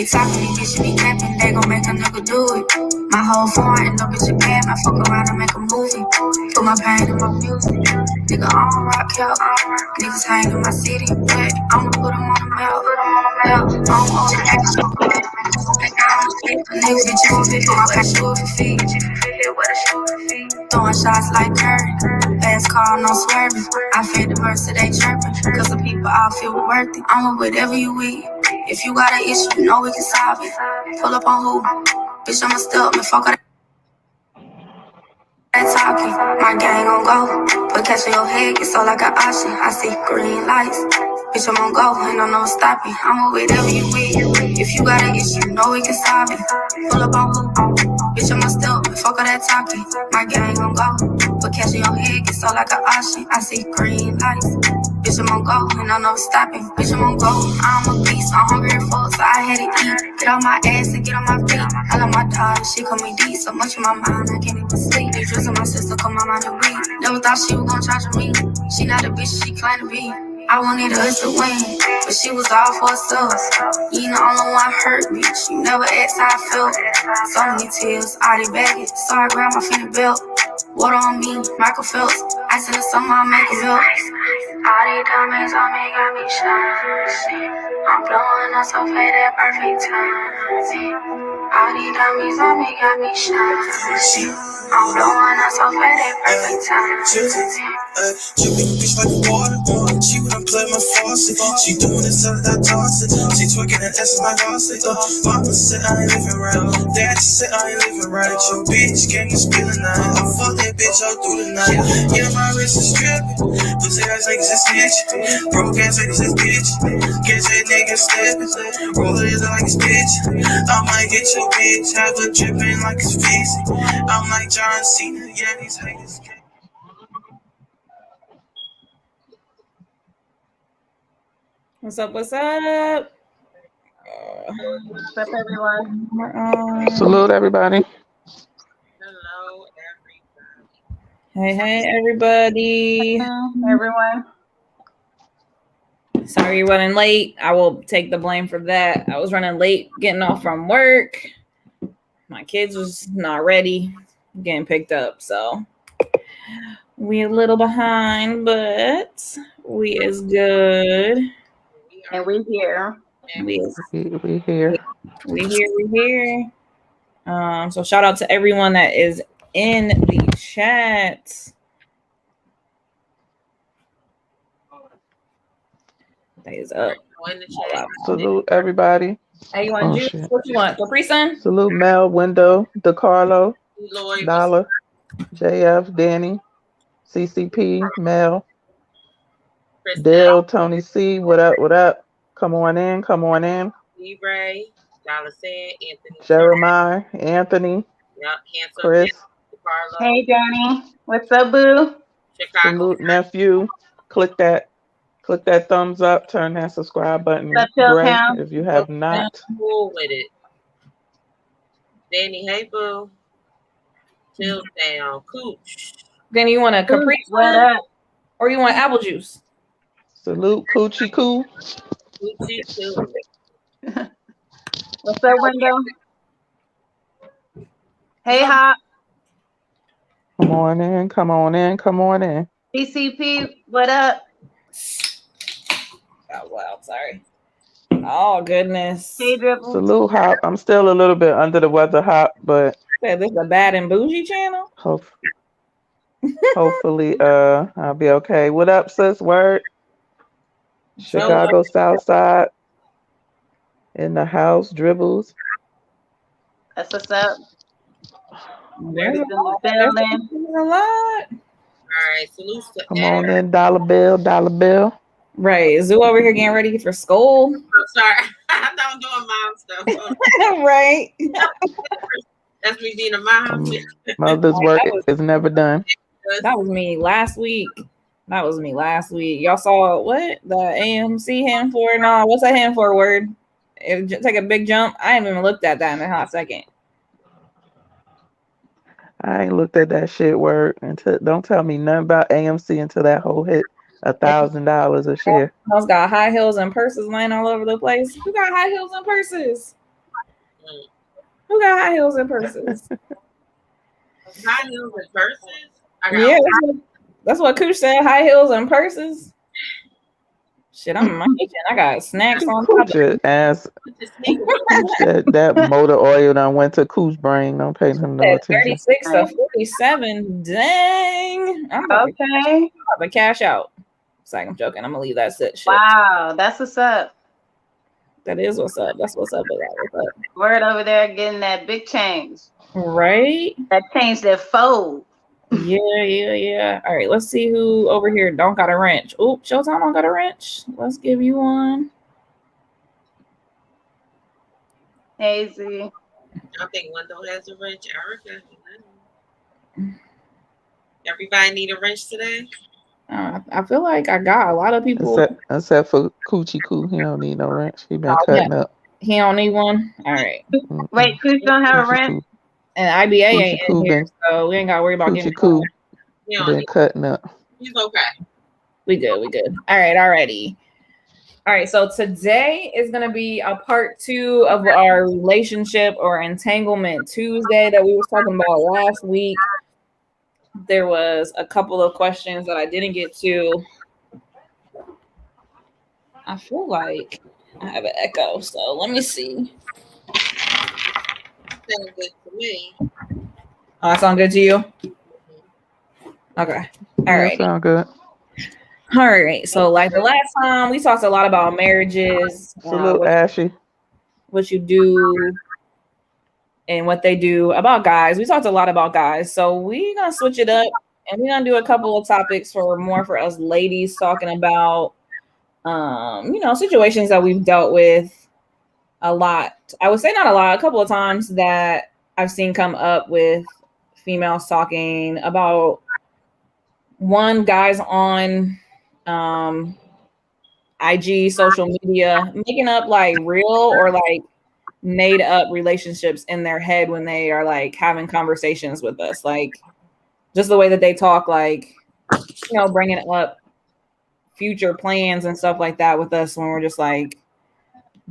They talking, these bitches be capping, they gon' make a nigga do it. My whole foreign, no bitch bad, I fuck around and make a movie. Put my pain in my music. Nigga, I don't rock out. Niggas hang in my city, but I'ma put them on the map. Yeah, I don't own the act, I fuck around and make a movie. Niggas be choosing, put my cash to a feet. Throwing shots like Curry. Fast car, no swerving. I feel the verse, they chirping. Cause the people all feel worth it. I'm with whatever you eat. If you got an issue, you know we can solve it. Pull up on who? Bitch, I'ma step and fuck all that talking. My gang gon' go. Put cash in your head, get so like an option. I see green lights. Bitch, I'm gon' go, ain't no stopping. I'm with whatever you eat. If you got an issue, you know we can solve it. Pull up on who? Bitch, I'ma step and fuck all that talking. My gang gon' go. Put cash in your head, get so like an option. I see green lights. Bitch, I'm gon' go, and no stopping. Bitch, I'm gon' go. I'm a beast, I'm hungry as fuck, so I had to eat. Get on my ass and get on my feet. I love my dog, she call me D. So much in my mind, I can't even sleep. They drizzle my sister, come my mind to weak. Never thought she was gon' charge me. She not a bitch, she claim to be. I wanted us to win, but she was all for herself. You the only one hurt, bitch. You never asked how I felt. So many tears, all they baggage. So I grabbed my finna belt. Water on me, Michael Phelps. I said it's something I'll make it melt. All these diamonds on me got me shining. I'm blowing up so fade at perfect time. All these diamonds on me got me shining. I'm blowing up so fade at perfect time. She make a bitch like a water. She when I play my faucet. She doing it so that I toss it. She twerking that ass like Austin. Mama said I ain't living right. Daddy said I ain't living right. Your bitch can't get spilling night. I fuck that bitch all through the night. Yeah, my wrist is dripping. Pussy ass niggas is snitching. Broke ass niggas is bitch. Catch that nigga stepping. Roll it like it's bitch. I might get your bitch. Have her dripping like it's fizzy. I'm like John Cena. Yeah, these haters can't. What's up? What's up? What's up, everyone? Salute everybody. Hello, Hey, everybody. Everyone. Sorry you're running late. I will take the blame for that. I was running late getting off from work. My kids was not ready getting picked up, so we a little behind, but we is good. And we here. We here. We here. So shout out to everyone that is in the chat. That is up. Salute everybody. Hey, you want juice? Shit. What you want? Capri Sun? Salute Mel, Window, DeCarlo, Dollar, JF, Danny, CCP, Mel, Dale, Tony C. What up? What up? Come on in. Come on in. Libre, Dollar Said, Anthony, Jeremiah, Anthony, Chris. Hey, Danny. What's up, boo? Chicago. Salute nephew. Click that thumbs up. Turn that subscribe button gray if you have not. Cool with it. Danny, hey boo. Chill down, Cooch. Then you want a Capri Sun or you want apple juice? Salute Coochie Coo. Coochie Coo. What's up, Window? Hey, Hop. Come on in. Come on in. Come on in. CCP, what up? Oh, wow, sorry. Oh, goodness. Hey, Dribble. Salute, Hop. I'm still a little bit under the weather, Hop, but this is a bad and bougie channel. Hopefully, I'll be okay. What up, sis? Word. Chicago South Side. In the house, Dribbles. That's what's up. There's a lot. All right, salute to Come on in, Dollar Bill. Right. Zoo over here getting ready for school. I'm sorry. I'm doing mom stuff. Right. That's me being a mom. Mother's work is never done. That was me last week. Y'all saw what? The AMC hand for? No, what's that hand for word? It take a big jump. I haven't even looked at that in a hot second. I ain't looked at that shit word until don't tell me nothing about AMC until that whole hit $1,000 a share. Those got high heels and purses laying all over the place. Who got high heels and purses? Who got high heels and purses? High heels and purses? I got Yeah, that's what Cooch said. High heels and purses. Shit, I'm in my kitchen. I got snacks on top of Cooch ass. That motor oil done went to Cooch brain. Don't pay him no it. attention. 36 to 47. Dang. I'm about to cash out. It's like I'm joking. I'm gonna leave that shit. Wow, that's what's up. That is what's up. That's what's up. What's up? Word over there getting that big change. Right? That change that fold. Yeah. All right, let's see who over here don't got a wrench. Oh, Showtime don't got a wrench. Let's give you one. Hazy. I think Wendell has a wrench. Erica. Everybody need a wrench today? I feel like I got a lot of people. Except for Coochie Coo. He don't need no wrench. He been cutting up. He don't need one? All right. Wait, Cooch don't have a wrench? And IBA ain't in here, so we ain't got to worry about getting Coochie Coo been cutting up. He's okay. We good. All right, alrighty. All right, so today is going to be a part 2 of our relationship or entanglement Tuesday that we were talking about last week. There was a couple of questions that I didn't get to. I feel like I have an echo, so let me see. Sounds good to me. Oh, that sound good to you? Okay. All right. Sound good. All right. So, like the last time, we talked a lot about marriages. It's a little ashy. What you do and what they do about guys. We talked a lot about guys. So, we're going to switch it up and we're going to do a couple of topics for us ladies talking about, situations that we've dealt with a lot. I would say not a lot, a couple of times that I've seen come up with females talking about guys on IG, social media, making up like real or like made up relationships in their head when they are like having conversations with us. Like just the way that they talk, like, bringing up future plans and stuff like that with us when we're just like,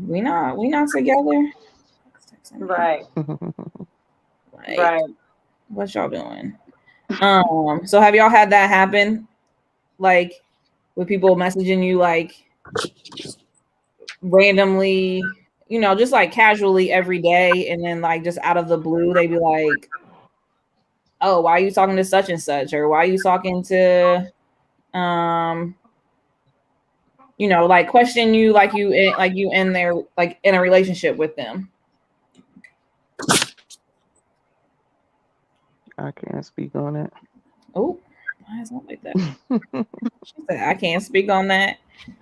we not together. Right. Like, right. What y'all doing? So have y'all had that happen? Like with people messaging you like randomly, just like casually every day, and then like just out of the blue, they be like, oh, why are you talking to such and such? Or why are you talking to like question you like you in there like in a relationship with them. I can't speak on it. Oh, why is it like that? She said I can't speak on that.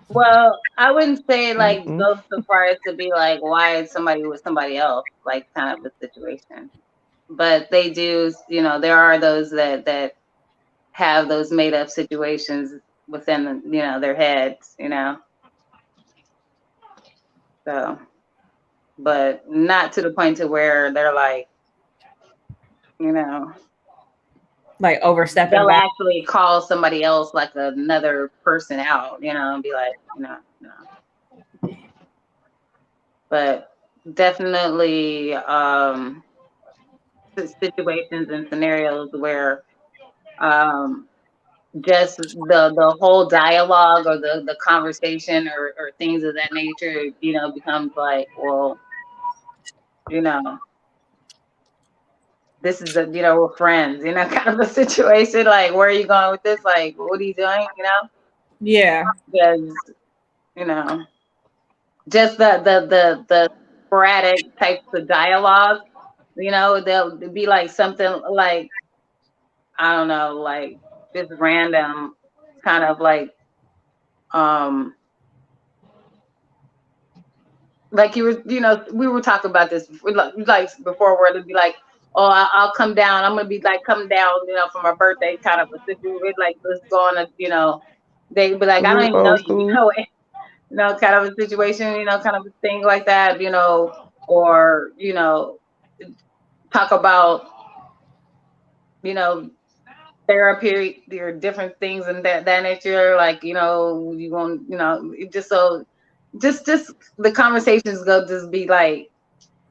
Well, I wouldn't say like go so far as to be like, why is somebody with somebody else, like kind of a situation. But they do, there are those that have those made up situations within, their heads, So, but not to the point to where they're like, like overstepping. They'll actually call somebody else like another person out, and be like, no. But definitely situations and scenarios where just the whole dialogue or the conversation or things of that nature, becomes like, well, this is we're friends, kind of a situation. Like, where are you going with this? Like, what are you doing? Yeah. Because, just the sporadic types of dialogue, they'll be like something like, I don't know, like just random kind of like you were, we were talking about this like before, where it'd be like, oh, I'll come down. I'm gonna be like come down, for my birthday, kind of a situation. Like let's go on a, they'd be like, I don't even know you, kind of a situation, kind of a thing like that, or talk about, therapy, there are different things and that nature, like, you want, just so just the conversations go just be like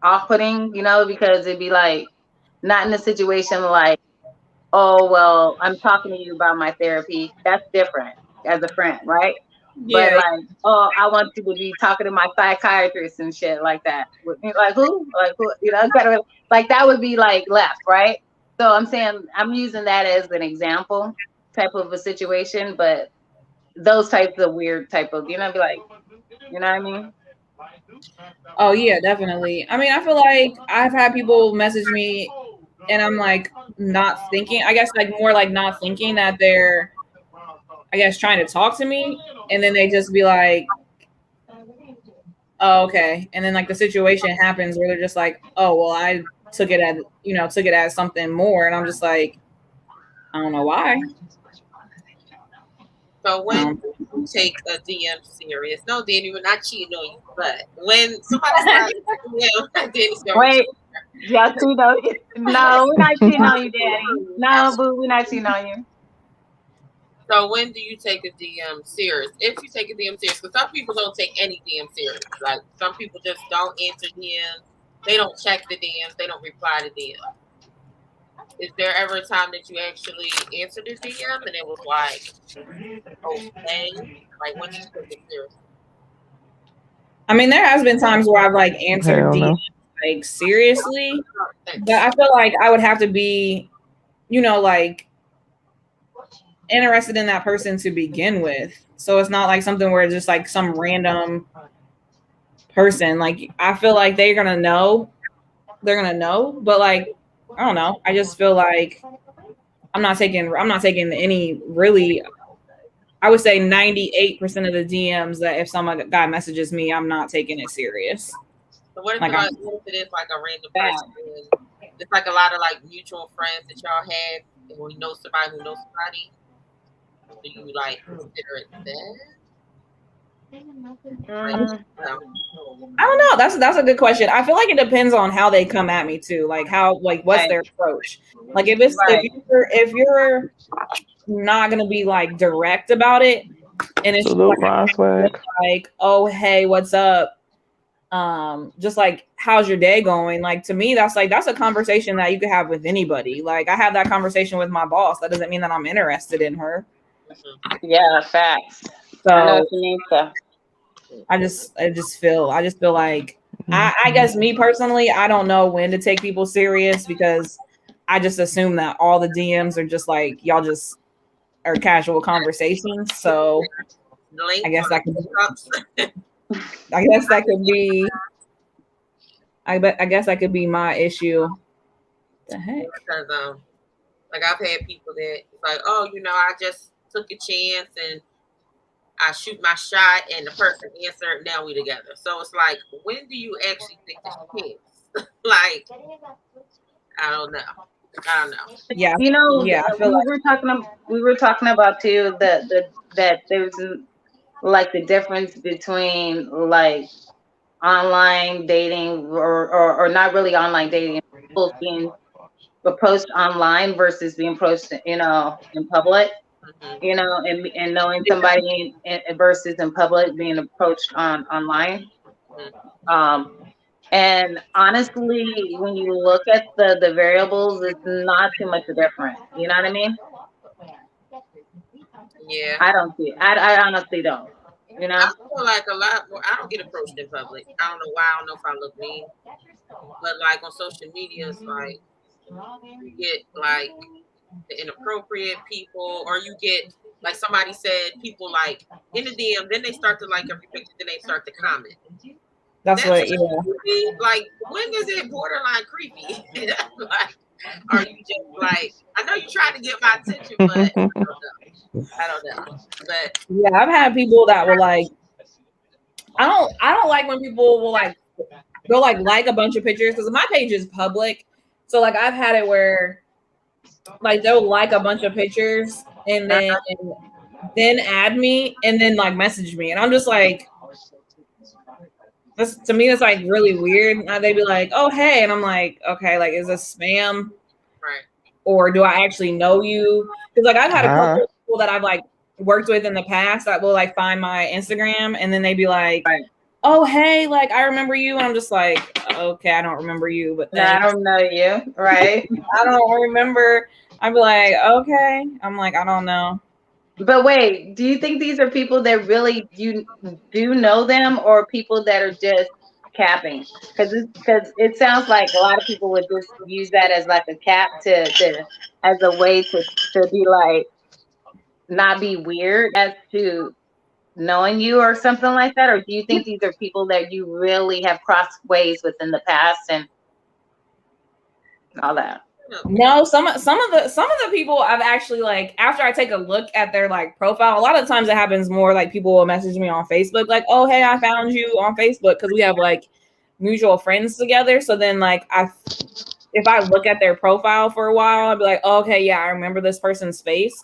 off-putting, you know, because it'd be like not in a situation like, oh well, I'm talking to you about my therapy. That's different as a friend, right? But Yeah. like, oh, I want you to be talking to my psychiatrist and shit like that. Like who? Like who? You know, kind of like that would be like left, right? So I'm saying I'm using that as an example type of a situation, but those types of weird type of, you know, be like, you know what I mean? Oh yeah, definitely. I mean, I feel like I've had people message me and I'm like not thinking, I guess like more like not thinking that they're, I guess, trying to talk to me, and then they just be like, oh, okay. And then like the situation happens where they're just like, oh well, I took it as something more, and I'm just like, I don't know why. So when do you take a DM serious? No, Danny, we're not cheating on you. But when somebody's like, yeah, Danny's going Wait, y'all cheat on you? No, we're not cheating on you, Daddy. No, boo, we're not cheating on you. So when do you take a DM serious? If you take a DM serious, because some people don't take any DM serious. Like some people just don't answer DMs. They don't check the DMs. They don't reply to DMs. Is there ever a time that you actually answered a DM and it was like, okay, like when you took it serious? I mean, there has been times where I've like answered Hell no. DMs like seriously, but I feel like I would have to be, like interested in that person to begin with. So it's not like something where it's just like some random person. Like I feel like they're gonna know, but like I don't know. I just feel like I'm not taking any really. I would say 98% of the DMs that if some guy messages me, I'm not taking it serious. So what if Like, what if it is like a random person? It's like a lot of like mutual friends that y'all have, and when you know somebody who knows somebody, do you like consider it that? I don't know. That's a good question. I feel like it depends on how they come at me too. Like what's their approach? Like if you're not gonna be like direct about it, and it's like, oh hey, what's up? Just like how's your day going? Like to me, that's a conversation that you could have with anybody. Like I have that conversation with my boss. That doesn't mean that I'm interested in her. Yeah, facts. So I know what you mean, so. I just feel like I guess me personally, I don't know when to take people serious because I just assume that all the DMs are just like y'all just are casual conversations. So I guess that could be my issue. The heck? Because like I've had people that like, oh, I just took a chance and I shoot my shot and the person answered, now we together. So it's like, when do you actually take the chance? Like, I don't know. Yeah. Yeah, I feel we were talking about too that there's like the difference between like online dating or not really online dating, people being approached online versus being approached, in public. And knowing somebody versus in public being approached online. And honestly, when you look at the variables, it's not too much different. You know what I mean? Yeah. I don't see it. I honestly don't. I feel like a lot more. I don't get approached in public. I don't know why. I don't know if I look mean, but like on social media, it's like you get like the inappropriate people, or you get like somebody said people like in the DM, then they start to like every picture, then they start to comment. That's what, creepy. Like, when is it borderline creepy? Like, are you just like, I know you're trying to get my attention, but I don't know. But yeah, I've had people that were like, I don't like when people will like go like a bunch of pictures because my page is public. So like I've had it where like they'll like a bunch of pictures and then add me and then like message me, and I'm just like, to me it's like really weird. They'd be like, oh hey, and I'm like, okay, like is this spam? Right. Or do I actually know you? Because like I've had a couple of people that I've like worked with in the past that will like find my Instagram and then they'd be like, oh hey, like I remember you, and I'm just like, okay, I don't remember you, but No, then I don't know you, right? I don't remember. I'd be like, okay. I'm like, I don't know. But wait, do you think these are people that really you do know them, or people that are just capping? Because it sounds like a lot of people would just use that as like a cap to as a way to be like not be weird as to knowing you or something like that. Or do you think these are people that you really have crossed ways with in the past and all that? No, some of the people I've actually like after I take a look at their like profile, a lot of times it happens more like people will message me on Facebook like, oh hey, I found you on Facebook because we have like mutual friends together. So then like if I look at their profile for a while, I'll be like, oh, okay, yeah, I remember this person's face,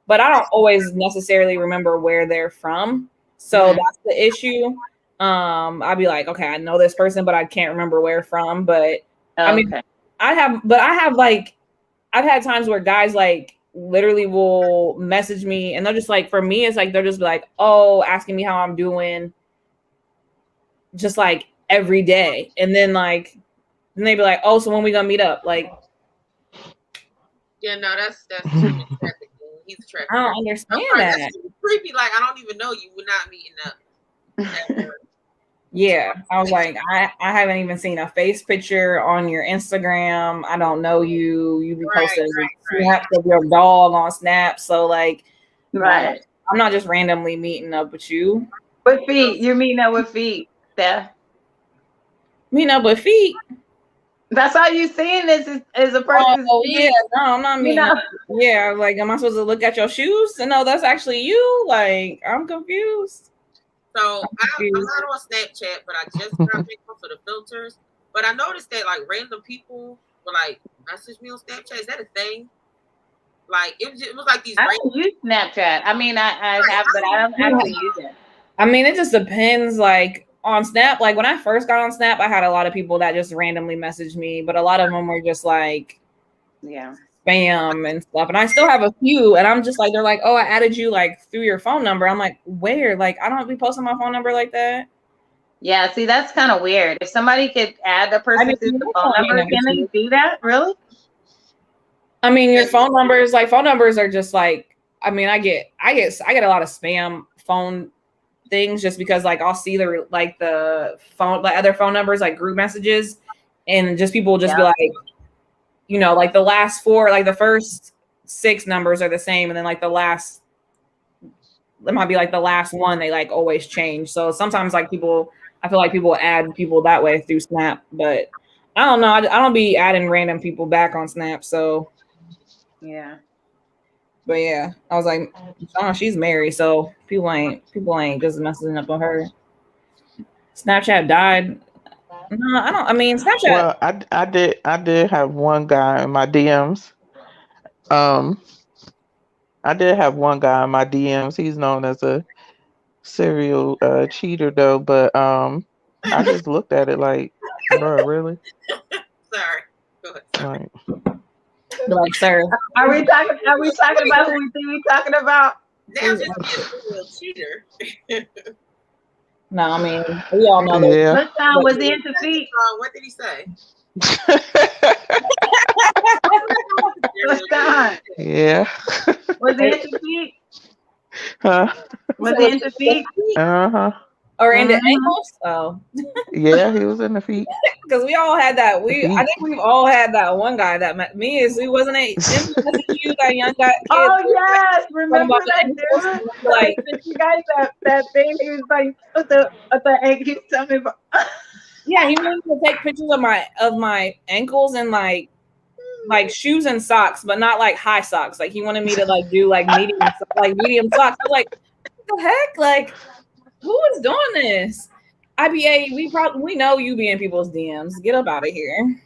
but I don't always necessarily remember where they're from. So that's the issue. I'd be like, okay, I know this person, but I can't remember where from. But I mean, I've had times where guys like literally will message me and they're just like, for me, it's like they'll just be like, oh, asking me how I'm doing just like every day. And then like then they'd be like, oh, so when we gonna meet up? Like, yeah, no, that's he's a trafficker. I don't understand that. That's creepy. Like, I don't even know you. We're not meeting up. Yeah, I was like, I haven't even seen a face picture on your Instagram. I don't know you. You be posting snaps of your dog on Snap. So like, I'm not just randomly meeting up with you. With feet, you're meeting up with feet, Steph. Meeting up with feet. That's all you seeing is a person's feet. Yeah, no, I'm not meeting up. Yeah, like, am I supposed to look at your shoes? And no, that's actually you. Like, I'm confused. So I'm not on Snapchat, but I just got picked up for the filters. But I noticed that like random people will like message me on Snapchat. Is that a thing? Like it was like these. I don't use Snapchat. I mean, I have, but I don't actually use it. I mean, it just depends. Like on Snap, like when I first got on Snap, I had a lot of people that just randomly messaged me, but a lot of them were just like, spam and stuff. And I still have a few, and I'm just like, they're like, oh, I added you like through your phone number. I'm like, where? Like, I don't be posting my phone number like that. Yeah, see, that's kind of weird. If somebody could add the person through the phone number, can they do that? Really? I mean, your phone numbers are just like, I mean, I get a lot of spam phone things just because like I'll see the phone, like other phone numbers, like group messages, and just people will just be like, you know, like the last four, like the first 6 numbers are the same, and then like it might be like the last one, they like always change. So sometimes like I feel like people add people that way through Snap, but I don't know. I don't be adding random people back on Snap. So yeah. But yeah, I was like, oh, she's married, so people ain't just messing up on her. Snapchat died. No, I don't. I mean, Snapchat. Well, I did have one guy in my DMs. I did have one guy in my DMs. He's known as a serial cheater, though. But I just looked at it like, bro, really? Sorry. Go ahead. Like, sir. Are we talking about who we think we talking about? Now just be a real cheater. No, I mean, we all know that. Yeah. What time was he into feet? What did he say? What's time? Yeah. Was he into feet? Huh? Was he into feet? Uh-huh. Or into ankles? Oh. Yeah, he was in the feet. Because we all had that. I think we've all had that one guy that met me. Is he wasn't it? You, that young guy. Oh yes, remember that dude? Like you guys, that thing. He was like at the ankle. He was telling me about. Yeah, he wanted to take pictures of my ankles and like shoes and socks, but not like high socks. Like he wanted me to like do like medium socks. I'm like, what the heck? Like, who is doing this? IBA, we know you be in people's DMs. Get up out of here.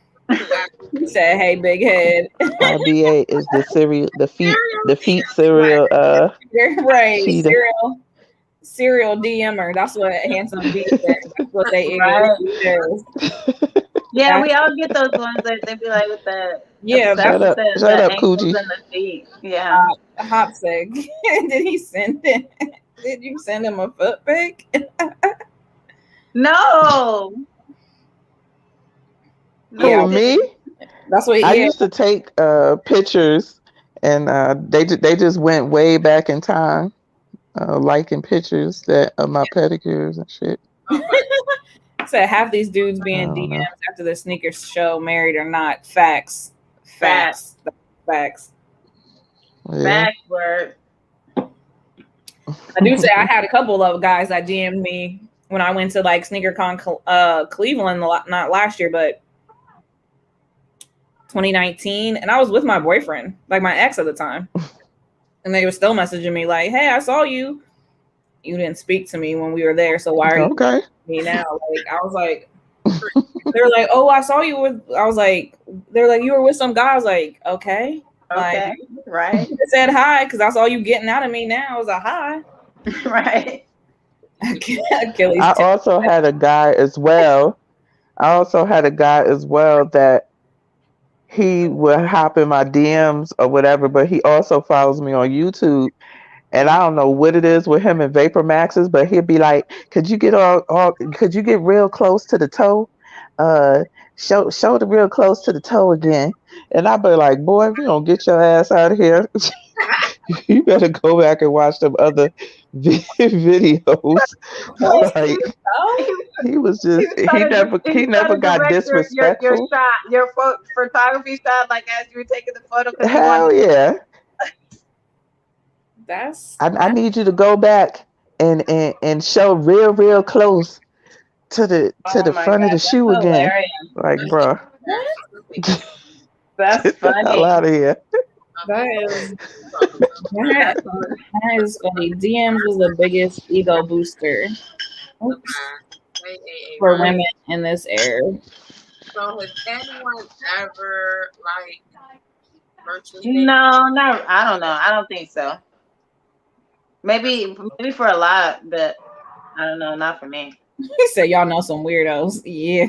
He said, "Hey, big head." IBA is the feet cereal. Right, cheater. Serial DMer. That's what Handsome B said. That's what they is. Yeah, we all get those ones that they be like with the shut up, Coochie. Yeah. Hopseg. Did he send it? Did you send him a foot pic? No. Yeah. Who, me? That's what. I Yeah. used to take pictures, and they just went way back in time, liking pictures that of my pedicures and shit. Okay. Said half these dudes I being don't DMs know. after the sneakers show, married or not. Facts. Facts. Facts. Yeah. Facts word. I do say I had a couple of guys that DM'd me when I went to like SneakerCon Cleveland, not last year, but 2019, and I was with my boyfriend, like my ex at the time, and they were still messaging me like, "Hey, I saw you. You didn't speak to me when we were there, so why are you Okay. me now?" Like I was like, they were like, "Oh, I saw you with." I was like, "They're like you were with some guy." I was like, "Okay." Okay. Like, Right. I said hi because I saw you getting out of me. Now I was like, "Hi." Right. Achilles. I also had a guy as well. That he would hop in my DMs or whatever, but he also follows me on YouTube. And I don't know what it is with him and Vapor Maxes, but he'd be like, "Could you get could you get real close to the toe? Show the real close to the toe again." And I'd be like, "Boy, if you don't get your ass out of here, you better go back and watch them other videos." Close to Like the toe? he was He just was trying to he never got direct your disrespectful. shot, your photography shot, like as you were taking the photo, because he Hell wanted. yeah. I That's need you to go back and show real close to the Oh my front of God, the that's shoe again. hilarious. Like, bro, That's get the hell funny. out of here. that is funny. DMs was the biggest ego booster. Oops. For women in this era. So has anyone ever like virtually No, not. I don't know. I don't think so. Maybe for a lot, but I don't know. Not for me. He said, "Y'all know some weirdos." Yeah.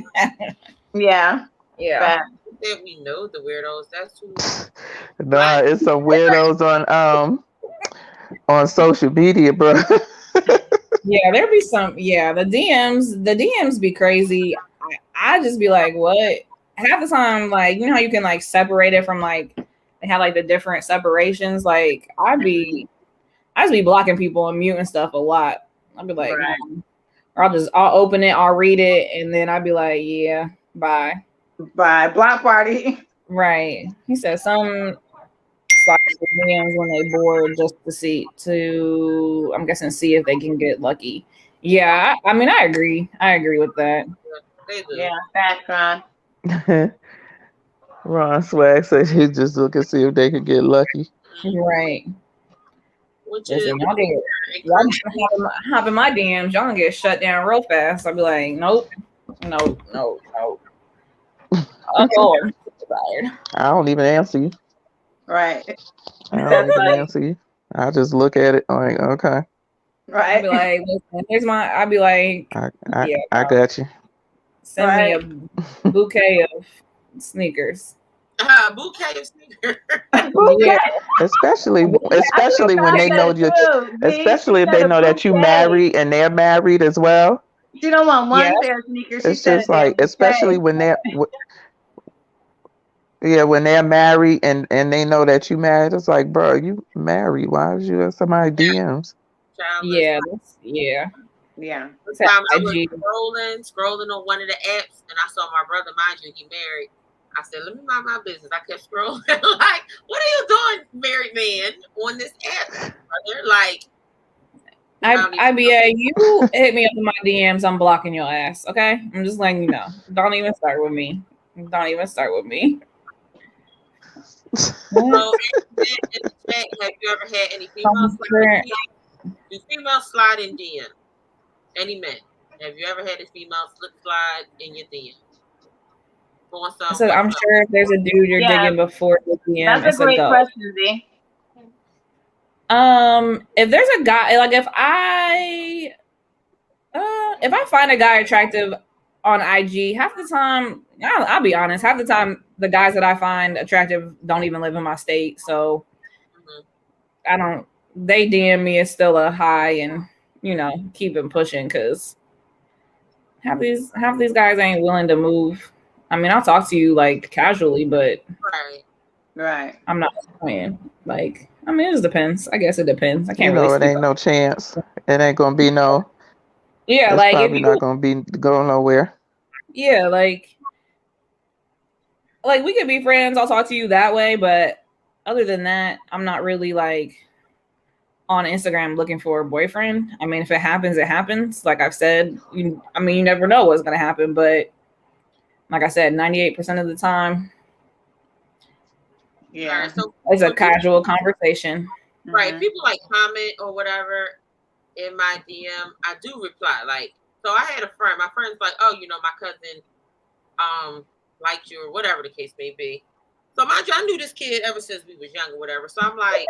Yeah. Yeah. Fact. that we know the weirdos? That's who. Nah, it's some weirdos on social media, bro. Yeah, there be some. Yeah, the DMs be crazy. I just be like, what? Half the time, like, you know how you can like separate it from like they have like the different separations. Like I just be blocking people and muting stuff a lot. I'll be like, Right. or I'll open it, I'll read it, and then I'll be like, yeah, bye. By block party. Right. He said some slide the DMs when they bored just to I'm guessing see if they can get lucky. Yeah, I mean I agree. I agree with that. They do. Yeah, fact, Ron. Ron Swag said he just look and see if they could get lucky. Right. Which Listen, is y'all hop in my DMs, y'all gonna get shut down real fast. I'll be like, nope. Oh Lord. Tired. I don't even answer you. Right. I don't That's even like answer you. I just look at it like, okay, I'll right. be like, listen, here's my I'll be like, yeah, I got you. send me a bouquet of sneakers. bouquet of sneakers. Yeah. Especially when they know you, especially if they know that you married and they're married as well. You don't want one Yeah. pair of sneakers. She It's said just like, especially when they're when they're married and they know that you married. It's like, bro, you married. Why was you in somebody DMs? Yeah, yeah. Yeah. One time I was scrolling on one of the apps, and I saw my brother. Mind you, he married. I said, "Let me mind my business." I kept scrolling. Like, what are you doing, married man, on this app? They're like, IBA, you hit me up in my DMs, I'm blocking your ass. Okay, I'm just letting you know. Don't even start with me. Don't even start with me. So, in the chat, have you ever had any females slide in DM? Do females slide in DM? Any men? Have you ever had a female slide in your DM? So I'm sure if there's a dude you're digging before the DM, that's a great question, Z. If there's a guy, like if I find a guy attractive on IG, half the time, I'll be honest, half the time the guys that I find attractive don't even live in my state, so they DM me, it's still a high, and keep it pushing, because half these guys ain't willing to move I mean, I'll talk to you like casually, but Right. I'm not playing. Like, I mean, it just depends. I guess it depends. I You can't know, really it speak ain't on. no chance. It ain't gonna be no. Yeah, It's like if probably you, not gonna be go nowhere. yeah, like we could be friends. I'll talk to you that way, but other than that, I'm not really like on Instagram looking for a boyfriend. I mean, if it happens, it happens. Like I've said, you never know what's gonna happen, but like I said, 98% of the time, Yeah. Right. So it's a when casual conversation. right, Mhm. people like comment or whatever in my DM, I do reply. Like, so I had a friend. My friend's like, "Oh, my cousin liked you," or whatever the case may be. So mind you, I knew this kid ever since we was young or whatever. So I'm like,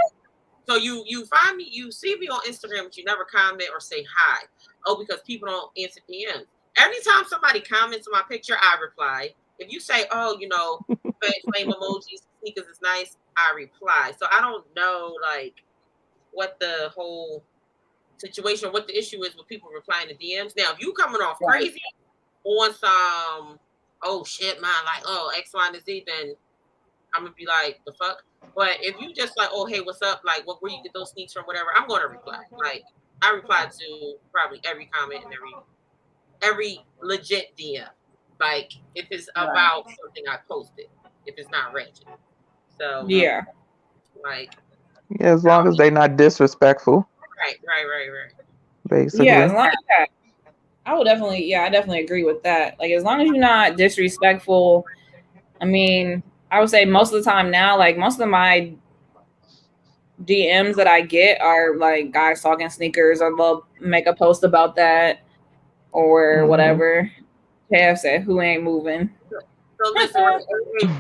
so you find me, you see me on Instagram, but you never comment or say hi. Oh, because people don't answer DMs. Anytime somebody comments on my picture, I reply. If you say, "Oh, flame emojis, sneakers is nice," I reply. So I don't know like what the whole situation, what the issue is with people replying to DMs. Now, if you coming off crazy on some, oh shit, man, like, oh, X, Y, and Z, then I'm gonna be like, the fuck. But if you just like, oh, hey, what's up? Like, where you get those sneaks from, whatever, I'm gonna reply. Like, I reply to probably every comment and every legit DM. Like, if it's about something I posted, if it's not ratchet. So Yeah. like, Yeah, as long as they not disrespectful, right. basically. Yeah, as long as that, I definitely agree with that. Like, as long as you're not disrespectful, I mean, I would say most of the time now, like most of my DMs that I get are like guys talking sneakers, or they'll make a post about that or whatever. KF said, "Who ain't moving?" So listen, what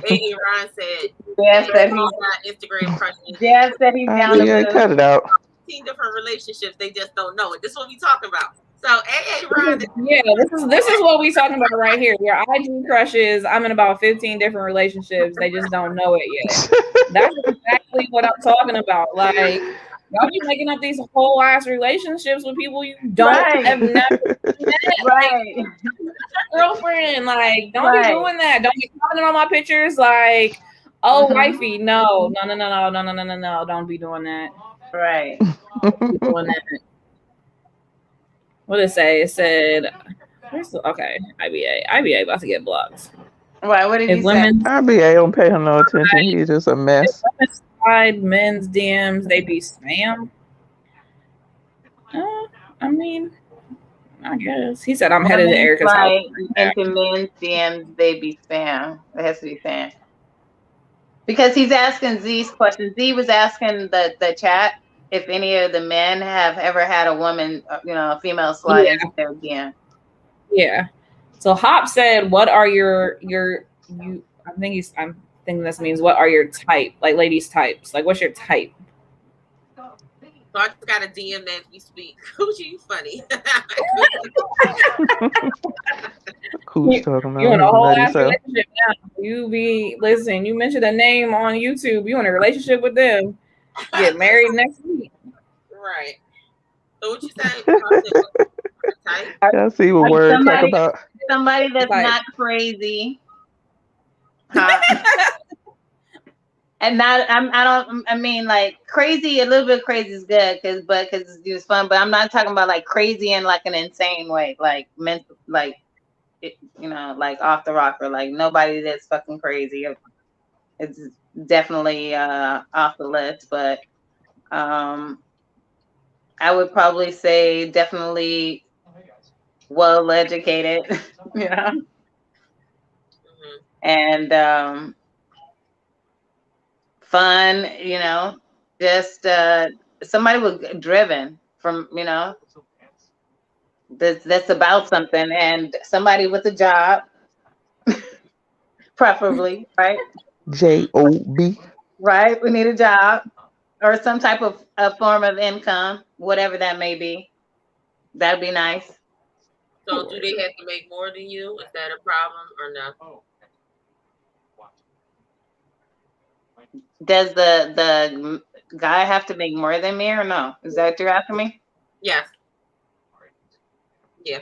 A.A. Ron said, Jeff said he. got Instagram crushes. Jeff said he's down to Yeah, move. cut it out. 15 different relationships, they just don't know it. This is what we talking about. So A.A. Ron, Yeah, this is what we talking about right here. Your IG crushes. I'm in about 15 different relationships. They just don't know it yet. That's exactly what I'm talking about. Like, y'all be making up these whole ass relationships with people you don't have never met. Right. Like, girlfriend, like, don't Right. be doing that. Don't be commenting on my pictures like, oh, wifey. No. Don't be doing that. Right. Don't be doing that. What did it say? It said, okay, IBA about to get blocked. Right. What did If you women, IBA don't pay him no attention. He's just a mess. if women slide men's DMs, they be spam. I mean, I guess he said I'm headed to Erica's house. Into men's DMs, they be spam. It has to be spam. Because he's asking Z's question. Z was asking the chat if any of the men have ever had a woman, a female slide into their DM. Yeah. So Hop said, "What are your you?" I'm thinking this means what are your type, like ladies' types, like what's your type? so I just got a DM as we speak. Coochie, you funny. Who's talking about? You in a his whole nutty ass self. relationship now. You mentioned a name on YouTube. You in a relationship with them. Get married next week. Right. So what you say? Type? I see what word talk about. Somebody that's Like- not crazy. And not, I mean, like crazy, a little bit crazy is good because it's fun, but I'm not talking about like crazy in like an insane way, like mental, like, like off the rocker, like nobody that's fucking crazy. It's definitely off the list, but I would probably say definitely well educated, and fun, just somebody with driven from, that's about something, and somebody with a job, preferably, right? JOB. Right, we need a job or some type of a form of income, whatever that may be. That'd be nice. So do they have to make more than you? Is that a problem or no? Does the guy have to make more than me or no? Is that what you're asking me? Yes. Yeah.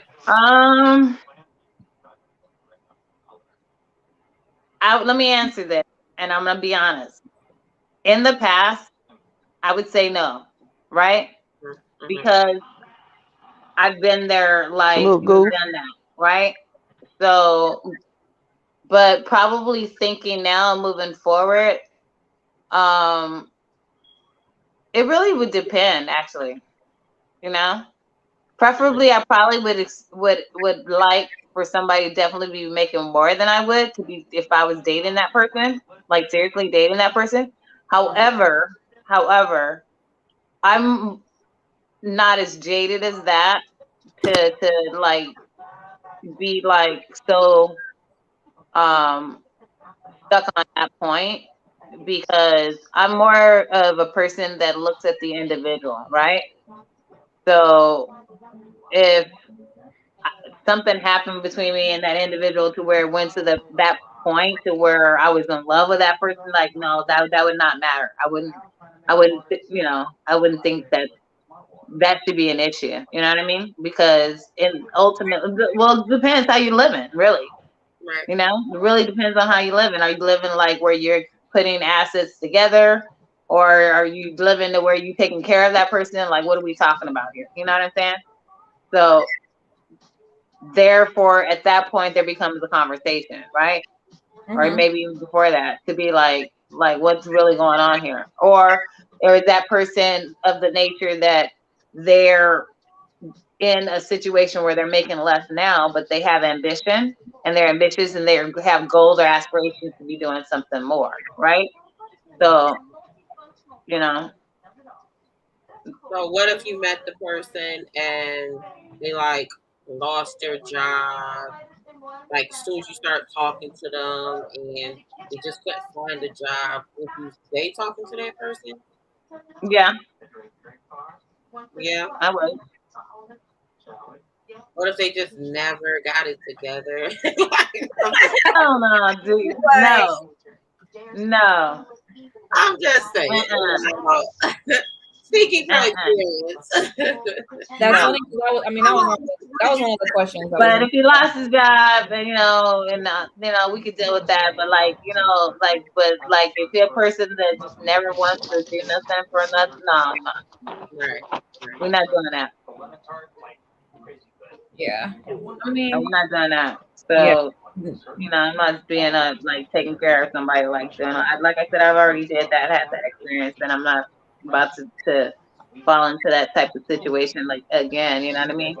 let me answer this, and I'm gonna be honest. In the past, I would say no, right? Mhm. Because I've been there, like Little goof. done that, right? So, but probably thinking now, moving forward, it really would depend, actually. You know, preferably, I probably would like for somebody to definitely be making more than I would to be if I was dating that person, like seriously dating that person. However, I'm not as jaded as that to like be like so stuck on that point, because I'm more of a person that looks at the individual, right? So if something happened between me and that individual to where it went to that point to where I was in love with that person, like no, that would not matter. I wouldn't, I wouldn't think that should be an issue. You know what I mean? Because in ultimately, well, it depends how you living, really. Right. You know, it really depends on how you living. Are you living like where you're putting assets together, or are you living to where you taking care of that person? Like, what are we talking about here? You know what I'm saying? So therefore, at that point, there becomes a conversation, right? Or Mhm. maybe even before that, to be like what's really going on here, or is that person of the nature that they're in a situation where they're making less now, but they have ambition and they're ambitious and they have goals or aspirations to be doing something more, right? So, you know, So what if you met the person and they like lost their job? Like as soon as you start talking to them and they just couldn't find a job, would you stay talking to that person? yeah, Yeah. I would. What if they just never got it together? Oh no, dude, no. I'm just saying. Uh-uh. Speaking from Uh-uh. experience. That's No. funny because that was one of the questions. But if he lost his job, and we could deal with that. But but if you're a person that just never wants to do nothing for nothing, no, Right. we're not doing that. Yeah. I No, mean, we're not doing that. yeah. So I'm not being taking care of somebody like that. Like I said, I've already did that, had that experience, and I'm not about to fall into that type of situation like again. You know what I mean?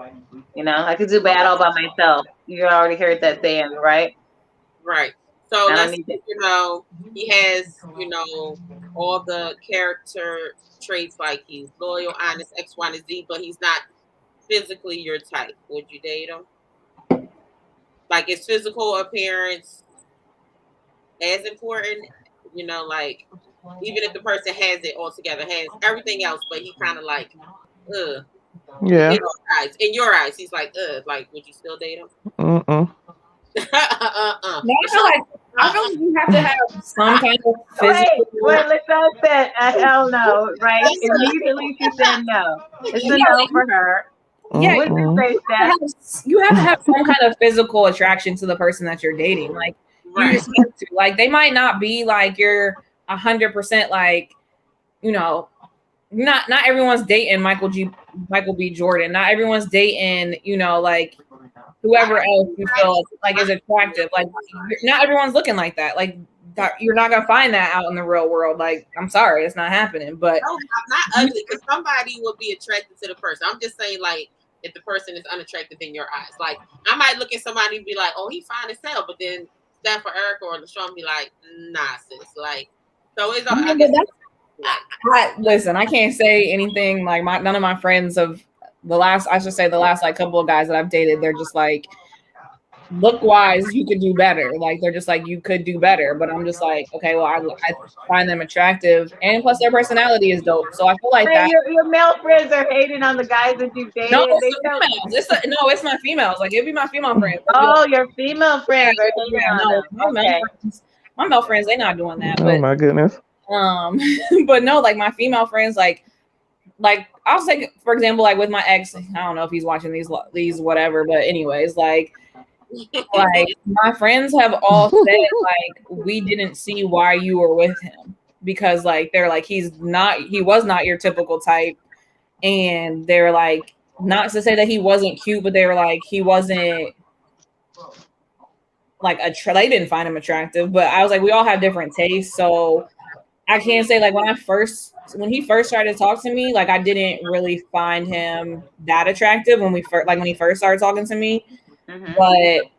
I could do bad all by myself. You already heard that saying, right? Right. So I don't let's need say, to. he has, all the character traits like he's loyal, honest, X, Y, and Z, but he's not physically your type. Would you date him? Like, is physical appearance as important? Like, even if the person has it all together, has everything else, but he kind of like, ugh. Yeah. In your eyes, he's like, ugh. Like, would you still date him? Mm-mm. No, I feel like you have to have some kind of physical. Wait, let's not say hell no, right? Immediately she said no. It's a no for her. Yeah, What did you say, Steph? you have to have some kind of physical attraction to the person that you're dating. Like you Right. just have to. Like they might not be like you're 100% like, not everyone's dating Michael B. Jordan. Not everyone's dating, like whoever else you feel like is attractive. Like not everyone's looking like that. Like you're not gonna find that out in the real world. Like I'm sorry, it's not happening. But no, not ugly, because somebody will be attracted to the person. I'm just saying, like, if the person is unattractive in your eyes, like I might look at somebody and be like, "Oh, he fine as hell," but then Steph or Erica or LaShawn be like, "Nah, sis." Like, so it's. I guess. Listen, I can't say anything. Like none of my friends of the last like couple of guys that I've dated, they're just like, look wise, you could do better. Like they're just like, you could do better. But I'm just like, okay, well, I find them attractive, and plus their personality is dope. So I feel like that. Your male friends are hating on the guys that you dated. No, it's females. It's my females. Like it'd be my female friends. Oh, your female friends are hating on them. Okay. My male friends, they're not doing that. Oh But my goodness. but no, like my female friends, like I'll say, for example, like with my ex, I don't know if he's watching these whatever, but anyways, like Like my friends have all said like we didn't see why you were with him because like they're like he was not your typical type, and they're like not to say that he wasn't cute, but they were like he wasn't like they didn't find him attractive, but I was like we all have different tastes, so I can't say like when he first started to talk to me, like I didn't really find him that attractive when he first started talking to me. Mhm. But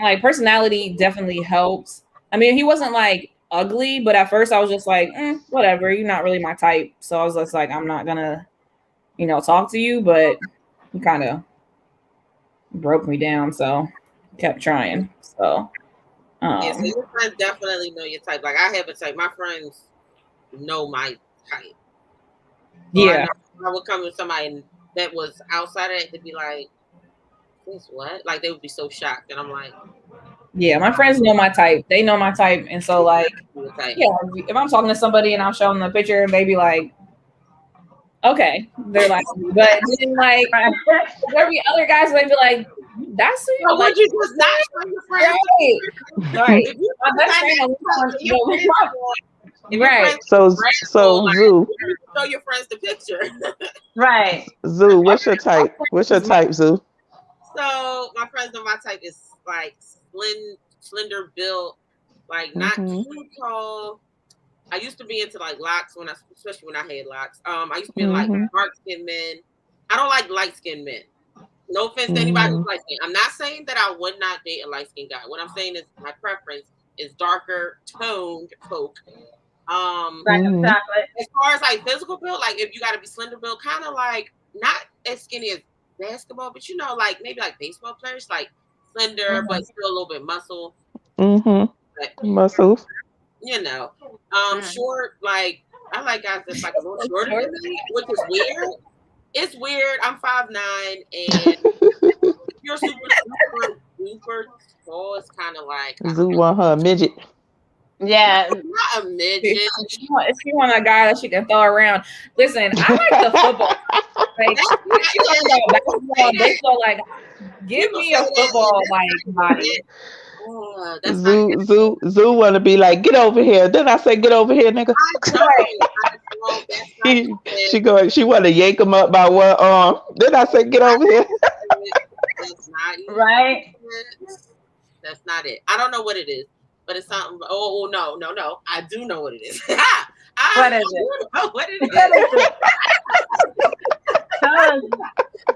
like personality definitely helps. I mean, he wasn't like ugly, but at first I was just like, whatever, you're not really my type. So I was just like, I'm not gonna, talk to you, but he kind of broke me down, so kept trying. So Yeah, so your friends definitely know your type. Like I have a type. My friends know my type. So yeah. I would come with somebody that was outside of it to be like, this what? Like they would be so shocked. And I'm like, Yeah, my friends know my type. They know my type. And so like, yeah, if I'm talking to somebody and I'm showing them a picture, they be like, okay. They're like, but then like there be other guys who they be like, that's who you would you just not show your friends? Right. If you My best friend right. So Zoo, show your friends the picture. Right. Zoo, what's your type? What's your type, Zoo? So my friends know my type is like slender built, like not too tall. I used to be into like locks especially when I had locks. I used to be like dark skinned men. I don't like light skinned men. No offense to anybody who's light skinned. I'm not saying that I would not date a light skinned guy. What I'm saying is my preference is darker toned folk. As far as like physical build, like if you got to be slender build, kind of like not as skinny as basketball, but like maybe like baseball players, like slender but still a little bit muscle. Muscles. Short. Like I like guys that's like a little shorter than me, which is weird. It's weird. I'm 5'9", and you're super tall. It's kind of like Zoo want her a midget. Yeah, not a midget. She want a guy that she can throw around. Listen, I like the football. Like, baseball, like give me a football like body. Zoo want to be like, get over here. Then I say, get over here, nigga. She want to yank him up by one arm. Then I say, get over here. That's not right. That's not it. I don't know what it is, but it's something. Oh no! I do know what it is. What is it? What it is?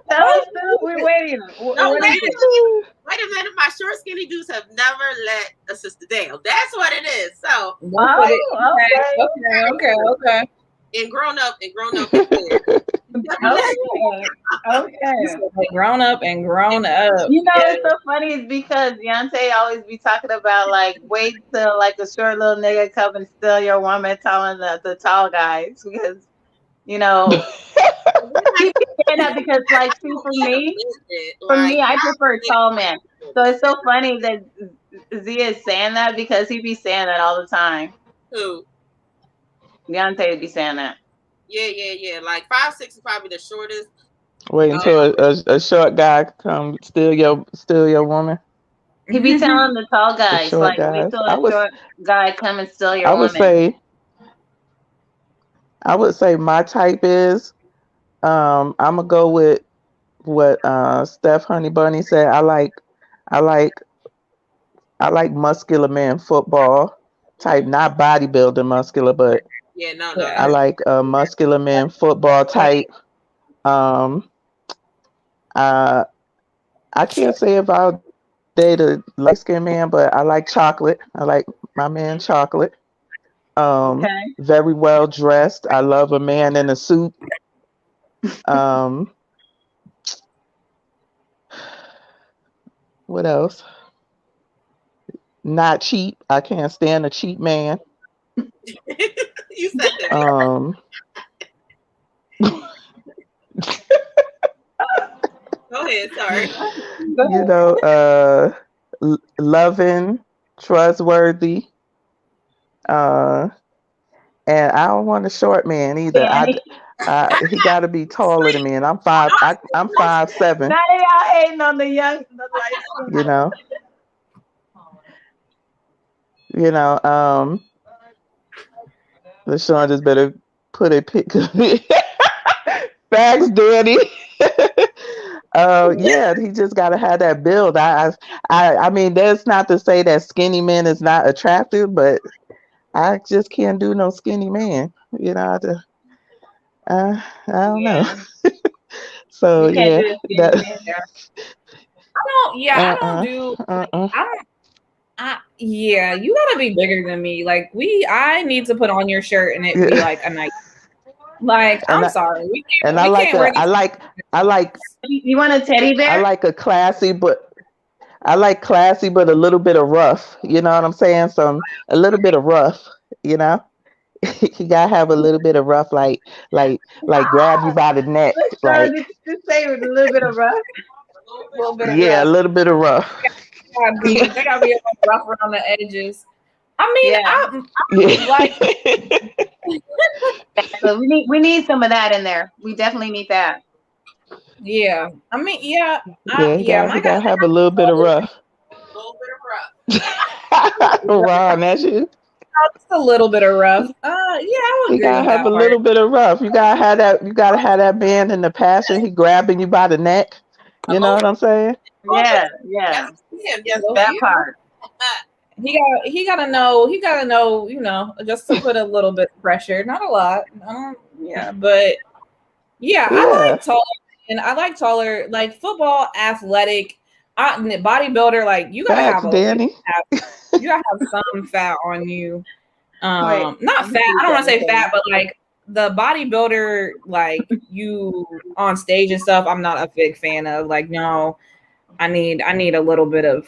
Tell us. We're waiting. No, wait a minute. My short, skinny dudes have never let a sister down. That's what it is. So. Okay. And grown up. Okay. Grown up. You know, it's so funny is because Deontay always be talking about like wait till like a short little nigga come and steal your woman, telling the tall guys because he be saying that because like see, for me, I prefer tall men. So it's so funny that Zia is saying that because he be saying that all the time. Who? Deontay be saying that. Yeah. Like 5'6" is probably the shortest. Wait until a short guy come steal your woman. He be telling the tall guys like wait till a short guy come and steal your woman. I would say my type is I'm gonna go with what Steph Honey Bunny said. I like muscular man football type, not bodybuilder muscular, but I like muscular man football type. I can't say if I'll date a light skinned man, but I like chocolate. I like my man chocolate. Very well dressed. I love a man in a suit. What else? Not cheap. I can't stand a cheap man. You said that. Go ahead, sorry. You know, loving, trustworthy. And I don't want a short man either. He got to be taller than me, and I'm 5'7". Now y'all hating on the young, the light You know. LaShawn just better put a pic of me. Facts, Danny. Yeah, he just gotta have that build. I mean, that's not to say that skinny man is not attractive, but I just can't do no skinny man. I don't know. So You can't yeah, do it skinny that. man. I don't do. Yeah, you gotta be bigger than me. Like I need to put on your shirt and it be like a night. Like I'm sorry, we can't. I like. You want a teddy bear? I like classy, but a little bit of rough. You know what I'm saying? A little bit of rough. You know, you gotta have a little bit of rough, like grab you by the neck, like. Did you say with a little bit of rough? A little bit of Yeah, rough. a little bit of rough. They gotta be a little rough around the edges. I mean, yeah. So we need some of that in there. We definitely need that. Yeah, I mean, yeah, you gotta have a little bit of rough. A little bit of rough. Ron, that's you. Just a little bit of rough. Yeah, I would You agree gotta with have that a part. little bit of rough. You gotta have that. You gotta have that man in the passion. He grabbing you by the neck. You know what I'm saying? Yeah. Yes, that part. He gotta know. You know, just to put a little bit of pressure, not a lot. But yeah, I like taller. And I like taller, like football, athletic, bodybuilder. Like you gotta have Danny. You gotta have some fat on you. Not fat. I don't want to say fat, but like the bodybuilder, like you on stage and stuff. I'm not a big fan of. Like, no, I need a little bit of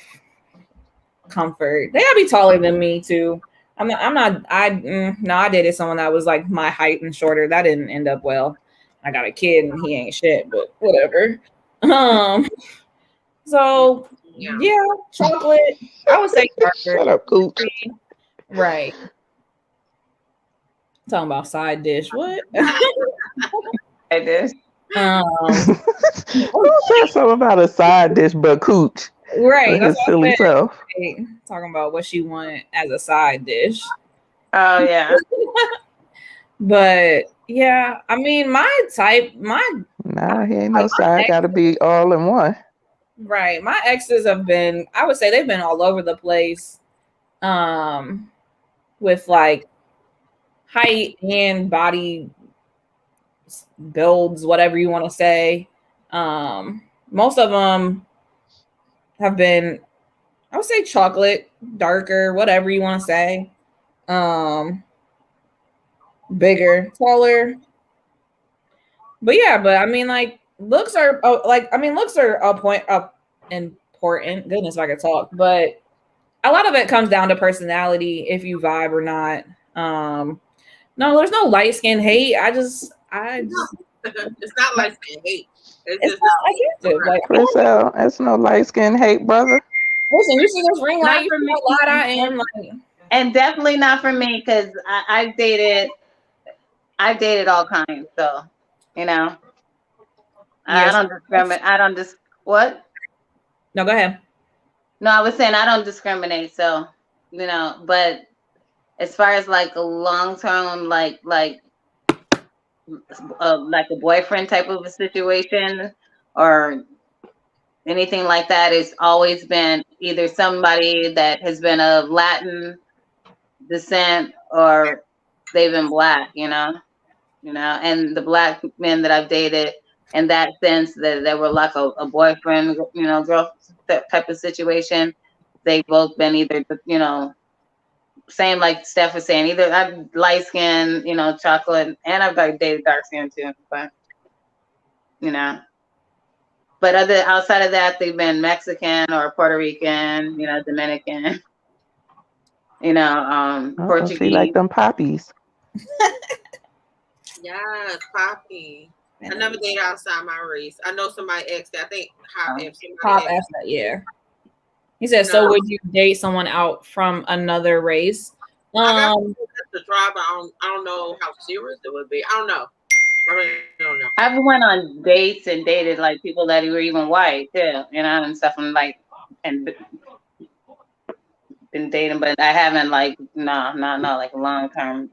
comfort. They gotta be taller than me too. I dated someone that was like my height and shorter. That didn't end up well. I got a kid and he ain't shit, but whatever. So yeah, chocolate. I would say Shut up, Cooch. Right. Talking about side dish. What? Side dish. Who said something about a side dish but Cooch? Right. That's silly self. Talking about what she want as a side dish. Oh yeah. But yeah, I mean, he ain't no side. Got to be all in one. Right. My exes have been, I would say they've been all over the place, with like height and body builds, whatever you want to say. Most of them have been, I would say, chocolate, darker, whatever you want to say. Bigger, taller. But I mean, like looks are important. Goodness, if I could talk, but a lot of it comes down to personality, if you vibe or not. No, there's no light skin hate. It's not light skin hate. It's not addictive. Like Chriselle, that's no light skin hate, brother. Listen, you see this ring light, you see how light I am. Like, and definitely not for me, because I've dated all kinds. So, you know, I don't discriminate. What? No, go ahead. No, I was saying I don't discriminate. So, you know, but as far as like a long-term, like a boyfriend type of a situation or anything like that, it's always been either somebody that has been of Latin descent or they've been Black, you know, and the Black men that I've dated in that sense that they were like a boyfriend, you know, girl type of situation. They've both been either, you know, same like Steph was saying, either I'm light skin, you know, chocolate, and I've dated dark skin too, but you know. But outside of that, they've been Mexican or Puerto Rican, you know, Dominican, you know, Portuguese. She like them poppies. Yes, poppy. I never dated outside my race. I know somebody asked that. I think Pop asked that, yeah. He said, so would you date someone out from another race? I got the drive, but I don't know how serious it would be. I don't know. I really don't know. I've went on dates and dated like people that were even white too, you know, and stuff. And like, and been dating, but I haven't like no, like long term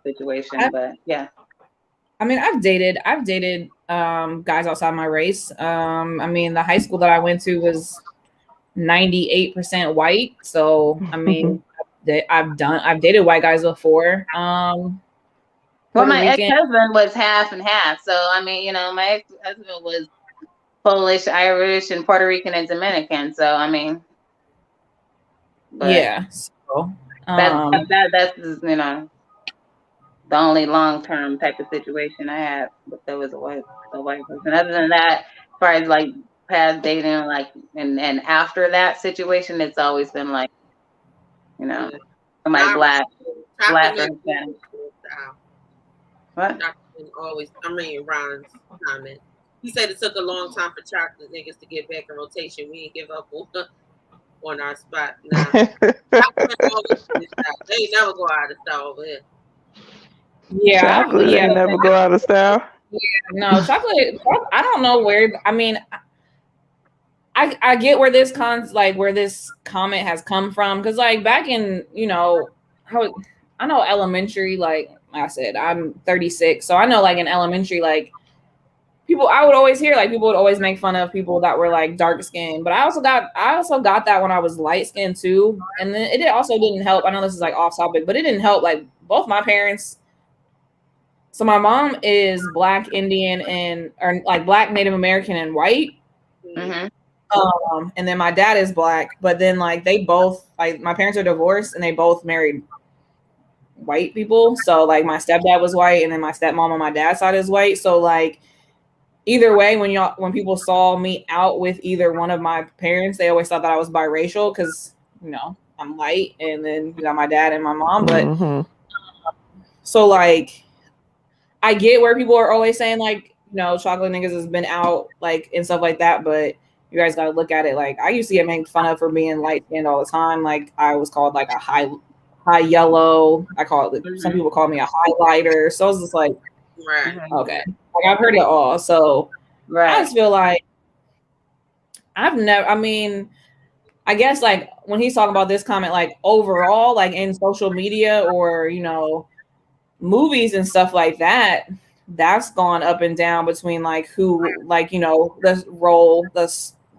situation. But yeah. I mean, I've dated guys outside my race. I mean, the high school that I went to was 98% white. So I mean, I've dated white guys before. Well, my ex-husband was half and half. So I mean, you know, my ex-husband was Polish, Irish, and Puerto Rican and Dominican. So I mean, yeah. So that's you know, the only long-term type of situation I had, but there was a white person. Other than that, as far as like past dating, like and after that situation, it's always been like, you know, somebody black or Hispanic. What? Always, I mean, Ron's comment. He said it took a long time for chocolate niggas to get back in rotation. We ain't give up on our spot. Nah. They never go out of style over here. Yeah, chocolate never go out of style. Yeah, no, chocolate. I don't know where. I mean, I get where this comment has come from, because like back in, you know, I know elementary, like I said, I'm 36, so I know like in elementary, like I would always hear like people would always make fun of people that were like dark skinned, but I also got that when I was light skinned too, and then it also didn't help. I know this is like off topic, but it didn't help. Like both my parents. So my mom is Black Indian or like Black Native American and white. Mm-hmm. And then my dad is Black, but then like they both, like my parents are divorced and they both married white people. So like my stepdad was white and then my stepmom on my dad's side is white. So like either way, when people saw me out with either one of my parents, they always thought that I was biracial because, you know, I'm white and then you got my dad and my mom. But so like, I get where people are always saying like, you know, chocolate niggas has been out like and stuff like that, but you guys got to look at it. Like I used to get made fun of for being light skinned all the time. Like I was called like a high yellow. I call it. Some people call me a highlighter. So it's just like, okay, like I've heard it all. So I just feel like I mean, I guess like when he's talking about this comment, like overall, like in social media or, you know, movies and stuff like that, that's gone up and down between like who, like, you know, the role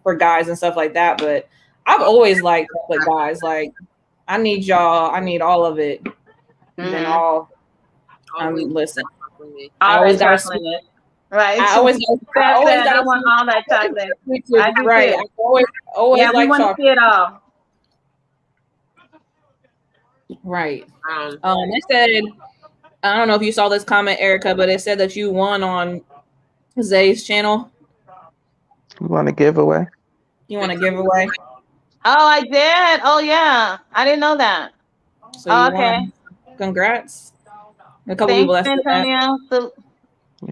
for guys and stuff like that. But I've always liked guys. Like I need y'all. I need all of it. And all. Listen. I always got to. Right. I always got want all that chocolate. Right. I always yeah, we want to see it all. Right. It said, I don't know if you saw this comment, Erica, but it said that you won on Zay's channel. You want a giveaway? You want a giveaway? Oh, I did. Oh, yeah. I didn't know that. So okay. Congrats. A couple people left.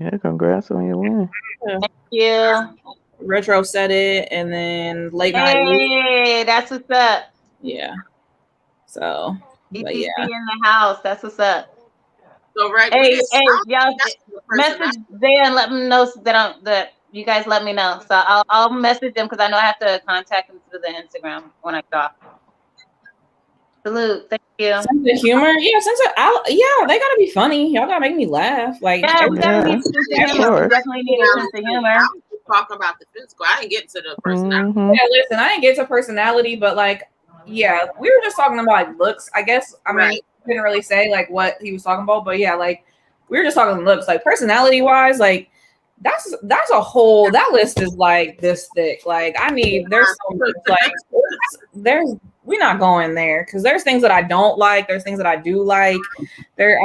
Yeah, congrats on your win. Thank you. Retro said it, and then late night. Hey, that's what's up. Yeah. So, but yeah. In the house. That's what's up. So right. Hey, y'all message there and let them know that you guys let me know. So I'll message them because I know I have to contact them through the Instagram when I get off. Salute. Thank you. Sense of humor. Yeah, they gotta be funny. Y'all gotta make me laugh. Like we definitely need a sense of humor. We definitely need a sense of humor. Talking about the physical. I didn't get to the personality. Yeah, listen, I didn't get to personality, but like, yeah, we were just talking about like looks, I guess. I mean, didn't really say like what he was talking about, but yeah, like we were just talking looks, like personality wise, like that's a whole, that list is like this thick. Like there's so much, like we're not going there because there's things that I don't like, there's things that I do like. There's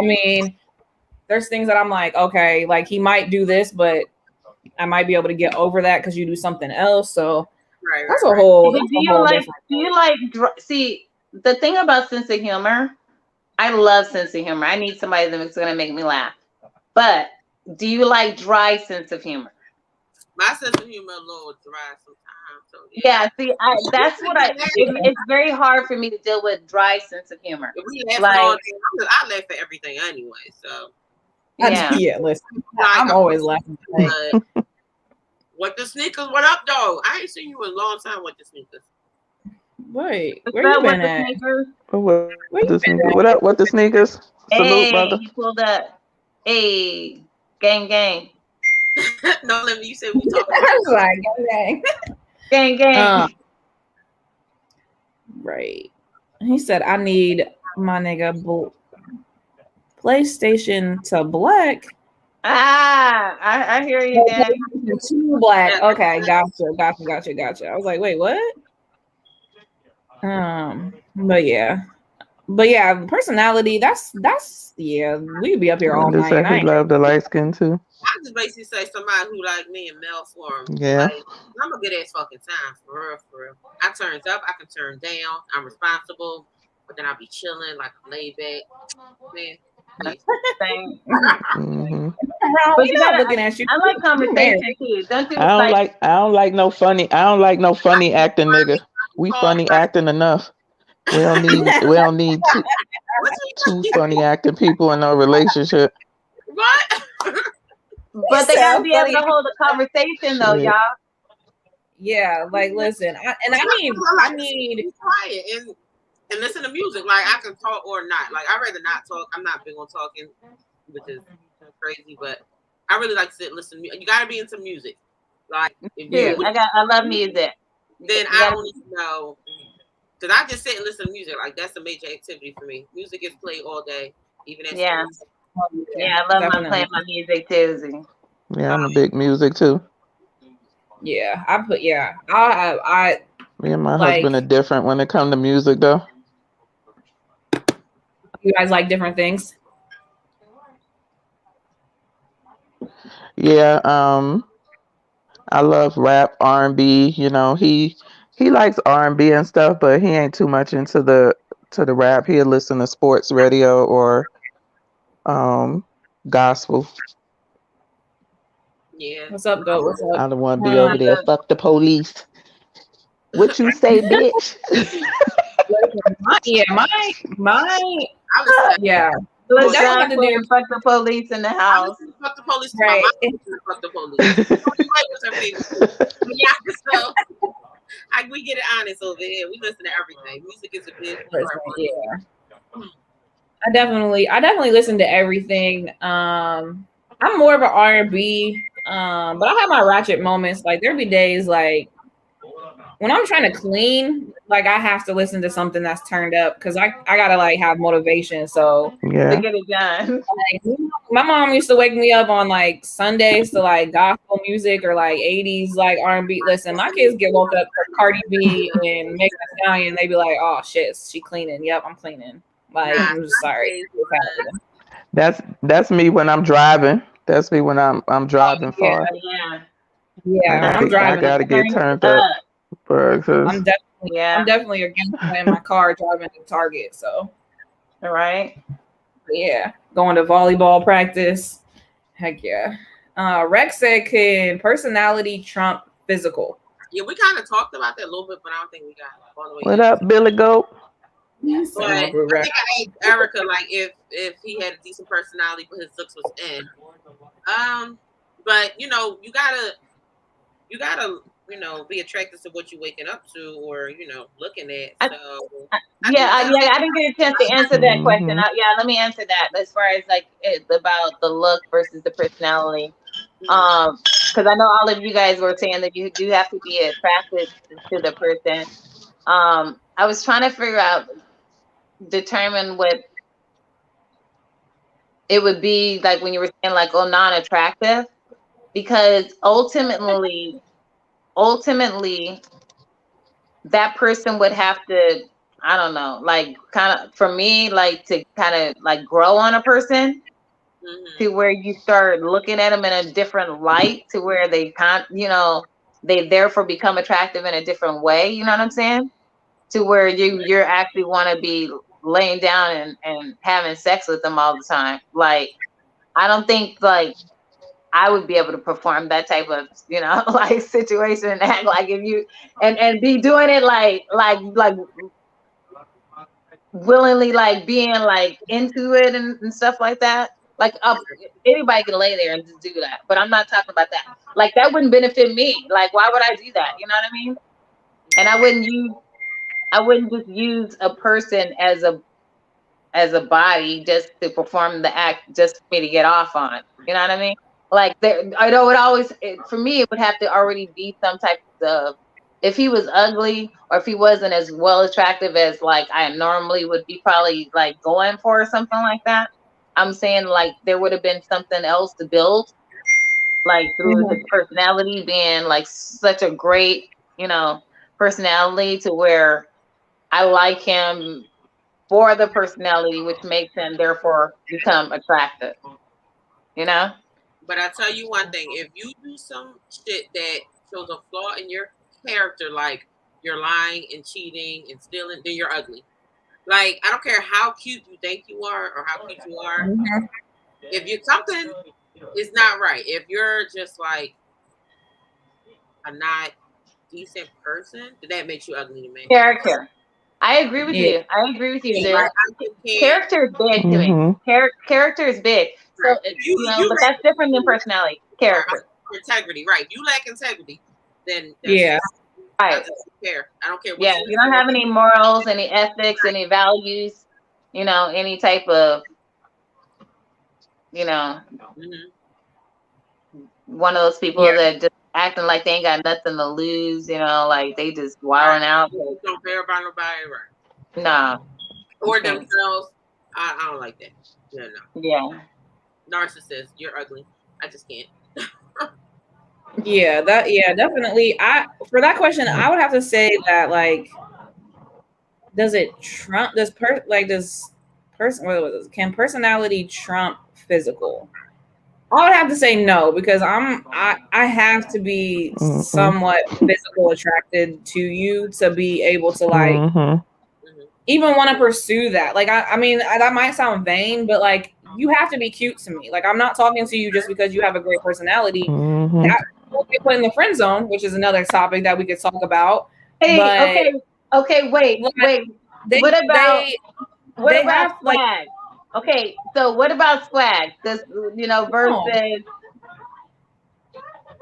things that I'm like, okay, like he might do this, but I might be able to get over that because you do something else. So that's a whole. Do you like? See, the thing about sense of humor, I love sense of humor. I need somebody that's going to make me laugh. But do you like dry sense of humor? My sense of humor a little dry sometimes. So yeah, see, that's what it's very hard for me to deal with dry sense of humor. I laugh at everything anyway, so. Yeah. Yeah, listen, Like, I'm always laughing. but what the sneakers? What up, though? I ain't seen you in a long time with the sneakers. Wait, What's where you up with been the at? sneakers? What Where you the been sneakers? at? What up? What the sneakers? Salute, Hey, brother. he pulled up. Hey, gang, gang, No, let me. You said we talking. I was like, dang. gang, gang. Right. He said, I need my nigga PlayStation to black. I hear you, Daddy. To black. Okay, gotcha. I was like, wait, what? But yeah, personality. That's yeah. We'd be up here all Just night. say he love the light skin too. I just basically say somebody who like me and Mel for him. Yeah. Like, I'm a good ass fucking time for real. I turns up, I can turn down. I'm responsible, but then I'll be chilling like I'm laid back. Man, please. Same. Mm-hmm. But We're you not gotta. looking at you. I like conversation too. Don't you I don't like no funny acting nigga. We funny acting enough. We don't need two funny acting people in no relationship. What? But they gotta be able funny. to hold a conversation though, Shit. y'all. Yeah, like listen, I need be quiet and listen to music. Like I can talk or not. Like I'd rather not talk. I'm not big on talking, which is crazy, but I really like to sit and listen. You gotta be into music. Like if Dude, you, I love music. then You I gotta- don't even know. Because I just sit and listen to music. Like that's a major activity for me. Music is played all day, even at Yeah. school. Yeah, I love Definitely. playing my music too. Z. Yeah, I'm a big music too. Yeah, I Me and my Like- husband are different when it comes to music though. you guys like different things. Yeah, I love rap, R&B. You know, he likes R&B and stuff, but he ain't too much into the rap. He'll listen to sports radio or gospel. Yeah. What's up, Go? What's up? I don't want to be over there. Fuck the police. What you say, bitch? My I listen to yeah. Let's That's not got to do- fuck the police in the I house. listen to Fuck the Police to Right. my mom. Listen to Fuck the Police. What's her favorite? Yeah, so we get it honest over here. We listen to everything. Music is a big part. Yeah. I definitely listen to everything. I'm more of an R&B, but I have my ratchet moments. Like there be days like when I'm trying to clean, like I have to listen to something that's turned up because I gotta like have motivation. So To Yeah. get it done. like, my mom used to wake me up on like Sundays to like gospel music or like 80s like R&B. Listen, my kids get woke up for Cardi B and Megan Thee Stallion. They be like, "Oh shit, she cleaning? Yep, I'm cleaning." Like I'm just sorry. That's me when I'm driving. That's me when I'm driving Yeah. far. Yeah. Yeah, I'm driving. I gotta get turned up. Bro, 'cause I'm definitely Yeah. I'm definitely against in my car driving to Target. So All right. yeah, going to volleyball practice. Heck yeah. Rex said, "Can personality trump physical?" Yeah, we kind of talked about that a little bit, but I don't think we got all the way. What up, Billy Goat? But I think I asked Erica like if he had a decent personality, but his looks was in. But you know, you gotta be attracted to what you're waking up to or looking at. So I didn't get a chance to answer that question. Let me answer that as far as like it's about the look versus the personality. Because I know all of you guys were saying that you do have to be attracted to the person. I was trying to determine what it would be like when you were saying like, oh, non-attractive, because ultimately that person would have to, I don't know, like kind of for me, like to kind of like grow on a person to where you start looking at them in a different light to where they they therefore become attractive in a different way. You know what I'm saying? To where you're actually want to be laying down and having sex with them all the time. Like, I don't think like I would be able to perform that type of, like situation and act like if you and be doing it like willingly, like being like into it and stuff like that. Like anybody can lay there and just do that, but I'm not talking about that. Like that wouldn't benefit me. Like why would I do that? You know what I mean? And I wouldn't just use a person as a body just to perform the act just for me to get off on. You know what I mean? Like I know it always for me it would have to already be some type of, if he was ugly or if he wasn't as well attractive as like I normally would be probably like going for or something like that. I'm saying like there would have been something else to build, like through his personality being like such a great, personality to where I like him for the personality, which makes him therefore become attractive. You know? But I tell you one thing, if you do some shit that shows a flaw in your character, like you're lying and cheating and stealing, then you're ugly. Like, I don't care how cute you think you are or how cute you are. Mm-hmm. If you something is not right, if you're just like a not decent person, then that makes you ugly to me. Character. I agree with you. I agree with you. Like, character is big to me. Character is big. So right. but that's different than personality. Character. Integrity, right. If you lack integrity, then right. I don't care. I don't care what you don't have any morals, any ethics, any values, any type of one of those people that just acting like they ain't got nothing to lose, like they just wilding out. Don't care about nobody, right? Nah. Or themselves. I don't like that. Yeah, no. Yeah. Narcissist, you're ugly. I just can't. Definitely. For that question, I would have to say that like, can personality trump physical? I would have to say no, because I have to be somewhat physical attracted to you to be able to like even want to pursue that. Like I mean that might sound vain, but like you have to be cute to me. Like I'm not talking to you just because you have a great personality. That will get put in the friend zone, which is another topic that we could talk about. Hey, okay, wait. What about swag? Like, okay, so what about swag? This, versus.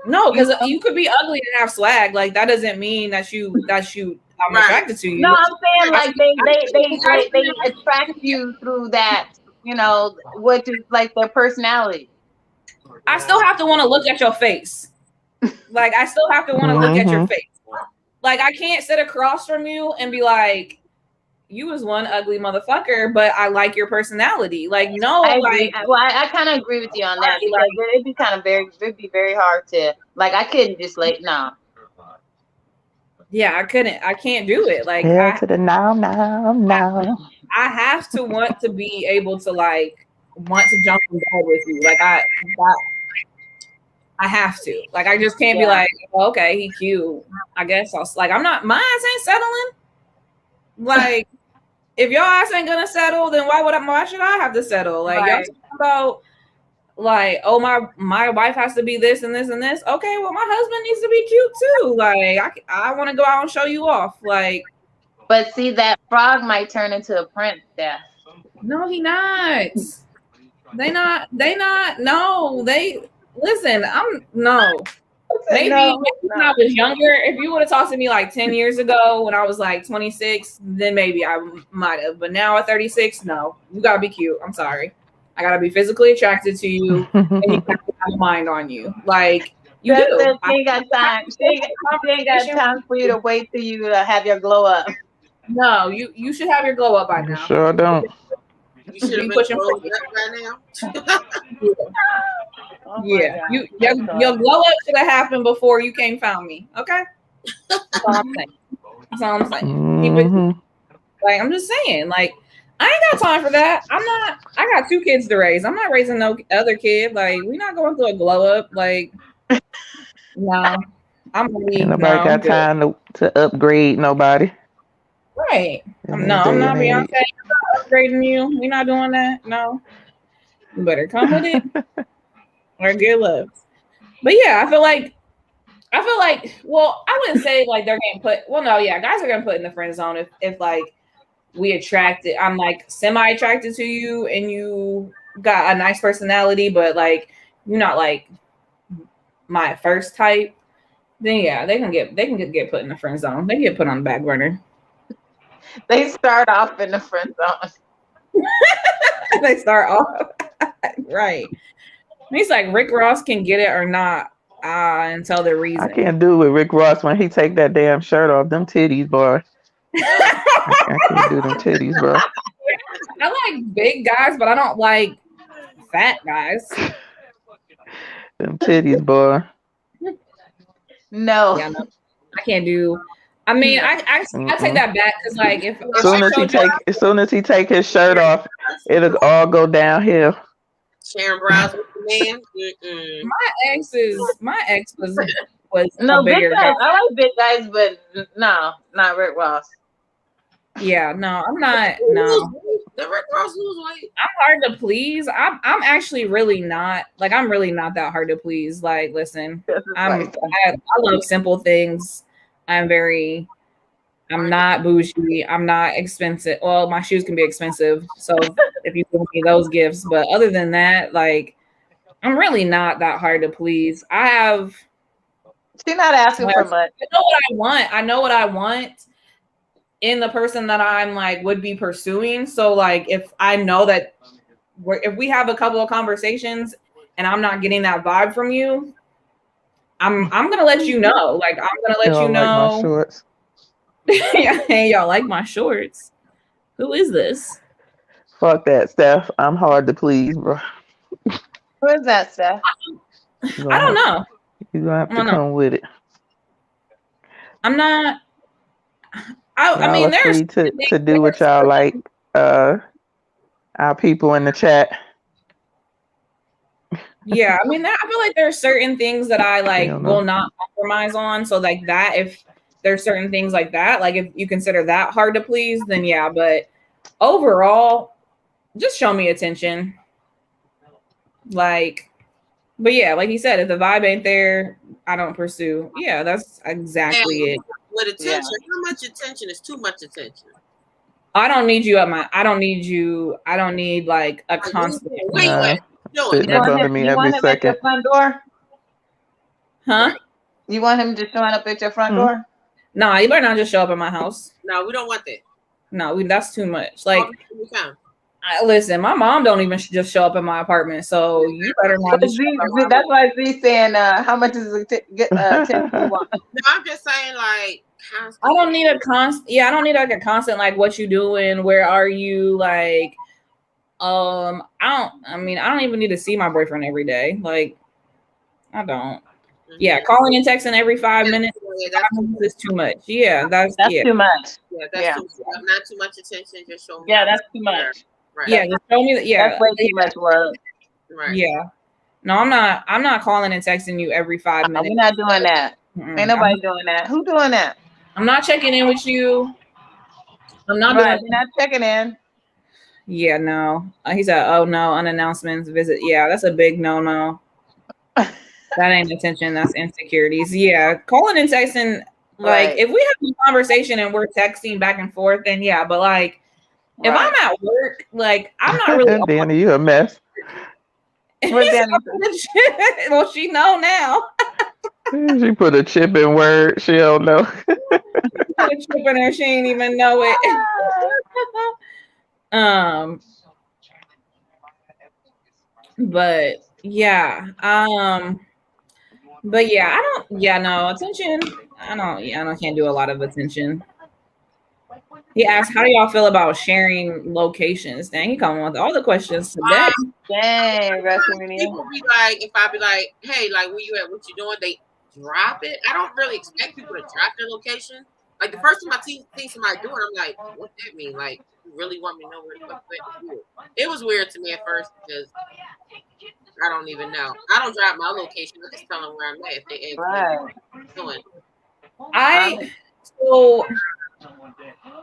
No, because you could be ugly and have swag. Like that doesn't mean that I'm attracted to you. No, I'm saying like they attract you through that, which is like their personality. I still have to want to look at your face. Like I still have to want to look at your face. Like I can't sit across from you and be like, you was one ugly motherfucker, but I like your personality. Like, no, I kind of agree with you on that, because it'd be very hard to, like, I couldn't just like, no. Yeah, I can't do it. Like, now. I have to want to be able to like, want to jump in bed with you. Like I have to. Like, I just can't be like, oh, okay, he cute. I guess I'm not, my ass ain't settling. Like, if your ass ain't gonna settle, then why should I have to settle? Like, y'all talking about like, oh, my wife has to be this and this and this. Okay, well, my husband needs to be cute too. Like, I want to go out and show you off. Like, but see, that frog might turn into a prince, Steph. No, he not. They not. No, listen. Maybe when I was younger, if you would have talked to me like 10 years ago when I was like 26, then maybe I might have. But now at 36, no. You gotta be cute. I'm sorry. I gotta be physically attracted to you, and you have to have a mind on you. Like you do. She ain't got time. She ain't got time for you to wait till you have your glow up. No, you should have your glow up by now. Sure don't. You should have been glowing up by now. Your glow up should have happened before you came found me. Okay, that's all I'm saying. Like I'm just saying, like I ain't got time for that. I got 2 kids to raise. I'm not raising no other kid. Like we're not going through a glow up. Like no, nobody got time to upgrade nobody. Right. I'm not Beyonce. I'm not upgrading you. We're not doing that. No. You better come with it or get love. But yeah, I feel like, well, I wouldn't say like they're getting put, well, no, yeah, guys are getting put in the friend zone if like I'm like semi-attracted to you and you got a nice personality, but like you're not like my first type, then yeah, they can get put in the friend zone. They get put on the back burner. They start off in the friend zone. They start off right. He's like Rick Ross can get it or not until the reason. I can't do with Rick Ross when he take that damn shirt off. Them titties, boy. I can't do them titties, bro. I like big guys, but I don't like fat guys. Them titties, boy. No. Yeah, no, I can't do. I mean, I take that back because like if As soon as he take his shirt off, it'll all go downhill. Sharon Browse with the man. Mm-mm. my ex was No, a big bigger guys. guy. I like big guys, but no, not Rick Ross. Yeah, no, I'm not. No, The Rick Ross lose weight. I'm hard to please. I'm actually really not. Like, I'm really not that hard to please. Like, listen, I love simple things. I'm not bougie. I'm not expensive. Well, my shoes can be expensive. So if you give me those gifts, but other than that, like, I'm really not that hard to please. She's not asking for much. I know what I want. I know what I want in the person that I'm like would be pursuing. So like, if I know that if we have a couple of conversations and I'm not getting that vibe from you, I'm gonna let you know. Like, I'm gonna let you know. Like my shorts. Hey, y'all like my shorts? Who is this? Fuck that, Steph. I'm hard to please, bro. Who is that, Steph? I don't know. You're gonna have to come with it. I'm not. I mean, there's free to do what y'all like. Our people in the chat. Yeah, I mean, I feel like there's certain things that I like will not compromise on. So like that, if there's certain things like that, like if you consider that hard to please, then yeah. But overall, just show me attention. Like, but yeah, like he said, if the vibe ain't there, I don't pursue. Yeah, that's exactly it. With attention, how much attention is too much attention? I don't need you at my. I don't need like a constant. Wait. Sitting up under me every second. At your front door? Huh? You want him just showing up at your front door? No, you better not just show up at my house. No, we don't want that. No, that's too much. Like, listen, my mom don't even just show up at my apartment, so you better not. Just that's why Z's saying, "How much is attention you want?" No, I'm just saying, like, constant. I don't need a constant. Yeah, I don't need like a constant. Like, what you doing? Where are you? Like, I don't even need to see my boyfriend every day. Like, I don't. Yeah, calling and texting every 5 minutes. Is too much. Yeah, that's too much. Yeah, that's too much. Not too much attention. Just show me. Yeah, that's too much. Right. Yeah, just show me that. Yeah, that's way too much work. Right. Yeah. No, I'm not calling and texting you every 5 minutes. We're not doing that. Ain't nobody doing that. Who doing that? I'm not checking in with you. I'm not doing. You're not checking in. Yeah, no. He said, "Oh no, unannouncements visit." Yeah, that's a big no. That ain't attention. That's insecurities. Yeah, calling and texting. Like, if we have a conversation and we're texting back and forth, then yeah. But like, if I'm at work, like, I'm not really. Danny, you a mess. Well, she know now. She put a chip in Word. She don't know. Put a chip in her. She ain't even know it. But yeah. But yeah, attention. I can't do a lot of attention. He asked, "How do y'all feel about sharing locations?" Dang, he coming with all the questions today. Dang, people be like, if I be like, "Hey, like, where you at? What you doing?" They drop it. I don't really expect people to drop their location. Like, the first time I see somebody doing, I'm like, "What that mean?" Like, you really want me to know where the fuck that is? It was weird to me at first because I don't even know. I don't drop my location. I just tell them where I'm at if they ask me what I'm doing. So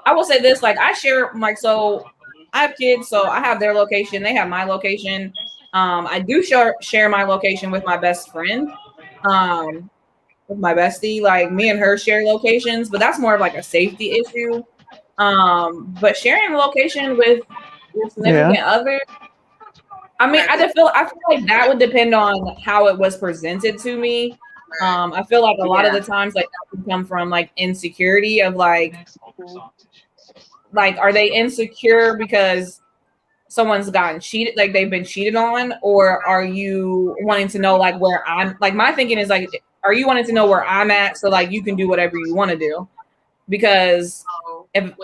I will say this, like, I share, like, so I have kids, so I have their location, they have my location. I do share my location with my best friend, with my bestie. Like, me and her share locations, but that's more of like a safety issue. But sharing location with your significant other, I mean, I feel like that would depend on how it was presented to me. I feel like a lot of the times, like that can come from like insecurity of like are they insecure because someone's gotten cheated, like they've been cheated on, or are you wanting to know like where I'm? Like my thinking is like, are you wanting to know where I'm at so like you can do whatever you want to do? Because if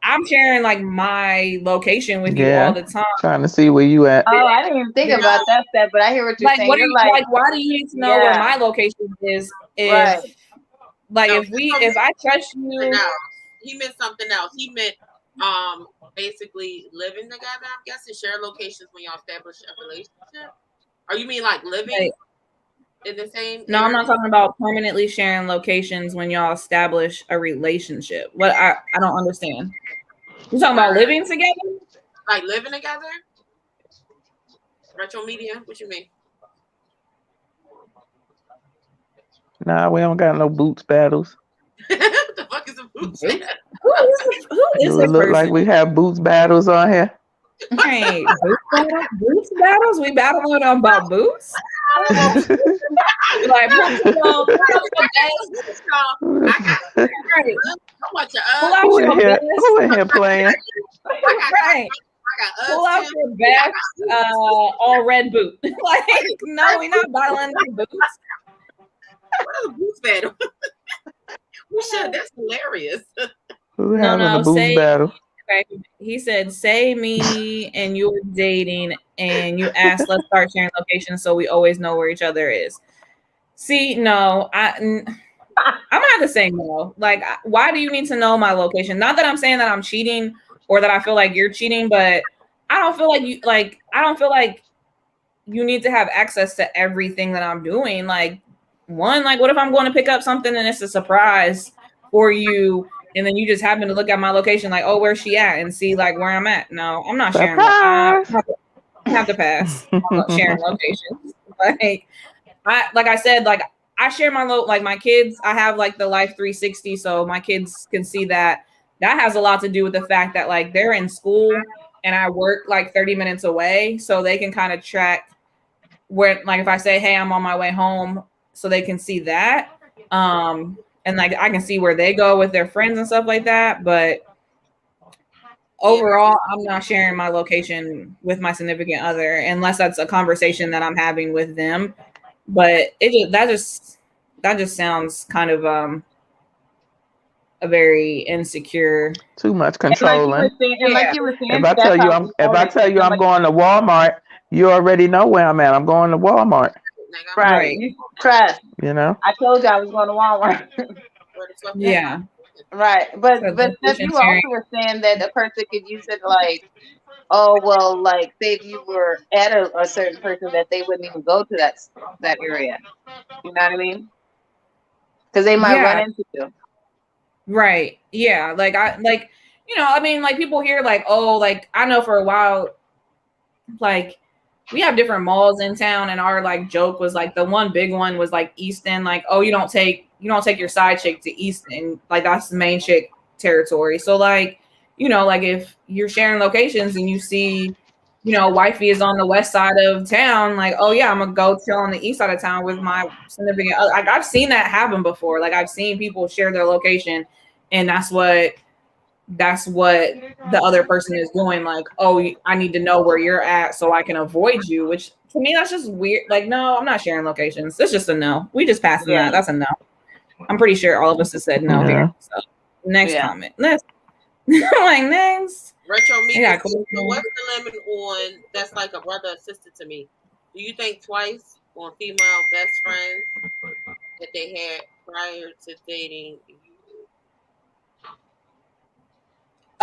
I'm sharing like my location with you all the time, trying to see where you at. Oh, I didn't even think about that step, but I hear what you're like saying. what do You're you like, like? Why do you need to know where my location is? If like if I trust you, he meant something else. He meant basically living together. I'm guessing share locations when y'all establish a relationship. Or you mean like living in the same? No, I'm not talking about permanently sharing locations when y'all establish a relationship. What I don't understand. You talking about living together? Like living together? Retro media? What you mean? Nah, we don't got no boots battles. What the fuck is a boots battle? Who is Do it this look person? like we have boots battles on here? Hey, boots battles? We battling about boots? Like, pull out your best. Pull out your best. Who in here playing? Right. Pull out your best all red boot. Like, no, we're not battling the boots. What is a boots battle? We should. That's hilarious. Who having a boots battle? He said, say me and you're dating and you asked, let's start sharing locations so we always know where each other is. See, no, I'm gonna have to say no. Like, why do you need to know my location? Not that I'm saying that I'm cheating or that I feel like you're cheating, but I don't feel like you need to have access to everything that I'm doing. Like, one, like, what if I'm going to pick up something and it's a surprise for you? And then you just happen to look at my location, like, oh, where's she at? And see, like, where I'm at. No, I'm not sharing. I have to pass on sharing locations. Like I said, like, I share my kids. I have, like, the Life 360, so my kids can see that. That has a lot to do with the fact that, like, they're in school and I work, like, 30 minutes away. So they can kind of track where, like, if I say, hey, I'm on my way home, so they can see that. And like I can see where they go with their friends and stuff like that. But overall, I'm not sharing my location with my significant other unless that's a conversation that I'm having with them. But that just sounds kind of a very insecure, too much controlling. Like you were saying, if I tell you I'm going to Walmart, you already know where I'm at. I'm going to Walmart. Right. Trust. You know. I told you I was going to Walmart. Yeah. Right. But Steph, you also were saying that a person could use it like, oh well, like say if you were at a certain person that they wouldn't even go to that area. You know what I mean? Because they might run into you. Right. Yeah. Like I mean, like people here, like, oh, like I know for a while, like we have different malls in town, and our like joke was like the one big one was like Easton, like, oh, you don't take your side chick to Easton, like that's the main chick territory. So like, you know, like if you're sharing locations and you see, you know, wifey is on the west side of town, like, oh yeah, I'm gonna go chill on the east side of town with my significant other. Like I've seen that happen before. Like I've seen people share their location, and that's what the other person is doing. Like, oh, I need to know where you're at so I can avoid you, which to me, that's just weird. Like, no, I'm not sharing locations. That's just a no. We just passing that. That's a no. I'm pretty sure all of us have said no here. So next comment. Next. Like next. Retro media. So what's the limit on that's like a brother or sister to me? Do you think twice on female best friends that they had prior to dating you?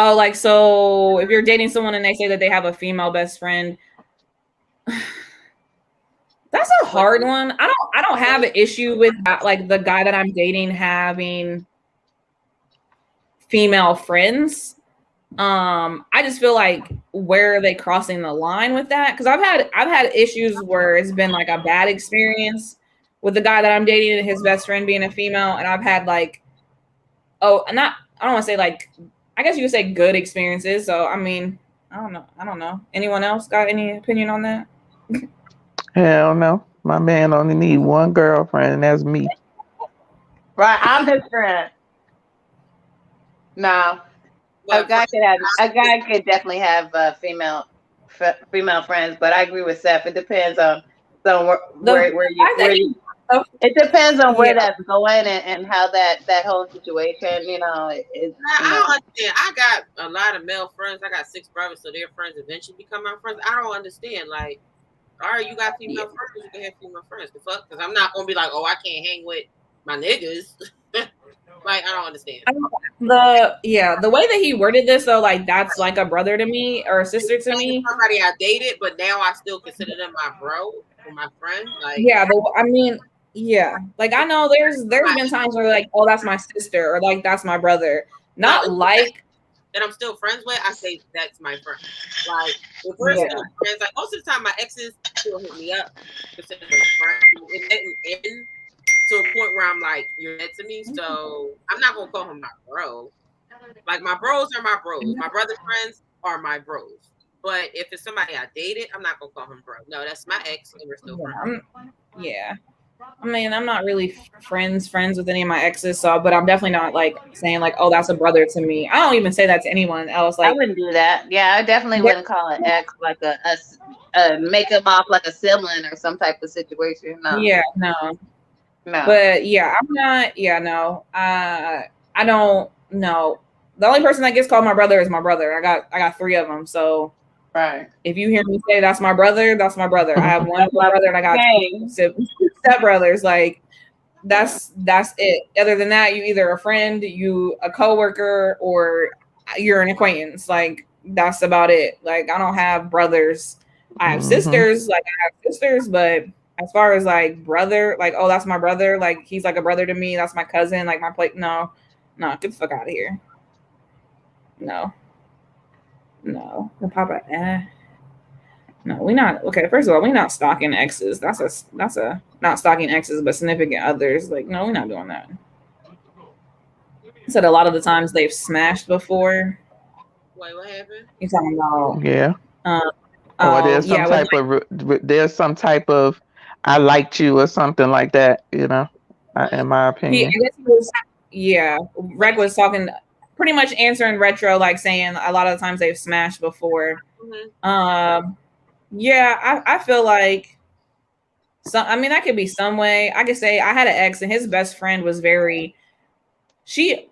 Oh, like, so if you're dating someone and they say that they have a female best friend, that's a hard one. I don't have an issue with that, like the guy that I'm dating having female friends. I just feel like where are they crossing the line with that? Because I've had issues where it's been like a bad experience with the guy that I'm dating and his best friend being a female, and I've had like, I don't want to say like, I guess you would say good experiences. So I mean, I don't know. Anyone else got any opinion on that? Hell no. My man only need one girlfriend, and that's me. Right, I'm his friend. No, a But guy could definitely have female friends, but I agree with Seth. It depends on it depends on where that's going and how that whole situation, I don't understand. I got a lot of male friends. I got 6 brothers, so their friends eventually become my friends. I don't understand. Like, all right, you got female friends, you can have female friends. The fuck? Because I'm not gonna be like, oh, I can't hang with my niggas. Like, I don't understand. The way that he worded this though, like that's like a brother to me or a sister to me. Somebody I dated, but now I still consider them my bro or my friend. Like, like I know there's been times where like, oh, that's my sister or like that's my brother. Not like that I'm still friends with, I say that's my friend. Like, if we're still friends, like most of the time my exes still hit me up, consider them friends. It didn't end to a point where I'm like, you're dead to me, so I'm not gonna call him my bro. Like, my bros are my bros. My brother's friends are my bros. But if it's somebody I dated, I'm not gonna call him bro. No, that's my ex, and we're still friends. I mean, I'm not really friends with any of my exes, but I'm definitely not like saying like, oh, that's a brother to me. I don't even say that to anyone else. Like, I wouldn't do that. Yeah, I definitely wouldn't call an ex like a make him off like a sibling or some type of situation. No. Yeah, no. But yeah, I'm not. Yeah, no. I don't know. The only person that gets called my brother is my brother. I got 3 of them. So right. If you hear me say that's my brother, that's my brother. I have one brother and I got 2 step brothers. Like that's it. Other than that, you either a friend, you a coworker, or you're an acquaintance. Like that's about it. Like I don't have brothers. I have sisters. Like I have sisters, but as far as like brother, like, oh, that's my brother. Like he's like a brother to me. That's my cousin. Like my plate. No, get the fuck out of here. No. The Papa. No, we not okay. First of all, we not stalking exes. That's a not stalking exes, but significant others. Like, no, we're not doing that. I said a lot of the times they've smashed before. Wait, what happened? You talking about? Yeah. Or there's some type of I liked you or something like that. In my opinion. Rec was talking. Pretty much answering retro, like saying a lot of the times they've smashed before. I feel like that could be some way. I could say I had an ex and his best friend was she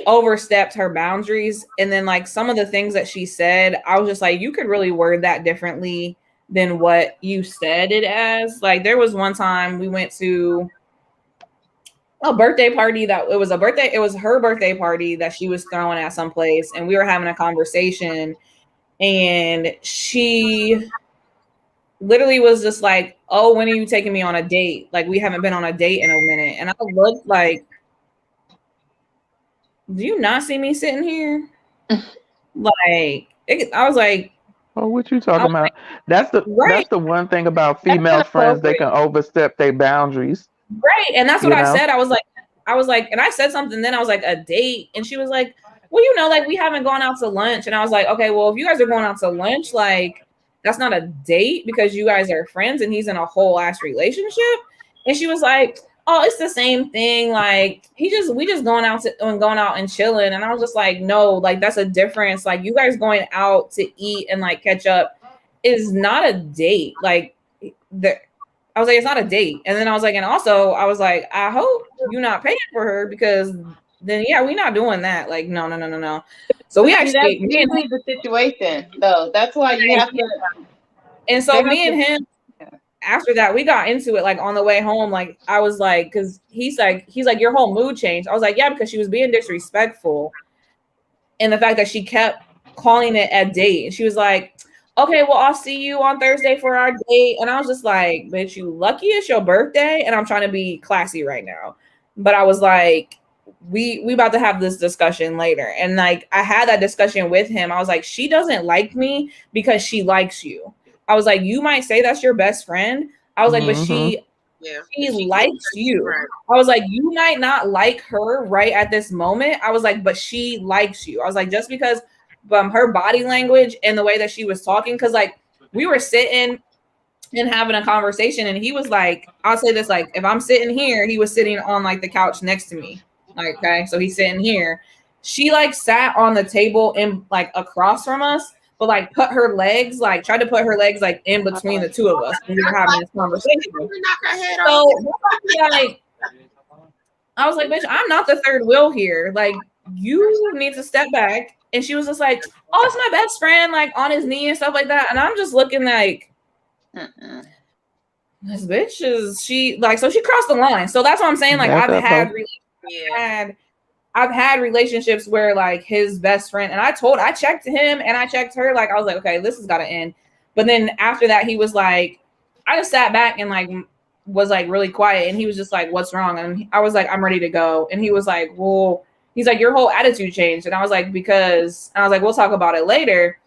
overstepped her boundaries, and then like some of the things that she said, I was just like, you could really word that differently than what you said it as. Like there was one time we went to a birthday party it was her birthday party that she was throwing at some place, and we were having a conversation, and she literally was just like, oh, when are you taking me on a date? Like we haven't been on a date in a minute. And I looked like, do you not see me sitting here? I was like, oh, what you talking about? That's the one thing about female friends, they can overstep their boundaries. Right. And that's what I said. I was like, and I said something, then I was like, a date. And she was like, well, like we haven't gone out to lunch. And I was like, okay, well, if you guys are going out to lunch, like that's not a date because you guys are friends and he's in a whole ass relationship. And she was like, oh, it's the same thing. Like we just going out and chilling. And I was just like, no, like that's a difference. Like you guys going out to eat and like catch up is not a date. Like I was like, it's not a date. And then I was like, and also I was like, I hope you're not paying for her because then we're not doing that. Like, no. So we actually that's the situation though. That's why you have to. And so me and him, after that, we got into it like on the way home. Like I was like, because he's like, your whole mood changed. I was like, yeah, because she was being disrespectful. And the fact that she kept calling it a date. And she was like, okay, well, I'll see you on Thursday for our date. And I was just like, bitch, you lucky it's your birthday. And I'm trying to be classy right now. But I was like, we about to have this discussion later. And like, I had that discussion with him. I was like, she doesn't like me because she likes you. I was like, you might say that's your best friend. I was like, but she likes you. I was like, you might not like her right at this moment. I was like, but she likes you. I was like, just because her body language and the way that she was talking, because like we were sitting and having a conversation, and he was like, I'll say this, like if I'm sitting here, he was sitting on like the couch next to me. Like, okay, so he's sitting here. She like sat on the table and like across from us, but like tried to put her legs like in between the two of us when we were having this conversation. So like, I was like, bitch, I'm not the third wheel here. Like, you need to step back. And she was just like, oh, it's my best friend, like on his knee and stuff like that. And I'm just looking like, this bitch is she crossed the line. So that's what I'm saying. Like, I've had relationships where like his best friend, and I checked him and I checked her. Like, I was like, okay, this has got to end. But then after that, he was like, I just sat back and like was like really quiet, and he was just like, what's wrong? And I was like, I'm ready to go. And he was like, well, he's like, your whole attitude changed. And I was like, we'll talk about it later.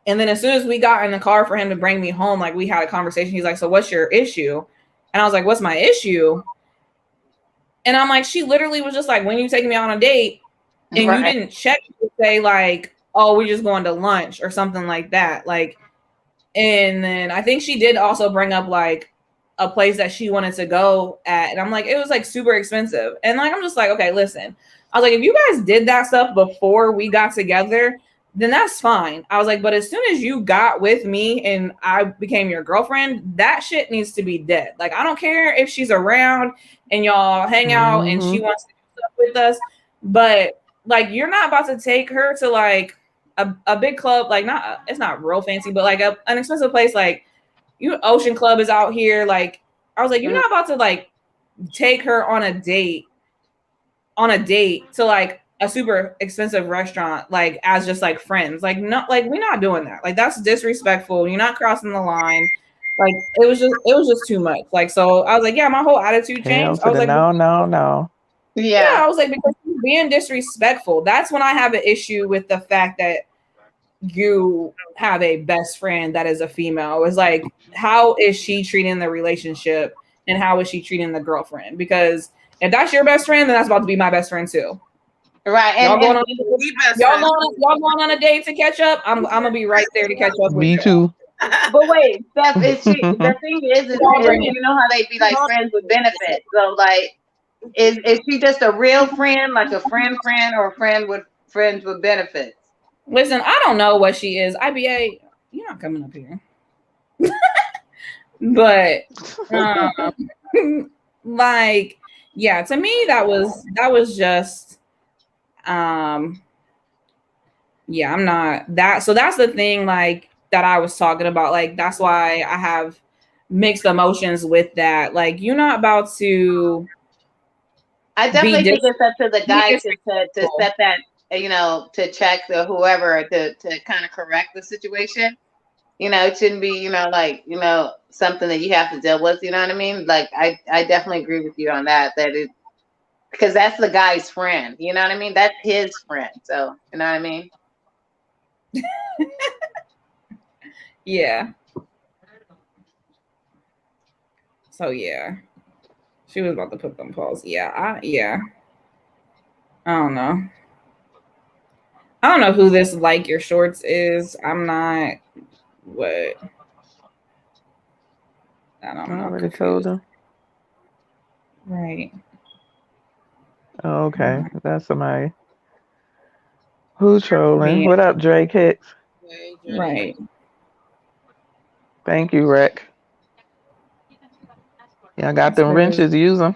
And then as soon as we got in the car for him to bring me home, like we had a conversation. He's like, so what's your issue? And I was like, what's my issue? And I'm like, she literally was just like, when you taking me out on a date and you didn't check to say like, oh, we're just going to lunch or something like that. Like, and then I think she did also bring up like a place that she wanted to go at. And I'm like, it was like super expensive. And like, I'm just like, okay, listen. I was like, if you guys did that stuff before we got together, then that's fine. I was like, but as soon as you got with me and I became your girlfriend, that shit needs to be dead. Like, I don't care if she's around and y'all hang out and she wants to do stuff with us, but like, you're not about to take her to like a big club, like it's not real fancy, but like an expensive place. Like, Ocean Club is out here. Like, I was like, you're not about to like take her on a date to like a super expensive restaurant, like as just like friends. Like, not like, we're not doing that. Like, that's disrespectful. You're not crossing the line. Like, it was just too much. Like, so I was like, yeah, my whole attitude changed. I was like, no. Yeah, I was like, because you're being disrespectful. That's when I have an issue with the fact that you have a best friend that is a female. It's like, how is she treating the relationship and how is she treating the girlfriend? Because if that's your best friend, then that's about to be my best friend too. Right. Y'all going on a date to catch up? I'm gonna be right there to catch up with Me too. But wait, Steph, the thing is you know how they be like friends with benefits. So like, is she just a real friend, like a friend, or a friend with friends with benefits? Listen, I don't know what she is. IBA, you're not coming up here. But like, yeah, to me that was just yeah, I'm not that. So that's the thing, like, that I was talking about. Like, that's why I have mixed emotions with that. Like, you're not about to. I definitely think it's up to the guy to set that, you know, to check the whoever to kind of correct the situation. You know, it shouldn't be, you know, like, you know, something that you have to deal with. You know what I mean? Like, I definitely agree with you on that. That it, because that's the guy's friend. You know what I mean? That's his friend. So, you know what I mean? Yeah. So yeah, she was about to put them paws. Yeah, I don't know. I don't know who this Like Your Shorts is. I'm not. What? I don't know. I already told him. Right. Oh, okay, that's somebody. Who's trolling? Yeah. What up, Drake Hicks? Right. Thank you, Rick. Yeah, I got them wrenches. Use them.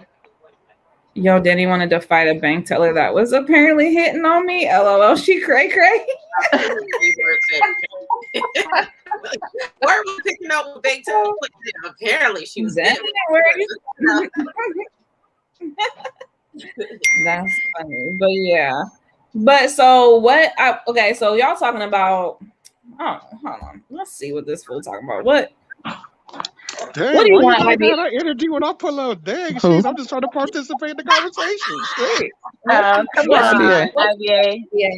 Yo, Danny wanted to fight a bank teller that was apparently hitting on me. LOL, she cray. Where was picking up a bank teller? Apparently, she was there. That's funny, but yeah. But so what? Okay, so y'all talking about? Oh, hold on. Let's see what this fool talking about. What? Dang, what do you want? That energy when I pull out. Dang, she's. I'm just trying to participate in the conversation. Shit. Come on, IBA. Yeah.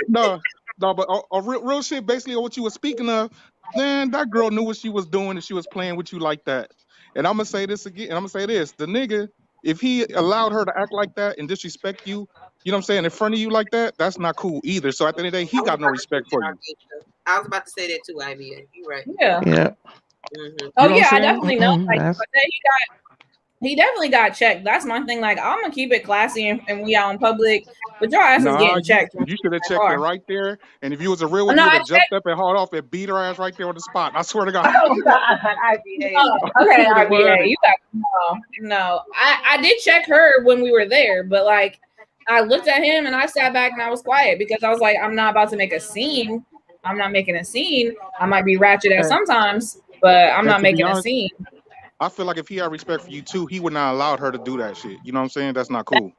No, but real shit. Basically, what you were speaking of, man, that girl knew what she was doing and she was playing with you like that. And I'm gonna say this again. And I'm gonna say this: the nigga if he allowed her to act like that and disrespect you, you know what I'm saying, in front of you like that, that's not cool either. So at the end of the day, he got no respect for you. I was about to say that too, IBA. You're right. Yeah. Yeah. Mm-hmm. Oh You know what yeah, I'm I saying? definitely know. Like, That's but then he definitely got checked. That's my thing. Like, I'm gonna keep it classy and we out in public, but your ass is Nah, getting checked. you should have That checked it car. right there. And if you was a real one, No, you would I have jumped up and hauled off and beat her ass right there on the spot. I swear to God. Oh God, IBA. Okay, You would've won IBA, it. you got no. I did check her when we were there, but like I looked at him and I sat back and I was quiet because I was like, I'm not about to make a scene. I'm not making a scene. I might be ratchet at sometimes, but I'm And not to be making a honest, scene. I feel like if he had respect for you too, he would not allow her to do that shit. You know what I'm saying? That's not cool.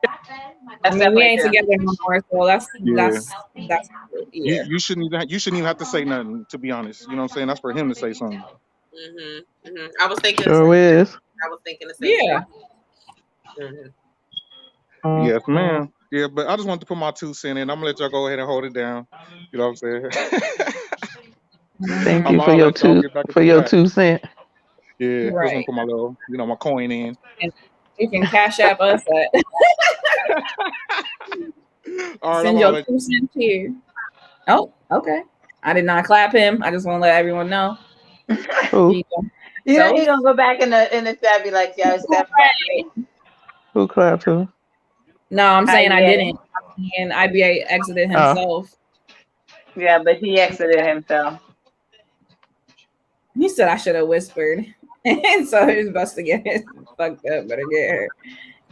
I mean, we definitely ain't true. together no more, so that's yeah. You shouldn't even have to say nothing, to be honest. You know what I'm saying? That's for him to say something. Mm-hmm. Mm-hmm. I was thinking. sure is. I was thinking the same. Yeah. Mm-hmm. Yes, ma'am. Yeah, but I just wanted to put my 2 cents in. I'm gonna let y'all go ahead and hold it down. You know what I'm saying? Thank I'm you for all your let y'all two get back into for your that. 2 cents. Yeah, just Right. gonna put my little, my coin in. And you can cash app us at All right, send I'm your all let 2 cents here. Oh, okay. I did not clap him. I just want to let everyone know. Who? You know, he gonna go back in the chat, be like, "Yeah, Steph clapped me." Who clapped who? No, I'm saying I IBA. didn't. And IBA exited himself. Yeah, but he exited himself. He said I should have whispered. And so he was supposed to get his fucked up, better get her.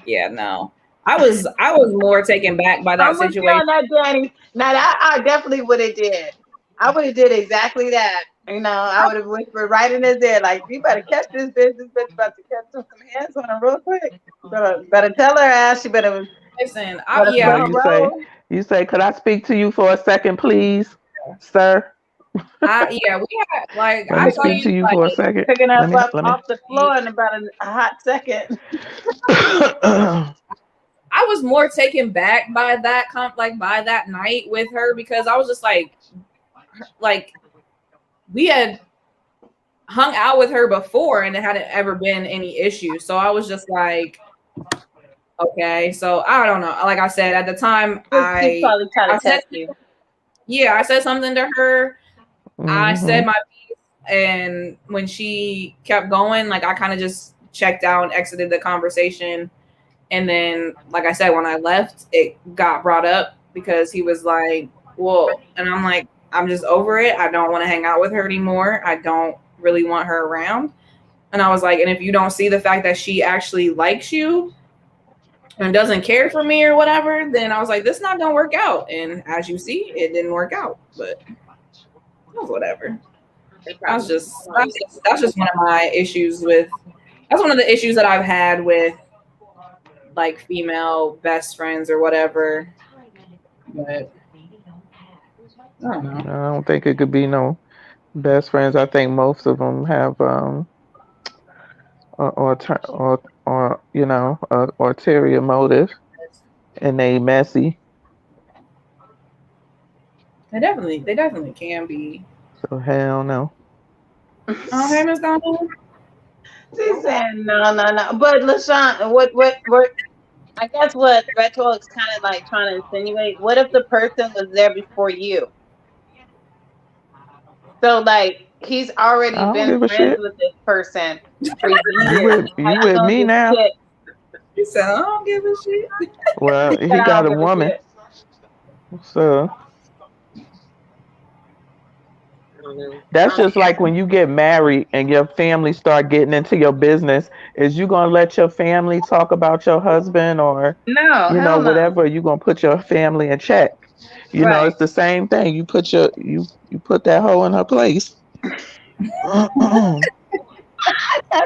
Yeah, no. I was more taken back by that I'm with you situation. on that, Danny. Now that I definitely would have did. I would have did exactly that. I would have whispered right in his ear, like, "You better catch this bitch. This bitch about to catch some hands on her real quick. Better tell her ass. She better." Listen, You say, could I speak to you for a second, please, sir? we had like Let me speak to you for a second. Picking up Let me. off the floor in about a hot second. I was more taken back by that by that night with her because I was just like we had hung out with her before and it hadn't ever been any issue. So I was just like, okay. So I don't know. Like I said, at the time, She's probably trying to test you. Yeah, I said something to her. I said Mhm. my piece, and when she kept going, like I kind of just checked out and exited the conversation. And then, like I said, when I left, it got brought up because he was like, well, and I'm like, I'm just over it. I don't want to hang out with her anymore. I don't really want her around. And I was like, and if you don't see the fact that she actually likes you and doesn't care for me or whatever, then I was like, this is not going to work out. And as you see, it didn't work out, but it was whatever. That's just one of my issues that's one of the issues that I've had with like female best friends or whatever. But I don't know. I don't think it could be no best friends. I think most of them have ulterior motive, and they messy. They definitely can be. So hell no. Oh, hey, Miss Donna. She's saying no. But LaShawn, what? I guess what Retro is kind of like trying to insinuate. What if the person was there before you? So like he's already I don't been give a friends shit. with this person for You years. with me now? He said, I don't give a shit. Well, he got a woman. So that's just like when you get married and your family start getting into your business. Is you gonna let your family talk about your husband or whatever? You gonna put your family in check? You know, it's the same thing. You put you put that hoe in her place.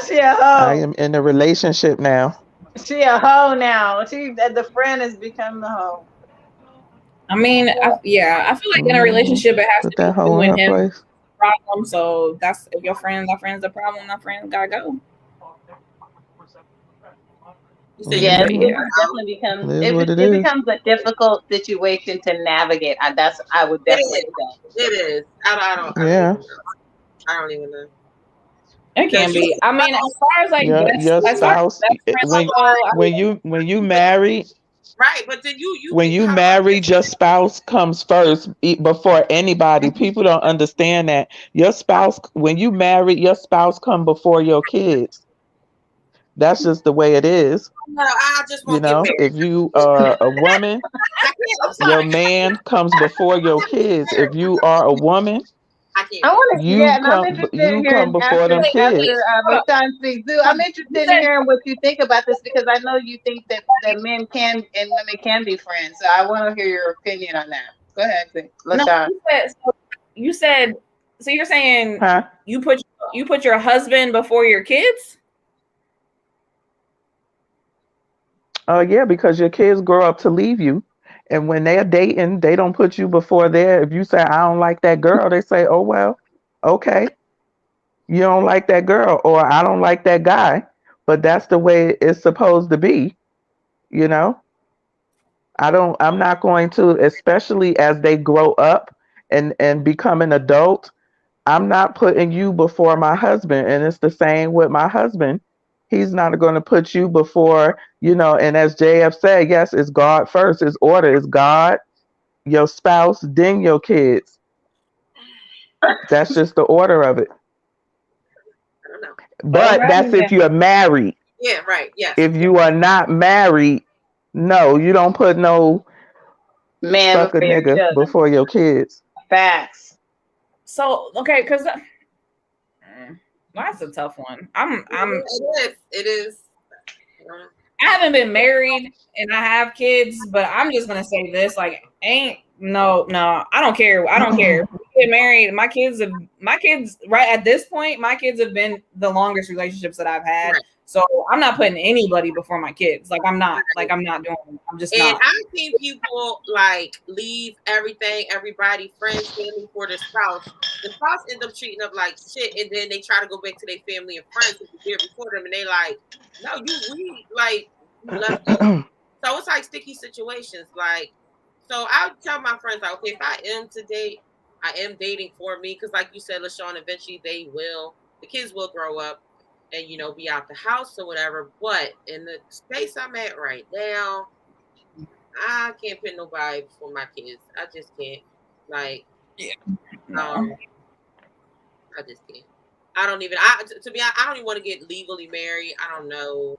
She a hoe. I am in a relationship now. She a hoe now. The friend has become the hoe. I mean, I feel like in a relationship it has Put to that be hoe you in and her him place. problem. So that's if your friend's the problem, that friend gotta go. Yeah, it definitely becomes it becomes a difficult situation to navigate. I would definitely say it is. I don't even know. It can be. I mean, as far as like your as far as spouse best friends when go, I mean, when you marry, Right, but then you when can you come up married, your spouse comes first before anybody. People don't understand that. Your spouse, when you marry, your spouse come before your kids. That's just the way it is. no, I just You won't get know, married. if you are a woman, I can't. I'm your sorry. man comes before your I can't kids. get married. If you are a woman, I I can't be. want to, yeah, and I'm interested in you come hearing before them wait, kids. hold up. Rashawn speaks. Too. I'm You interested in said hearing what you think about this because I know you think that men can and women can be friends. So I want to hear your opinion on that. Go ahead, no. Lashawn. You said so. You're saying Huh? you put your husband before your kids? Oh yeah, because your kids grow up to leave you. And when they're dating, they don't put you before their if you say I don't like that girl, they say, oh well, okay. You don't like that girl or I don't like that guy. But that's the way it's supposed to be, you know? I'm not going to, especially as they grow up and become an adult, I'm not putting you before my husband. And it's the same with my husband. He's not going to put you before, and as JF said, yes, it's God first. It's order. It's God, your spouse, then your kids. That's just the order of it. I don't know. But that's if you're married. Yeah, right. Yes. If you are not married, no, you don't put no Man sucker before your nigga children. before your kids. Facts. So okay, because that's a tough one. It is. I haven't been married and I have kids, but I'm just gonna say this: like, no. I don't care. I don't care. Get married. My kids right at this point. My kids have been the longest relationships that I've had. Right. So I'm not putting anybody before my kids. Like I'm not doing. I'm just And not. I've seen people like leave everything, everybody, friends, family for the spouse. The spouse end up treating them like shit, and then they try to go back to their family and friends who were there before them, and they like, no, we left you. So it's like sticky situations. Like, so I would tell my friends, like, okay, if I am to date, I am dating for me, because like you said, LaShawn, eventually the kids will grow up and be out the house or whatever. But in the space I'm at right now, I can't put nobody before my kids. I just can't. Like, No. I just can't. I don't even. I don't even want to get legally married. I don't know.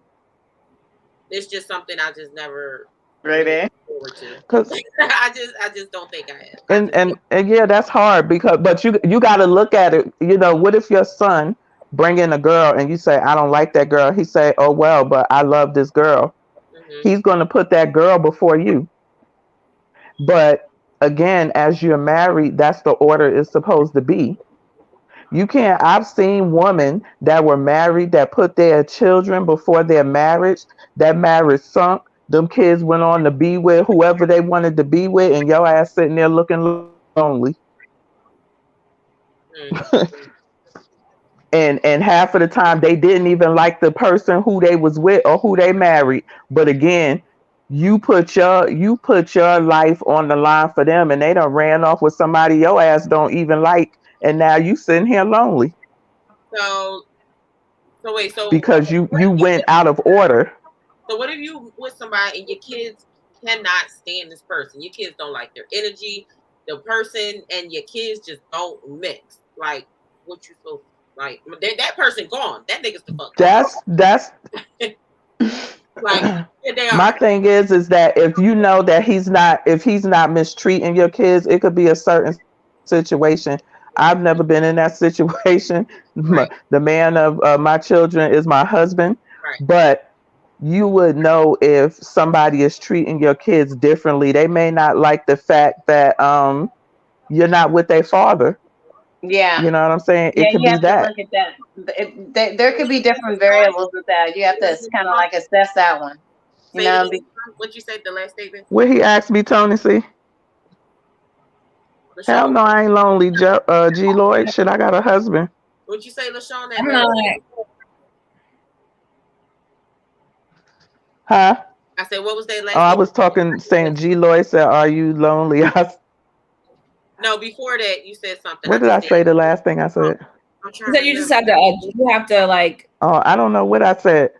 It's just something I just never Really? forward to. 'Cause I just don't think I have. and yeah, that's hard but you got to look at it. What if your son bring in a girl and you say I don't like that girl? He say, oh well, but I love this girl. He's going to put that girl before you. But again, as you're married, that's the order it's supposed to be. You can't. I've seen women that were married that put their children before their marriage. That marriage sunk. Them kids went on to be with whoever they wanted to be with, and your ass sitting there looking lonely. And half of the time they didn't even like the person who they was with or who they married. But again, you put your life on the line for them, and they done ran off with somebody your ass don't even like, and now you sitting here lonely. So wait. So because you went out of order. So what if you with somebody and your kids cannot stand this person? Your kids don't like their energy, the person, and your kids just don't mix. Like, what you supposed to, like? That person gone. That nigga's the fuck. That's like my thing is that if you know that he's not mistreating your kids, it could be a certain situation. I've never been in that situation. Right. The man of my children is my husband, right. But you would know if somebody is treating your kids differently. They may not like the fact that you're not with their father. Yeah. You know what I'm saying? Yeah, it could you be have that. to look at that. There could be different variables with that. You have to kind of like assess that one. You know, what you said the last statement? What he asked me, Tony C? Hell no, I ain't lonely, G Lloyd. Shit, I got a husband. What'd you say, LaShawn? I'm not. Huh? I said, what was that last? I was saying G Lloyd said, "Are you lonely?" No, before that, you said something. What did I say? The last thing I said. I'm You trying said to you just remember. you have to like, Oh, I don't know what I said.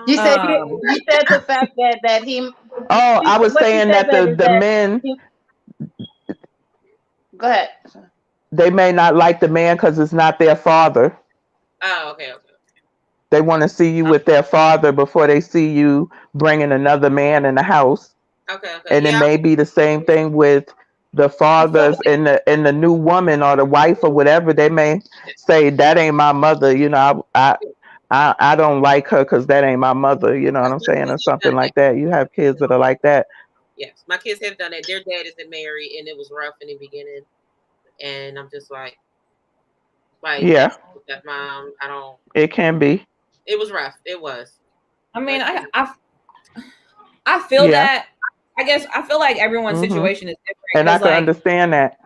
You said um, you said the fact that he. Oh, I was What you saying said, that babe, is the that men, he, go ahead. they may not like the man because it's not their father. Oh, okay. They want to see you with their father before they see you bringing another man in the house. Okay. And it Yeah. may be the same thing with the fathers and the new woman or the wife or whatever. They may say that ain't my mother. You know, I don't like her because that ain't my mother. You know what I'm saying, or something like that. You have kids that are like that. Yes, my kids have done it. Their dad isn't married, and it was rough in the beginning. And I'm just like Yeah, that mom. I don't. it can be. It was rough. It was. I mean, But- I feel Yeah. that. I guess I feel like everyone's Mhm. situation is different. And I 'cause, can like, understand that.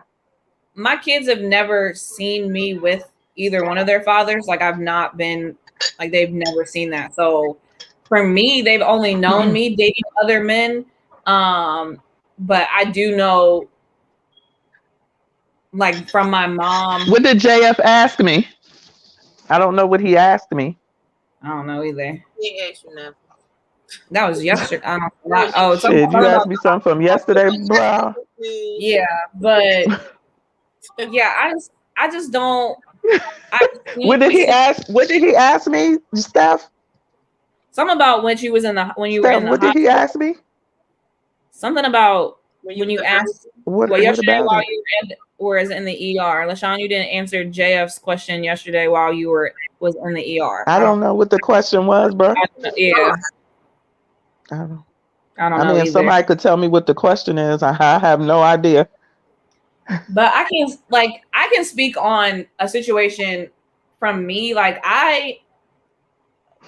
my kids have never seen me with either one of their fathers. Like, I've not been, like, they've never seen that. So for me, they've only known me dating other men. But I do know, like, from my mom. What did JF ask me? I don't know what he asked me. I don't know either. He asked you nothing. That was yesterday. I don't know. Oh, it's Shit, you about asked me something from yesterday, bro. yeah, but yeah, I just don't. What did he ask? What did he ask me, Steph? Something about when you were in Steph, the what did he hospital. ask me? Something about when you asked. What Yesterday about while it? you were in the ER, LaShawn, you didn't answer JF's question yesterday while you was in the ER. I don't know what the question was, bro. Yeah, I don't I don't I know mean, if either. somebody could tell me what the question is, I have no idea. But I can speak on a situation from me. Like,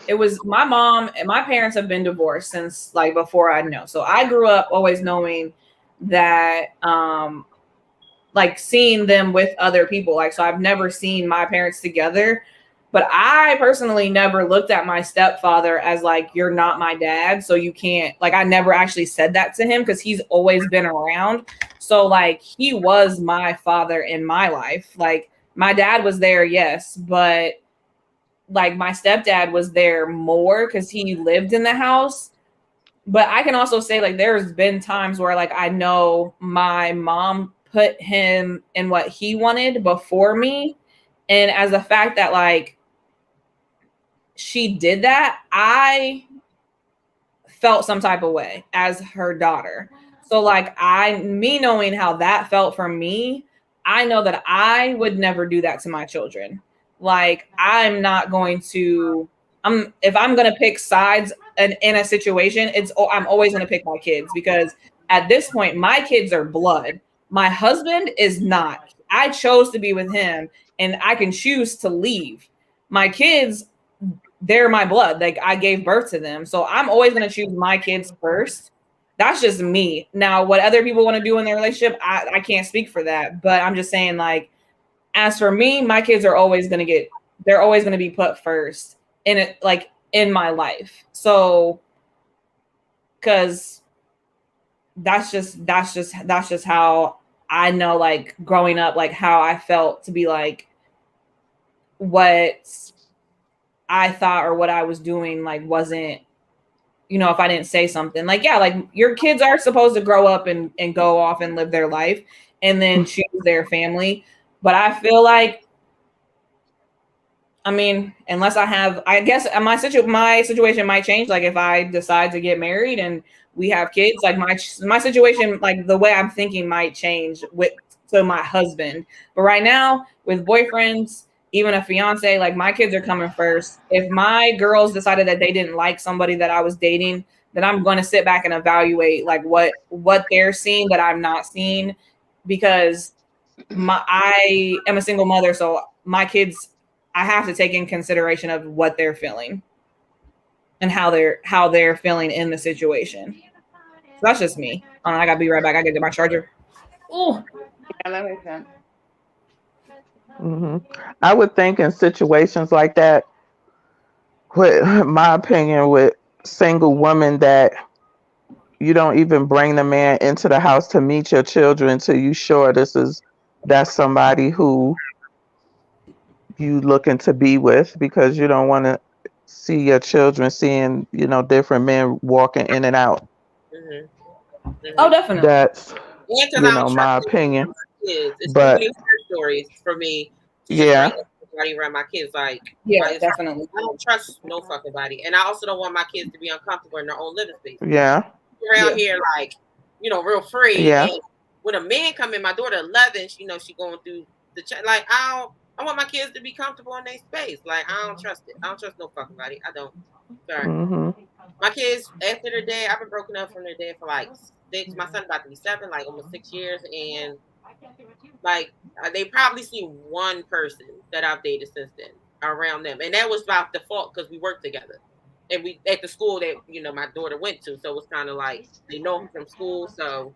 it was my mom and my parents have been divorced since, like, before I know. So I grew up always knowing that, like, seeing them with other people. Like, so I've never seen my parents together, but I personally never looked at my stepfather as, like, you're not my dad, so you can't, like, I never actually said that to him because he's always been around. So, like, he was my father in my life. Like, my dad was there, yes, but, like, my stepdad was there more because he lived in the house. But I can also say, like, there's been times where, like, I know my mom put him in what he wanted before me. And as the fact that, like, she did that, I felt some type of way as her daughter. So, like, me knowing how that felt for me, I know that I would never do that to my children. Like, I'm not going to, if I'm going to pick sides in a situation, I'm always going to pick my kids, because at this point, my kids are blood. My husband is not. I chose to be with him, and I can choose to leave. My kids, they're my blood. Like, I gave birth to them. So I'm always going to choose my kids first. That's just me. Now, what other people want to do in their relationship, I can't speak for that. But I'm just saying, like, as for me, my kids are always going to they're always going to be put first in it, like, in my life. So, because that's just how I know, like, growing up, like, how I felt to be, like, what I thought or what I was doing, like, wasn't, if I didn't say something, like, yeah, like, your kids are supposed to grow up and go off and live their life and then choose their family. But I feel like, I mean, unless I guess my situation might change. Like, if I decide to get married and we have kids, like, my situation, like, the way I'm thinking might change to my husband. But right now, with boyfriends, even a fiance, like, my kids are coming first. If my girls decided that they didn't like somebody that I was dating, then I'm going to sit back and evaluate, like, what they're seeing that I'm not seeing, because I am a single mother, so my kids, I have to take in consideration of what they're feeling and how they're feeling in the situation. So that's just me. I gotta be right back. I gotta get my charger. Oh, Yeah, that makes sense. I would think in situations like that, with my opinion, with single women, that you don't even bring the man into the house to meet your children until you sure that's somebody who you looking to be with, because you don't want to see your children seeing, different men walking in and out. Mhm. Oh, Mhm. definitely. That's, And because I don't trust my anybody opinion. around my kids. It's too But many horror stories for me to just yeah, bring everybody around my kids. Like, Yeah, I definitely. don't trust no fucking body, and I also don't want my kids to be uncomfortable in their own living space. yeah, Around Yeah. here, like, real free. yeah, And when a man come in, my daughter 11, she going through the like, I want my kids to be comfortable in their space. Like, I don't trust it. I don't trust no fucking body. I don't. Sorry. My kids, after their dad, I've been broken up from their dad for like 6. My son about to be 7, like almost 6 years, and like they probably seen one person that I've dated since then around them, and that was about default because we worked together, and we at the school that my daughter went to, so it was kind of like they know him from school. So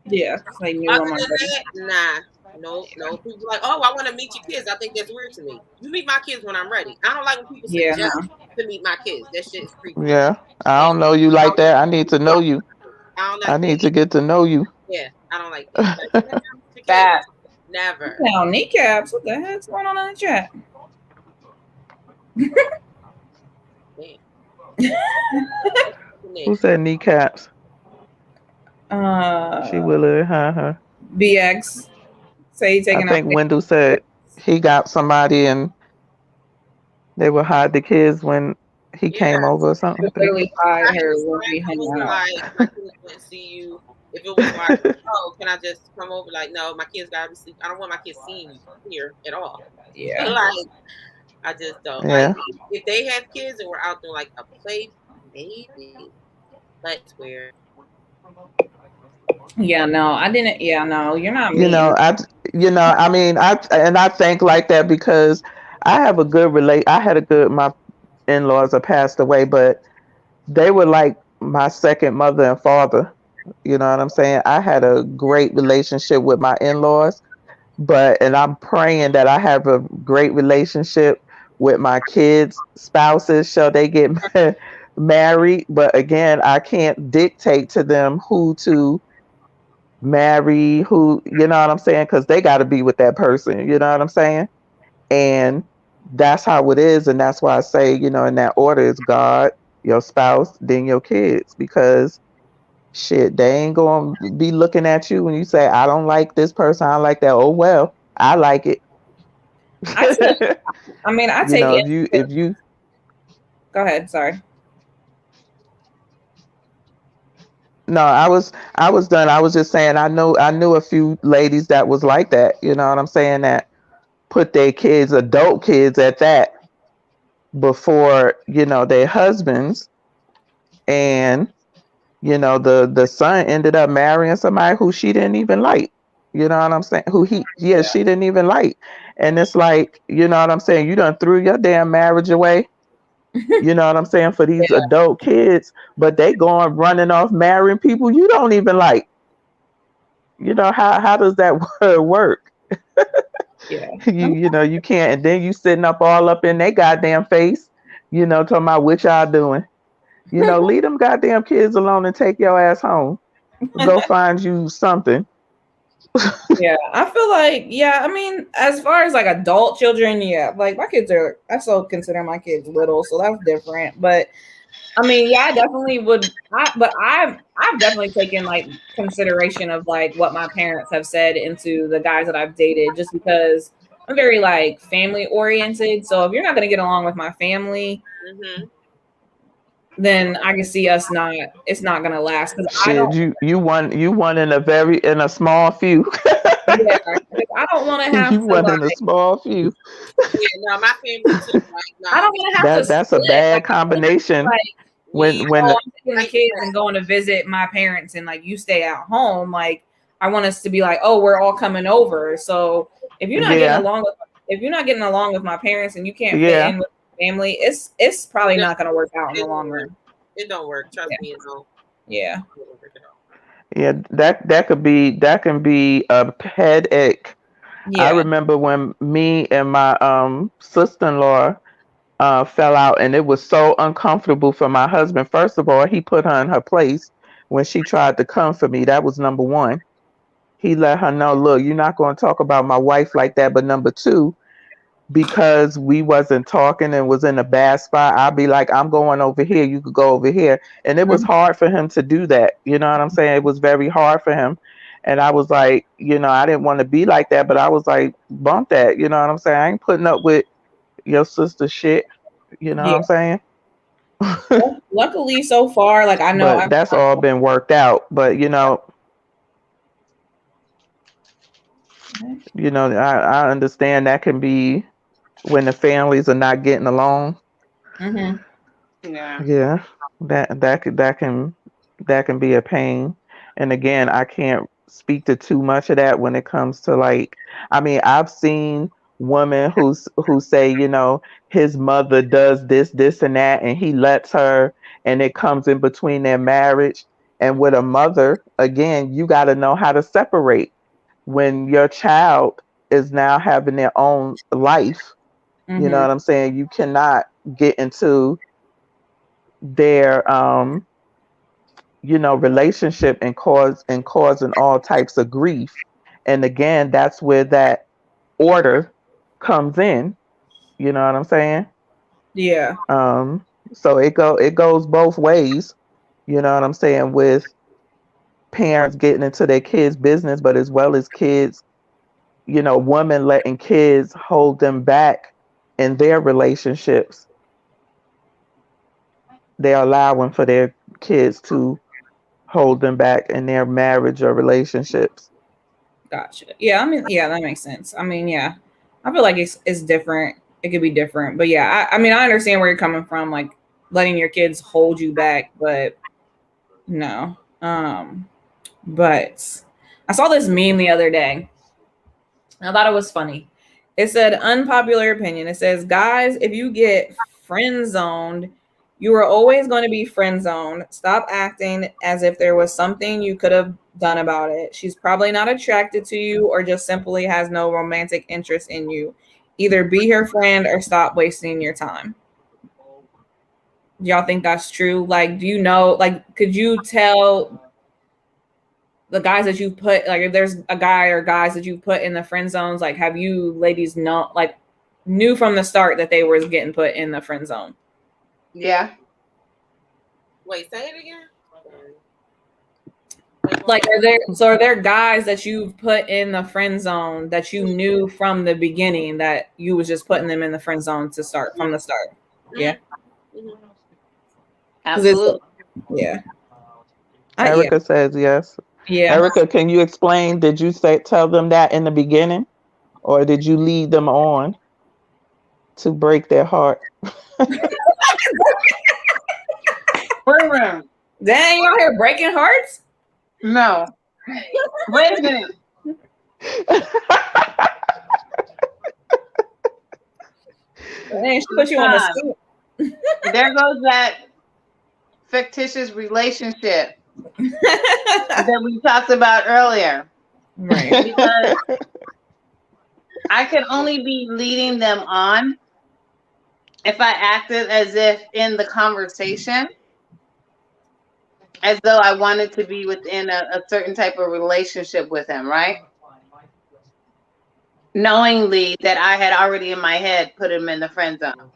Yeah, they knew other him than already. that, nah. No. People like, oh, I want to meet your kids. I think that's weird to me. You meet my kids when I'm ready. I don't like when people Yeah, suggest no. to meet my kids. That shit is creepy. yeah. I And don't know you like that. I need to know you. I don't I like need that. to get to know you. Yeah, I don't like that. Like, yeah, meet your kids. Fast. Never. Now, kneecaps. What the heck's going on in the chat? Who said kneecaps? She will her. BX. Say he I taking think out. Wendell said he got somebody and they would hide the kids when he came over or something. Literally hide her I when we hung wasn't out. like, my kids wouldn't see you. If it was like, oh, can I just come over? Like, no, my kids gotta be sleeping. I don't want my kids seeing you here at all. Yeah. Like, I just don't. Yeah. Like, if they have kids and we're out doing like a play, maybe. But it's weird. Yeah, no, I didn't. Yeah, no, you're not You mean. know, I mean, I think like that because I have a good I had a good, my in-laws are passed away, but they were like my second mother and father. You know what I'm saying? I had a great relationship with my in-laws, and I'm praying that I have a great relationship with my kids' spouses. Shall they get married? But again, I can't dictate to them who to marry, who, you know what I'm saying? Because they got to be with that person. You know what I'm saying? And that's how it is. And that's why I say, in that order is God, your spouse, then your kids, because shit, they ain't gonna be looking at you when you say, I don't like this person, I don't like that. Oh well, I like it. I take it. if you Go ahead. Sorry. no, I was done. I was just saying I knew a few ladies that was like that, you know what I'm saying, that put their kids, adult kids at that, before, their husbands. And the son ended up marrying somebody who she didn't even like. You know what I'm saying? She didn't even like. And it's like, you know what I'm saying? You done threw your damn marriage away. You know what I'm saying? For these adult kids, but they going running off marrying people you don't even like. You know, how does that work? Yeah. You can't, and then you sitting up all up in their goddamn face, talking about what y'all doing. Leave them goddamn kids alone and take your ass home. Go find you something. Yeah, I feel like, I mean, as far as like adult children, like my kids I still consider my kids little, so that's different. But I mean, I definitely would. I've definitely taken like consideration of like what my parents have said into the guys that I've dated, just because I'm very like family oriented. So if you're not gonna get along with my family, then I can see us not. It's not gonna last. Shit, you won in a small few. Yeah, I don't want to have. You won in a small few. Yeah, no, my family too. Like, no. I don't want to have to. That's a bad combination. Like, when I'm taking the kids and going to visit my parents, and like you stay at home, like I want us to be like, oh, we're all coming over. So if you're not getting along with my parents and you can't fit in with family, it's probably not going to work out in the long run. It don't work. Trust me, it don't. Yeah. Yeah, that can be a headache. Yeah. I remember when me and my sister-in-law fell out, and it was so uncomfortable for my husband. First of all, he put her in her place when she tried to come for me. That was number one. He let her know, look, you're not going to talk about my wife like that. But number two, because we wasn't talking and was in a bad spot, I'd be like, I'm going over here, you could go over here. And it was hard for him to do that. You know what I'm saying? It was very hard for him. And I was like, I didn't want to be like that, but I was like, bump that. You know what I'm saying? I ain't putting up with your sister shit. You know what I'm saying? Luckily, so far, like I know, but that's all been worked out. But I understand that can be when the families are not getting along. Yeah, that can be a pain. And again, I can't speak to too much of that when it comes to I've seen women who say, his mother does this and that, and he lets her, and it comes in between their marriage. And with a mother, again, you got to know how to separate when your child is now having their own life. You know what I'm saying? You cannot get into their relationship and causing all types of grief. And again, that's where that order comes in. You know what I'm saying? Yeah. So it goes both ways. You know what I'm saying? With parents getting into their kids' business, but as well as kids, women letting kids hold them back in their relationships. They're allowing for their kids to hold them back in their marriage or relationships. Gotcha. Yeah, that makes sense. I feel like it's different. It could be different, but yeah, I understand where you're coming from, like letting your kids hold you back, but no. But I saw this meme the other day. I thought it was funny. It said, unpopular opinion. It says, guys, if you get friend zoned, you are always going to be friend zoned. Stop acting as if there was something you could have done about it. She's probably not attracted to you or just simply has no romantic interest in you. Either be her friend or stop wasting your time. Y'all think that's true? Like, do you know, like, could you tell the guys that you put, like, if there's a guy or guys that you put in the friend zones, like, have you ladies knew from the start that they were getting put in the friend zone? Yeah. Wait, say it again. Like, are there guys that you've put in the friend zone that you knew from the beginning that you was just putting them in the friend zone from the start? Yeah. Absolutely. Yeah. Erica says yes. Yeah. Erica, can you explain? Did you tell them that in the beginning, or did you lead them on to break their heart? Dang, you out here breaking hearts? No. Wait a minute. Dang, she put you on the spot. There goes that fictitious relationship that we talked about earlier. Right. Because I could only be leading them on if I acted as if in the conversation, as though I wanted to be within a certain type of relationship with him, right? Knowingly that I had already in my head put him in the friend zone.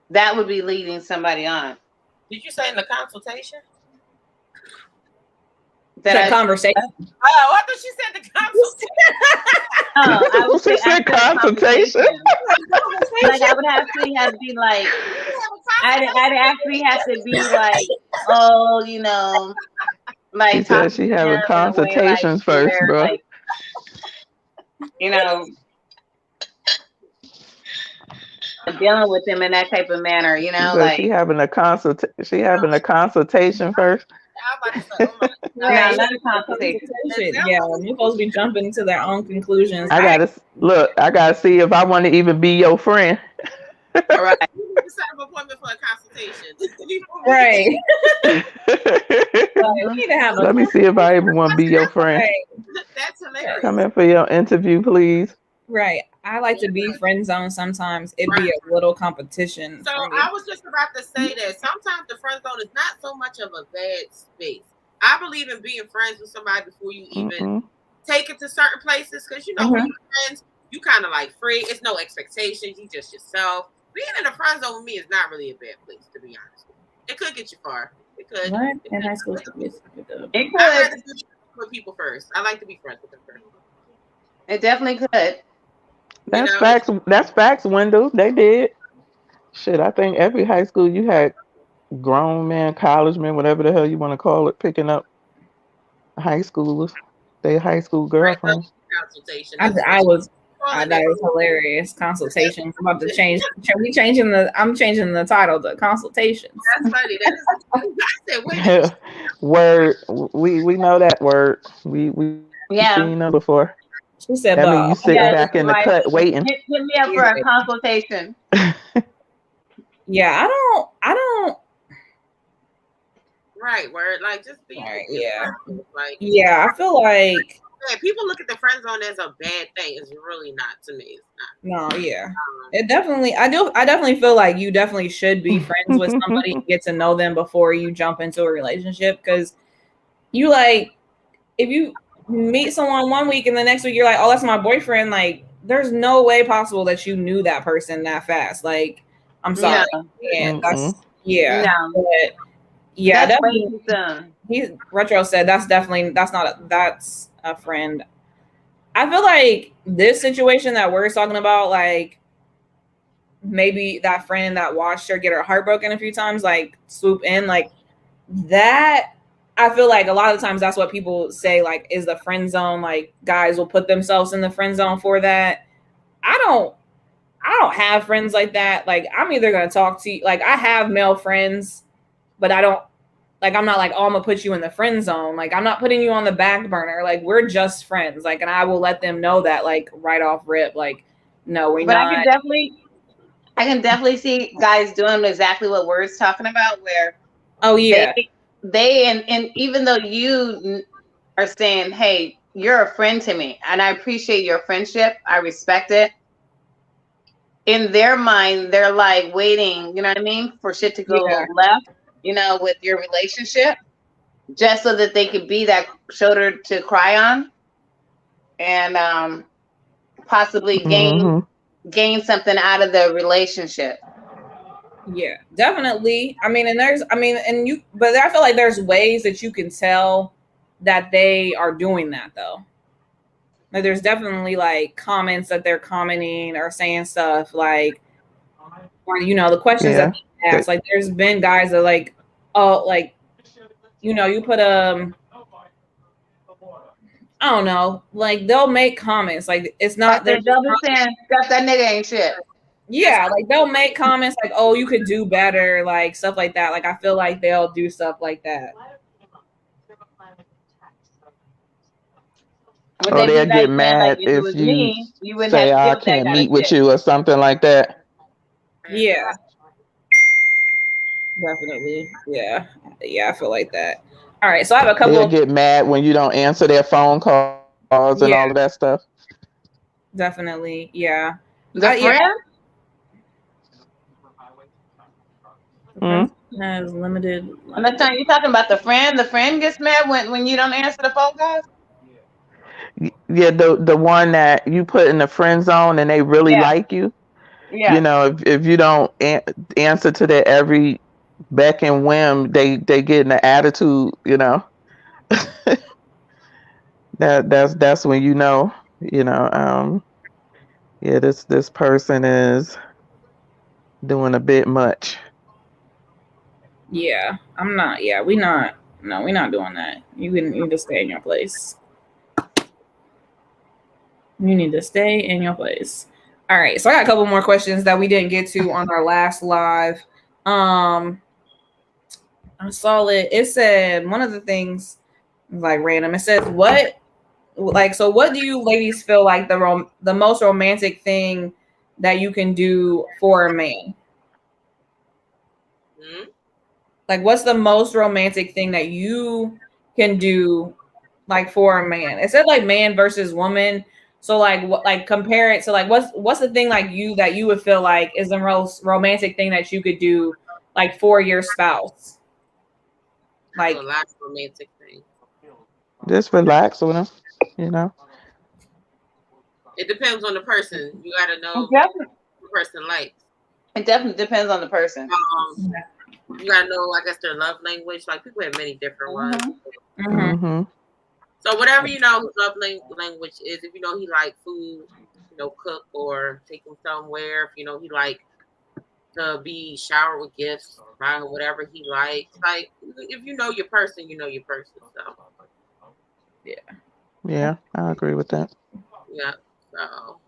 That would be leading somebody on. Did you say in the consultation? That conversation. Oh, I thought she said the consultation. I would say said consultation. Like I would actually have to be like, I'd actually have to be like, oh, like she said she having consultations first, bro. Like, dealing with them in that type of manner, like she having a consultation first. Yeah, not a consultation. Yeah, you're supposed to be jumping to their own conclusions. I gotta see if I want to even be your friend. All right. You set up an appointment for a consultation. Right. We need to have Let me see if I even want to be your friend. Right. That's hilarious. Come in for your interview, please. Right. I like to be friend zone sometimes. It'd be a little competition. So I was just about to say that sometimes the friend zone is not so much of a bad space. I believe in being friends with somebody before you even take it to certain places, because when you're friends, you kind of like free. It's no expectations. You just yourself. Being in the friend zone with me is not really a bad place, to be honest. It could get you far. It could. What in high school? It I could. like to be with people first. I like to be friends with them first. It definitely could. That's know, facts. That's facts, Wendell. They did. Shit, I think every high school you had grown men, college men, whatever the hell you want to call it, picking up high schoolers, they high school girlfriends. Consultation. I That's was. I thought it was hilarious. Consultations. I'm about to change. I'm changing the title to consultations. That's funny. I said, wait. Word. We know that word. We Yeah. seen them before. She said, That means you sitting Yeah, back in the right. cut waiting. Hit me up for a consultation. yeah, I don't. Right, word. Like, just be. Right, yeah. Like, yeah, I feel like. Yeah, people look at the friend zone as a bad thing. It's really not to me. It's not. No, yeah. It definitely. I definitely feel like you definitely should be friends with somebody and get to know them before you jump into a relationship, because you like if you meet someone one week and the next week you're like, oh, that's my boyfriend. Like, there's no way possible that you knew that person that fast. Like, I'm sorry. Yeah. And that's yeah. No. But yeah, That's definitely. way too soon. He's Retro said that's a friend. I feel like this situation that we're talking about, like maybe that friend that watched her get her heart broken a few times, like swoop in, like that. I feel like a lot of the times that's what people say, like, is the friend zone. Like, guys will put themselves in the friend zone for that. I don't have friends like that. Like, I'm either gonna talk to you, like I have male friends, but I don't. Like, I'm not like, oh, I'm gonna put you in the friend zone. Like, I'm not putting you on the back burner. Like, we're just friends. Like, and I will let them know that, like, right off rip. Like, no, we're But not. I can definitely see guys doing exactly what we're talking about, where Oh yeah, they and even though you are saying, hey, you're a friend to me and I appreciate your friendship, I respect it. In their mind, they're like waiting, you know what I mean, for shit to go left, you know, with your relationship, just so that they could be that shoulder to cry on and possibly gain something out of the relationship. yeah, definitely. I mean, but I feel like there's ways that you can tell that they are doing that though. Like, there's definitely like comments that they're commenting or saying stuff like, or the questions that they ask. Like, there's been guys that like, oh, like, you put I don't know, like they'll make comments like it's not. They'll be saying, "That nigga ain't shit." Yeah, like they'll make comments like, "Oh, you could do better," like stuff like that. Like, I feel like they'll do stuff like that. Or they'll get mad if you say, I can't meet with you or something like that. Yeah. Definitely. Yeah. Yeah, I feel like that. All right, so I have a couple. They'll get mad when you don't answer their phone calls and all of that stuff. Definitely. Yeah. The friend? Has limited. I'm not telling you, talking about the friend. The friend gets mad when you don't answer the phone calls. Yeah, the one that you put in the friend zone and they really like you. Yeah. You know, if you don't answer to their every beck and whim, they get in the attitude. You know, that's when you know. Yeah, this person is doing a bit much. Yeah, I'm not. Yeah, we're not doing that. You need to stay in your place. You need to stay in your place. All right, so I got a couple more questions that we didn't get to on our last live. I saw it. It said one of the things, like random. It says what do you ladies feel like the most romantic thing that you can do for a man? Like, what's the most romantic thing that you can do, like, for a man? It said like man versus woman. So like compare it to like what's the thing like that you would feel like is the most romantic thing that you could do, like, for your spouse? Like, the last romantic thing. Just relax with them, It depends on the person. You gotta know Definitely. what the person likes. It definitely depends on the person. You gotta know, I guess, their love language. Like people have many different ones. Mm-hmm. Mm-hmm. So whatever you know his love language is, if you know he like food, cook or take him somewhere. If you know he like to be showered with gifts, buy him whatever he likes. Like if you know your person, you know your person. So Yeah, I agree with that. yeah. So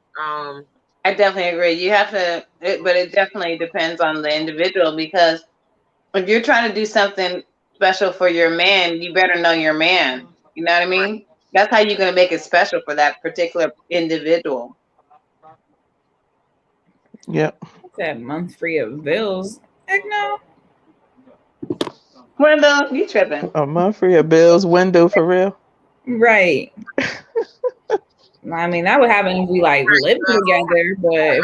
I definitely agree. You have to, but it definitely depends on the individual, because if you're trying to do something special for your man, you better know your man. You know what I mean? That's how you're going to make it special for that particular individual. Yep. That month free of bills. Heck no. Brenda, you tripping? A month free of bills window for real. Right. I mean, that would happen if we like living together, but if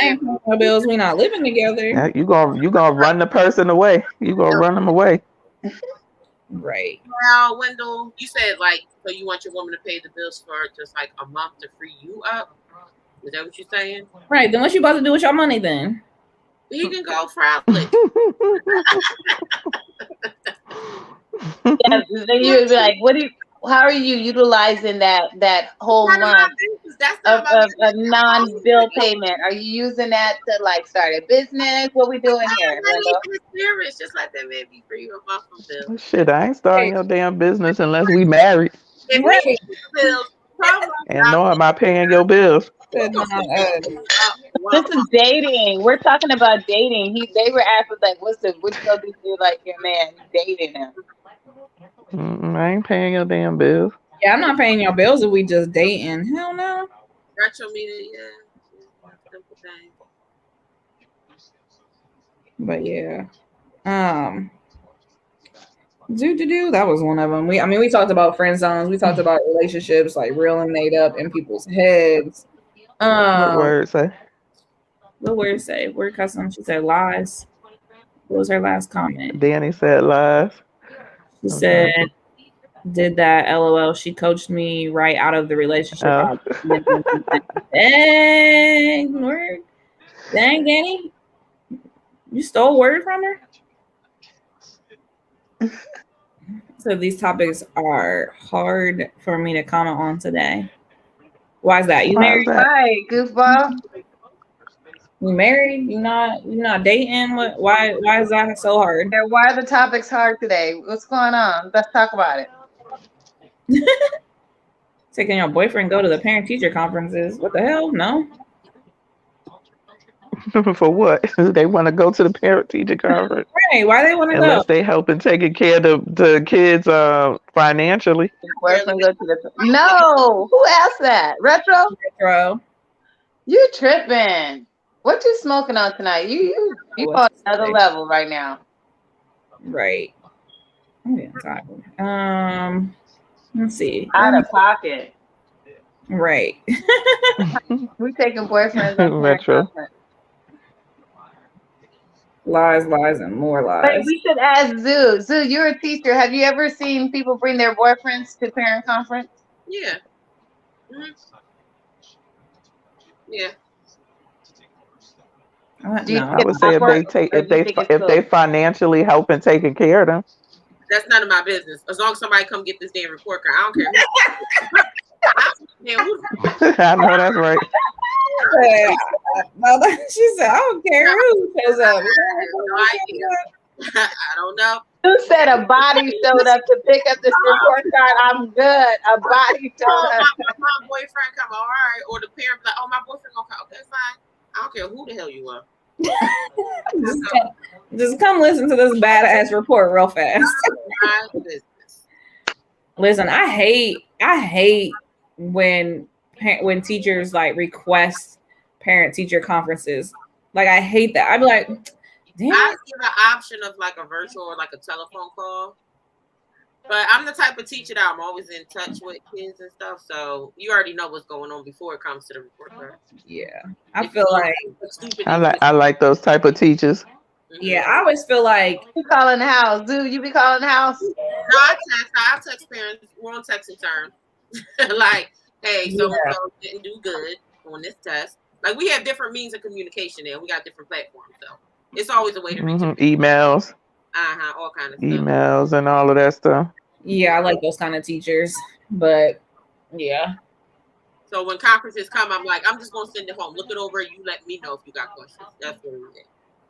I ain't paying my bills, we not living together. Yeah, you gonna run the person away. You gonna run them away. Right. Now, Wendell, you said so you want your woman to pay the bills for just like a month to free you up? Is that what you're saying? Right. Then what you about to do with your money then? You can go proudly. Yeah, then you would be like, how are you utilizing that whole month of non-bill payment? Are you using that to start a business? What we doing here? Just let that man be free of month from bills. Shit, I ain't starting your damn business unless we married. Right. Bills, and no, am I paying your bills? This is dating. We're talking about dating. They were asking what you gonna do to your man dating him? I ain't paying your damn bills. Yeah, I'm not paying your bills if we just dating. Hell no. Retro media, yeah. Simple thing. But yeah. That was one of them. We talked about friend zones. We talked about relationships, like real and made up in people's heads. What word say? What word say? Word custom. She said lies. What was her last comment? Danny said lies. She said, did that, LOL. She coached me right out of the relationship. Dang, word. Dang, Danny. You stole word from her? So these topics are hard for me to comment on today. Why is that? You married? Right, goofball. You married? You not dating? What? Why is that so hard? Why are the topics hard today? What's going on? Let's talk about it. Taking your boyfriend go to the parent-teacher conferences. What the hell? No. For what? They want to go to the parent-teacher conference. Right. Why they want to go? Unless they helping taking care of the kids financially. No. Who asked that? Retro? You tripping. What you smoking on tonight? You on another level right now. Right. Let's see. Out of pocket. Right. We taking boyfriends on Retro. Lies, and more lies. But we should ask Zoo. Zoo, you're a teacher. Have you ever seen people bring their boyfriends to parent conference? Yeah. Mm-hmm. Yeah. I would say if they financially helping taking care of them. That's none of my business. As long as somebody come get this damn report card, I don't care. I know that's right. She said, I don't care who shows up. I don't know. Who said a body showed up to pick up this report card? I'm good. A body showed up. My boyfriend come, all right. Or the parent like, oh, my boyfriend gonna come. Okay, fine. I don't care who the hell you are. Just come listen to this badass report real fast. Listen, I hate when teachers request parent-teacher conferences. I hate that. I'd be like, damn. I give an option of a virtual or a telephone call. But I'm the type of teacher that I'm always in touch with kids and stuff. So you already know what's going on before it comes to the report card. Yeah. I feel like I like those type of teachers. Yeah, I always feel like you calling the house. Dude, you be calling the house? No, I text parents. We're on texting terms. hey, so and so didn't do good on this test. Like we have different means of communication there. We got different platforms, so it's always a way to reach out. Emails, All kind of stuff. emails, and all of that stuff. Yeah, I like those kind of teachers, but yeah. So when conferences come, I'm like, I'm just gonna send it home. Look it over. You let me know if you got questions. That's what it is.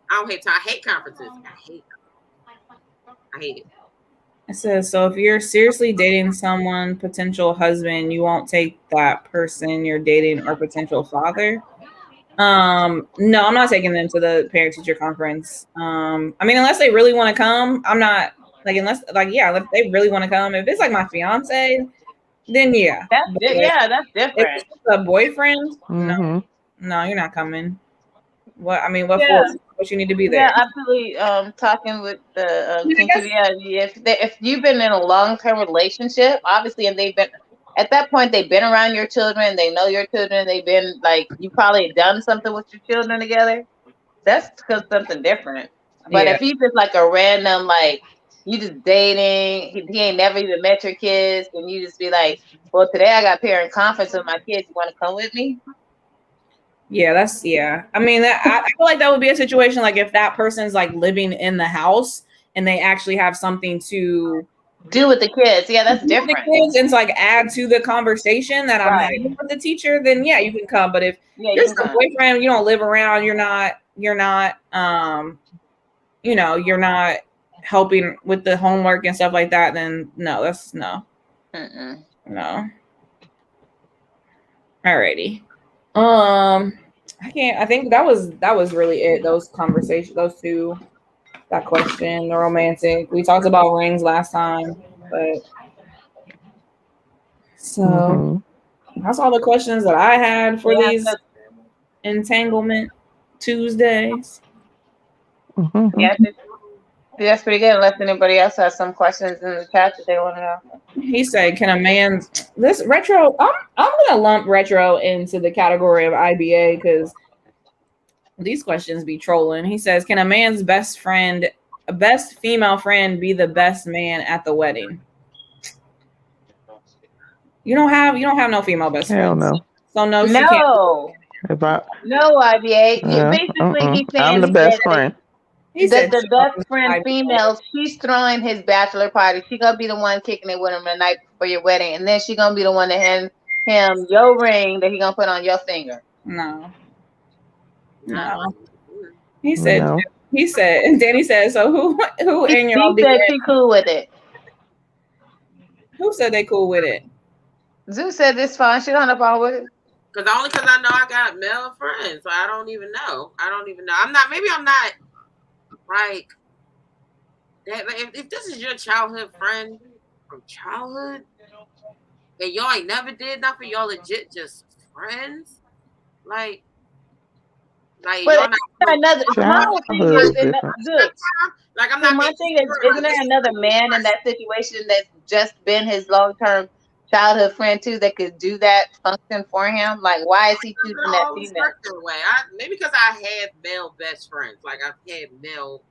I don't hate time. I hate conferences. I hate it. It says, so if you're seriously dating someone, potential husband, you won't take that person you're dating or potential father. No, I'm not taking them to the parent teacher conference. I mean, unless they really want to come, I'm not like, unless if they really want to come, if it's like my fiance, then yeah. That's different. If it's a boyfriend, no, you're not coming. What for? What you need to be there? Yeah, absolutely. Talking with the if you've been in a long-term relationship, obviously, and they've been at that point, they've been around your children, they know your children, they've been like you probably done something with your children together. That's something different. But if he's just like a random like you just dating, he ain't never even met your kids, and you just be like, well, today I got parent conference with my kids. You want to come with me? Yeah, I mean, I feel like that would be a situation like if that person's like living in the house and they actually have something to do with the kids. Yeah, that's different. The kids and to like add to the conversation that I'm having with the teacher, then yeah, you can come. But if you're just a boyfriend, you don't live around, you're not helping with the homework and stuff like that, then no, that's no. No. Alrighty. I think that was really it. Those conversations, those two, that question, the romantic. We talked about rings last time, but so that's all the questions that I had for these entanglement Tuesdays. Yeah, that's pretty good. Unless anybody else has some questions in the chat that they want to know. He said, "Can a man this retro?" I'm gonna lump retro into the category of IBA because these questions be trolling. He says, "Can a man's best female friend, be the best man at the wedding?" You don't have no female best friends. Hell no. So no. No IBA. Basically, he's saying I'm the best friend. He said the best friend female, she's throwing his bachelor party. She gonna be the one kicking it with him the night before your wedding, and then she gonna be the one to hand him your ring that he gonna put on your finger. No. He said. No. He said. And Danny said. So who in your? He said she cool with it. Who said they cool with it? Zeus said this fine. She don't have a problem with it. Because I know I got male friends, so I don't even know. I'm not like that. If this is your childhood friend from childhood, and y'all ain't never did nothing, y'all legit just friends, like but y'all not another. My thing is, like I'm not. My thing is, isn't there another man in that situation that's just been his long-term childhood friend too that could do that function for him? Like, why is he choosing that female? Maybe because I had male best friends. Like I've had male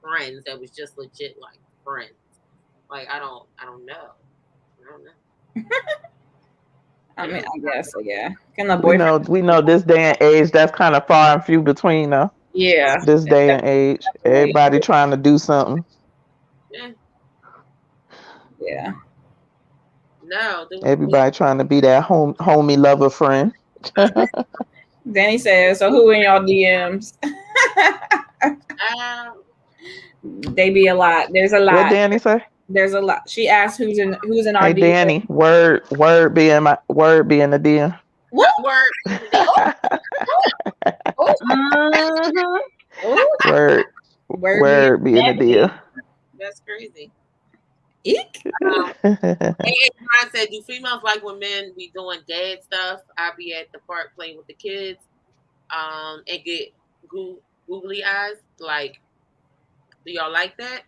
friends that was just legit like friends. Like I don't know. I mean, I guess, yeah. Can the boyfriend? We know this day and age that's kind of far and few between, though. Yeah. This day and age, everybody trying to do something. Yeah. No. Everybody trying to be that homie lover friend. Danny says, so who in y'all DMs? They be a lot. There's a lot. What Danny say? There's a lot. She asked who's in our Hey DM. Danny, word be in the DM. What word? Word be in the DM. That's crazy. Eek. I said, do females like when men be doing dad stuff? I be at the park playing with the kids, and get googly eyes. Like, do y'all like that?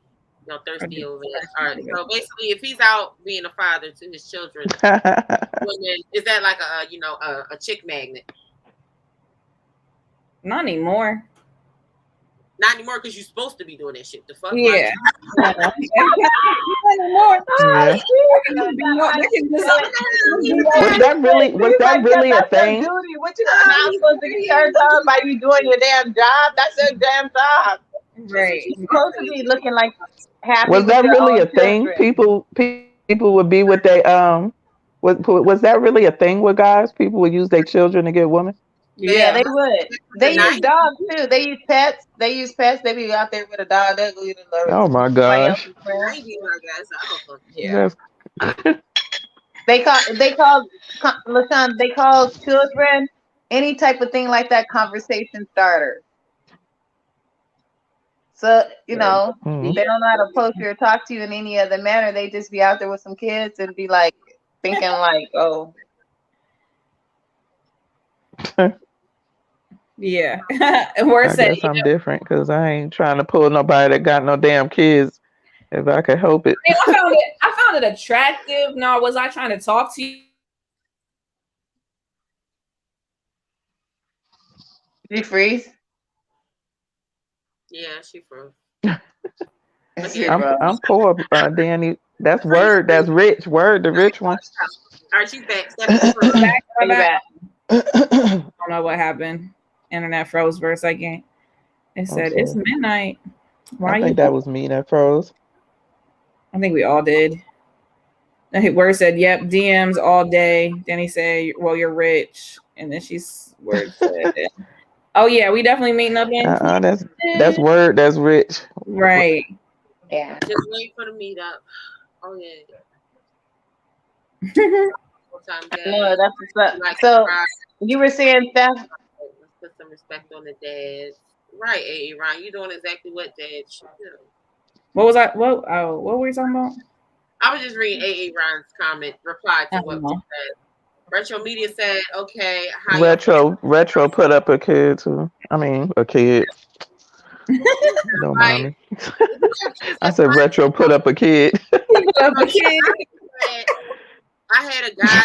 Y'all thirsty over there? All right. So basically, if he's out being a father to his children, is that like a chick magnet? Not anymore. Not anymore because you're supposed to be doing that shit. The fuck? Yeah. Like, Yeah. Was that really a thing? Duty. What you not supposed to get turned on by you doing your damn job? That's your damn job. Right. You're supposed to be looking like happy. Was with that your really own a thing? children. People would be with they was that really a thing with guys? People would use their children to get women? Yeah, they would. They Nice. use dogs too. They use pets. They be out there with a dog. They'll go eat a Oh my gosh. 90, I guess. I don't fucking Yeah. That's- They call LaShawn, they call children any type of thing like that conversation starter. So, you know, Mhm. they don't know how to approach you or talk to you in any other manner. They just be out there with some kids and be like thinking like, oh. Yeah. And we're I guess I'm different because I ain't trying to pull nobody that got no damn kids if I can help it. I found it attractive. No, was I trying to talk to you? Did you freeze? Yeah, she froze. I'm poor, Danny. That's word. That's rich. Word, the rich one. All right, she's back. Stephanie froze. Back. I don't know what happened. Internet froze for a second. It said it's midnight. Why I think that was me that froze. I think we all did. Word said, "Yep, DMs all day." Then he said, "Well, you're rich," and then Word said, "Oh yeah, we definitely meeting up in." That's word. That's rich. Right. Yeah. Just wait for the meetup. Oh yeah. No, that's what's up. So you were saying, Steph? Let's put some respect on the dads. Right, A. Ryan, you doing exactly what dads should do. What was I? What were we talking about? I was just reading A. Ryan's comment, reply to what we said. Retro Media said, "Okay, Retro put up a kid too. I mean, a kid. Don't mind me. I said Retro put up a kid. I had a guy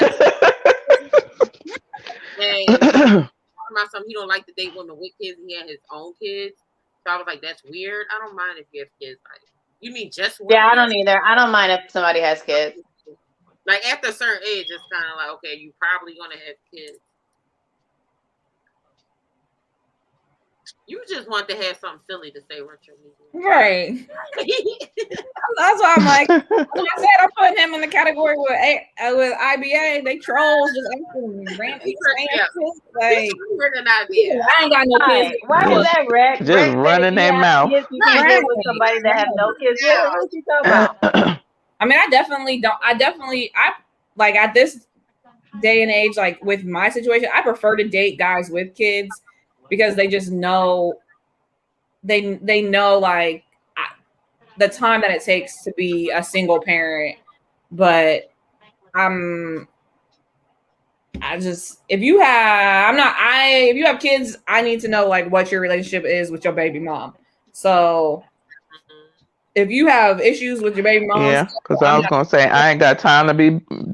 and about something he don't like to date women with kids, and he had his own kids. So I was like, that's weird. I don't mind if you have kids. Like, you mean just one? Yeah, I don't either. I don't mind if somebody has kids. Like after a certain age, it's kind of like, okay, you probably gonna have kids. You just want to have something silly to say, Retro Media. Right. That's why I'm like, when I said I'm putting him in the category with IBA. They trolls just asking random like, I ain't got no kids. Why is that, Rex? Just Rex running their mouth. Yes, you can't get with somebody that have no kids. Yeah, what you talking about? I mean, I like at this day and age, like with my situation, I prefer to date guys with kids because they just know they know like the time that it takes to be a single parent. But if you have kids, I need to know like what your relationship is with your baby mom. So if you have issues with your baby mom, yeah, because I was gonna say I ain't got time to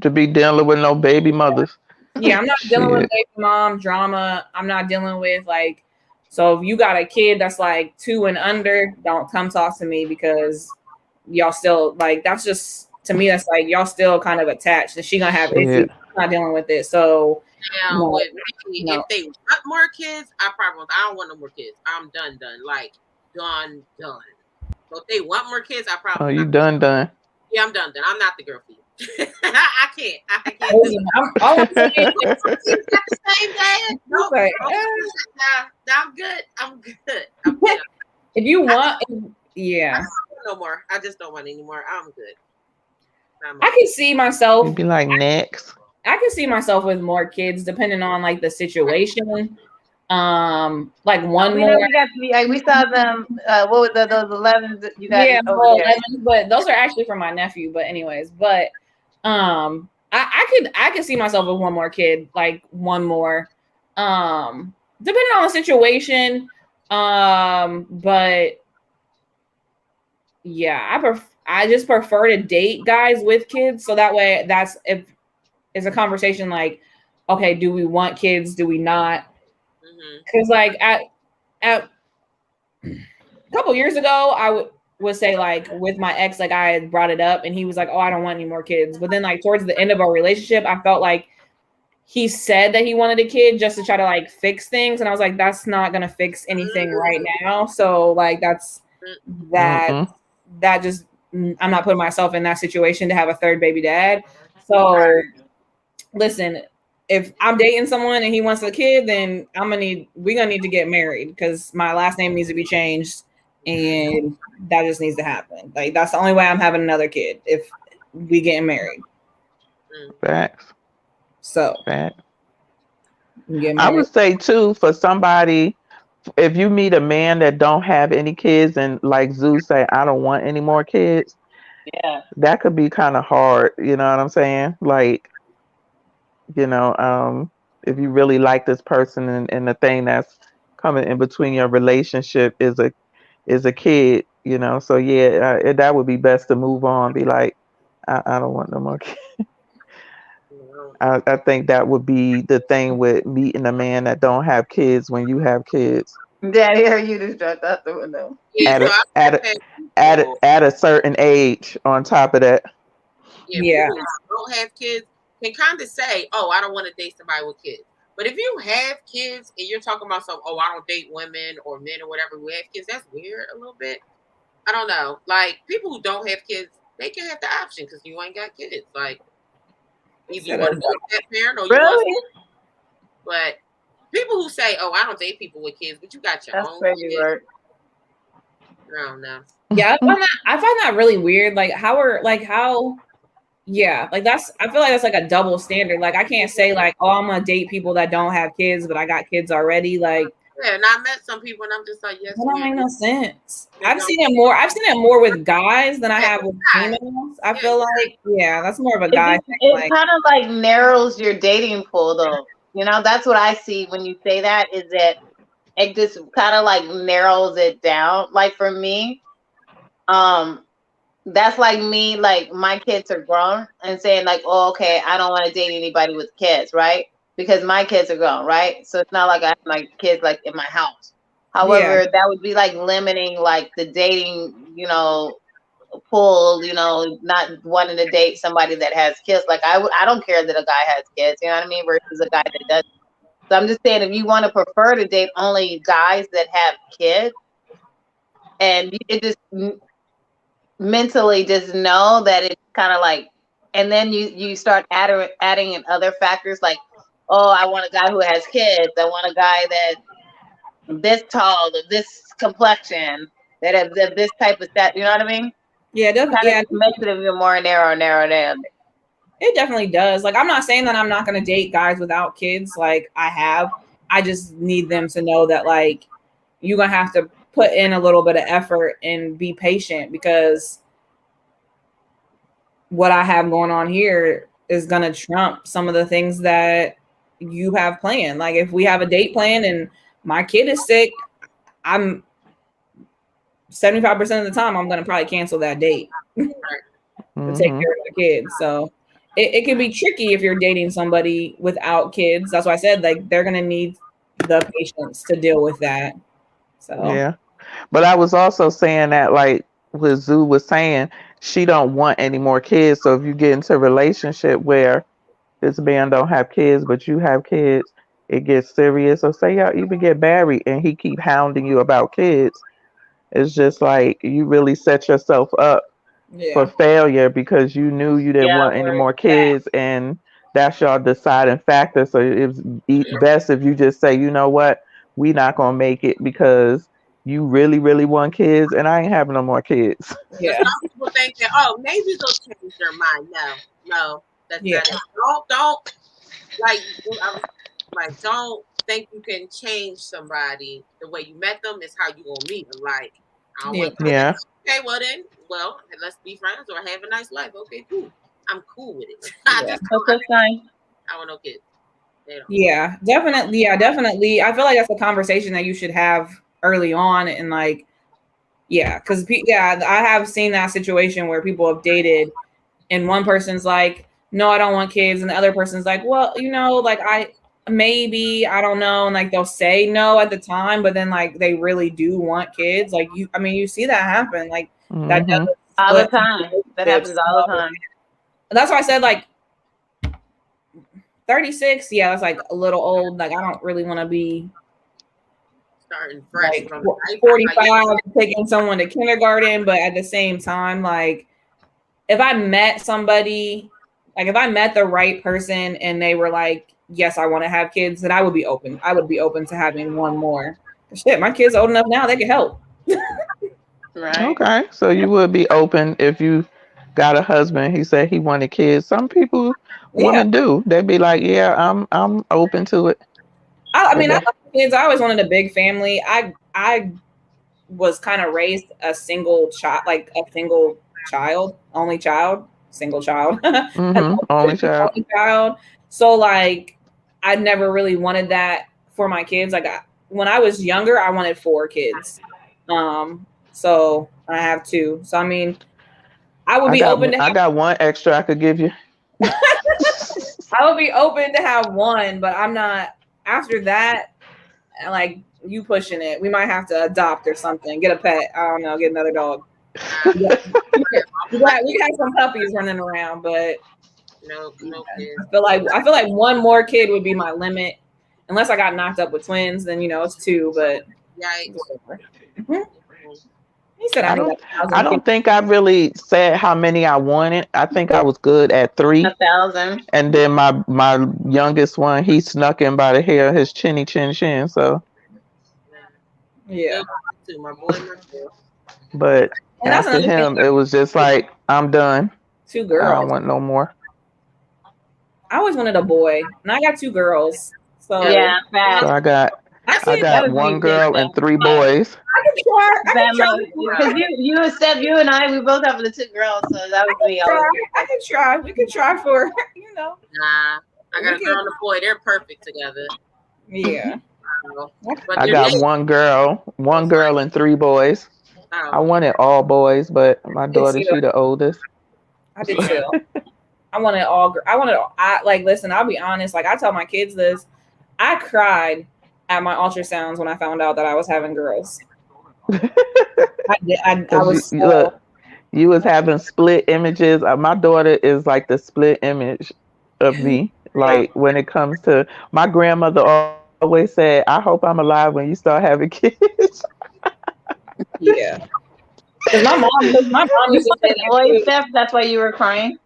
be dealing with no baby mothers. Yeah, I'm not dealing with baby mom drama. I'm not dealing with like. So if you got a kid that's like 2 and under, don't come talk to me because y'all still like that's just to me that's like y'all still kind of attached and she gonna have issues. I'm not dealing with it. So now with me, if they want more kids, I don't want no more kids. I'm done. Like done. So if they want more kids, I probably. Oh, you done? Yeah, I'm done. I'm not the girl for you. I can't. It's the same day. No, I'm good. If you want, yeah. No more. I just don't want any more. I'm good. I can see myself. You'd be like next. I can see myself with more kids, depending on like the situation. Like one more. We saw them. What was those 11s that you got? Yeah, 11s, but those are actually from my nephew. But anyways, I could see myself with one more kid, like one more. Depending on the situation. But yeah, I just prefer to date guys with kids, so that way if it's a conversation like, okay, do we want kids? Do we not? Because like a couple years ago, I would say like with my ex, like I had brought it up and he was like, oh, I don't want any more kids. But then like towards the end of our relationship, I felt like he said that he wanted a kid just to try to like fix things. And I was like, that's not going to fix anything right now. So like, that just, I'm not putting myself in that situation to have a third baby dad. So listen, if I'm dating someone and he wants a kid, then we're gonna need to get married because my last name needs to be changed, and that just needs to happen. Like that's the only way I'm having another kid if we getting married. Facts. So Facts. I would say too, for somebody, if you meet a man that don't have any kids and like Zeus say, I don't want any more kids. Yeah, that could be kind of hard. You know what I'm saying? Like, you know, if you really like this person and the thing that's coming in between your relationship is a kid, you know. So yeah, that would be best to move on. Be like, I don't want no more kids. I think that would be the thing with meeting a man that don't have kids when you have kids. Daddy, are you just dropped out the window? At a certain age. On top of that, people who don't have kids can kind of say, "Oh, I don't want to date somebody with kids." But if you have kids and you're talking about some, "Oh, I don't date women or men or whatever who have kids," that's weird a little bit. I don't know. Like people who don't have kids, they can have the option because you ain't got kids. Like either you want to be that parent or you want to. But people who say, "Oh, I don't date people with kids," but you got your own kids. Word. I don't know. Yeah, I find that really weird. Like I feel like that's like a double standard. Like I can't say like, oh, I'm gonna date people that don't have kids, but I got kids already. Like yeah, and I met some people and I'm just like, yes. That don't make no sense. I've seen it more with guys than I have with females. I feel like, yeah, that's more of a guy thing. It kind of like narrows your dating pool though. You know, that's what I see when you say that, is that it just kind of like narrows it down. Like for me, that's like me, like my kids are grown and saying like, oh, okay, I don't want to date anybody with kids, right? Because my kids are grown, right? So it's not like I have my kids like in my house. However, that would be like limiting like the dating, you know, pool, you know, not wanting to date somebody that has kids. Like I don't care that a guy has kids, you know what I mean, versus a guy that doesn't. So I'm just saying, if you want to prefer to date only guys that have kids, and it just mentally just know that it's kind of like, and then you start adding in other factors like, oh, I want a guy who has kids. I want a guy that this tall, this complexion, that has this type of stat. You know what I mean? Yeah, definitely. Kind of makes it even more narrow. It definitely does. Like, I'm not saying that I'm not going to date guys without kids. Like, I just need them to know that, like, you're going to have to put in a little bit of effort and be patient, because what I have going on here is going to trump some of the things that you have planned. Like, if we have a date plan and my kid is sick, I'm 75% of the time, I'm going to probably cancel that date to take care of the kids. So it can be tricky if you're dating somebody without kids. That's why I said, like, they're going to need the patience to deal with that. So yeah, but I was also saying that, like what Zoo was saying, she don't want any more kids. So if you get into a relationship where this man don't have kids, but you have kids, it gets serious. So say y'all even get married and he keep hounding you about kids. It's just like you really set yourself up for failure, because you knew you didn't want any more kids, and that's your deciding factor. So it's best if you just say, you know what, we not gonna make it because you really, really want kids, and I ain't having no more kids. Yeah. Some people think that, oh, maybe they'll change their mind. No, that's not it. Don't don't think you can change somebody. The way you met them is how you gonna meet them. Like, I don't want kids. Okay, well, let's be friends or have a nice life. Okay, cool. I'm cool with it. That's fine. I want no kids. Yeah, definitely. Yeah, definitely. I feel like that's a conversation that you should have early on, and like, because I have seen that situation where people have dated, and one person's like, no, I don't want kids, and the other person's like, well, you know, like maybe, I don't know, and like they'll say no at the time, but then like they really do want kids. Like you see that happen. Like that does all the split time. That happens all the time. That's why I said like 36. Yeah, that's like a little old. Like I don't really want to be starting fresh like from 45 taking someone to kindergarten, but at the same time, like if I met somebody, like if I met the right person and they were like, yes, I want to have kids, then I would be open. I would be open to having one more. Shit, my kids are old enough now, they can help. Right. Okay, so you would be open if you got a husband. He said he wanted kids. Some people, women do. They'd be like, yeah, I'm open to it. I mean, I love kids. I always wanted a big family. I was kind of raised a single child, like a single child, only child, single child, Only child. So like, I never really wanted that for my kids. Like when I was younger, I wanted 4 kids. So I have 2. So I mean, I would be open to. I got 1 extra I could give you. I would be open to have 1, but I'm not. After that, like you pushing it, we might have to adopt or something. Get a pet. I don't know. Get another dog. We got some puppies running around, but no kids. I feel like 1 more kid would be my limit, unless I got knocked up with twins. Then it's 2. But yikes. He said I don't think I really said how many I wanted. I think I was good at 3. 1,000. And then my youngest one, he snuck in by the hair of his chinny chin chin. So yeah. But after him, it was just like, I'm done. 2 girls. I don't want no more. I always wanted a boy, and I got 2 girls. So yeah, so I got 1 girl and 3 boys. I can try. Because you and Steph, you and I, we both have the 2 girls, so that would be all. I can try. We can try for Nah, I got a girl and a boy. They're perfect together. Yeah. I got 1 girl and 3 boys. Oh. I wanted all boys, but my daughter, she the oldest. I did too. I wanted listen, I'll be honest. Like I tell my kids this, I cried at my ultrasounds when I found out that I was having girls. I did. I was look, you was having split images. My daughter is like the split image of me. Like when it comes to, my grandmother always said, I hope I'm alive when you start having kids. Yeah. Because my mom used to say boy, Steph, that's why you were crying.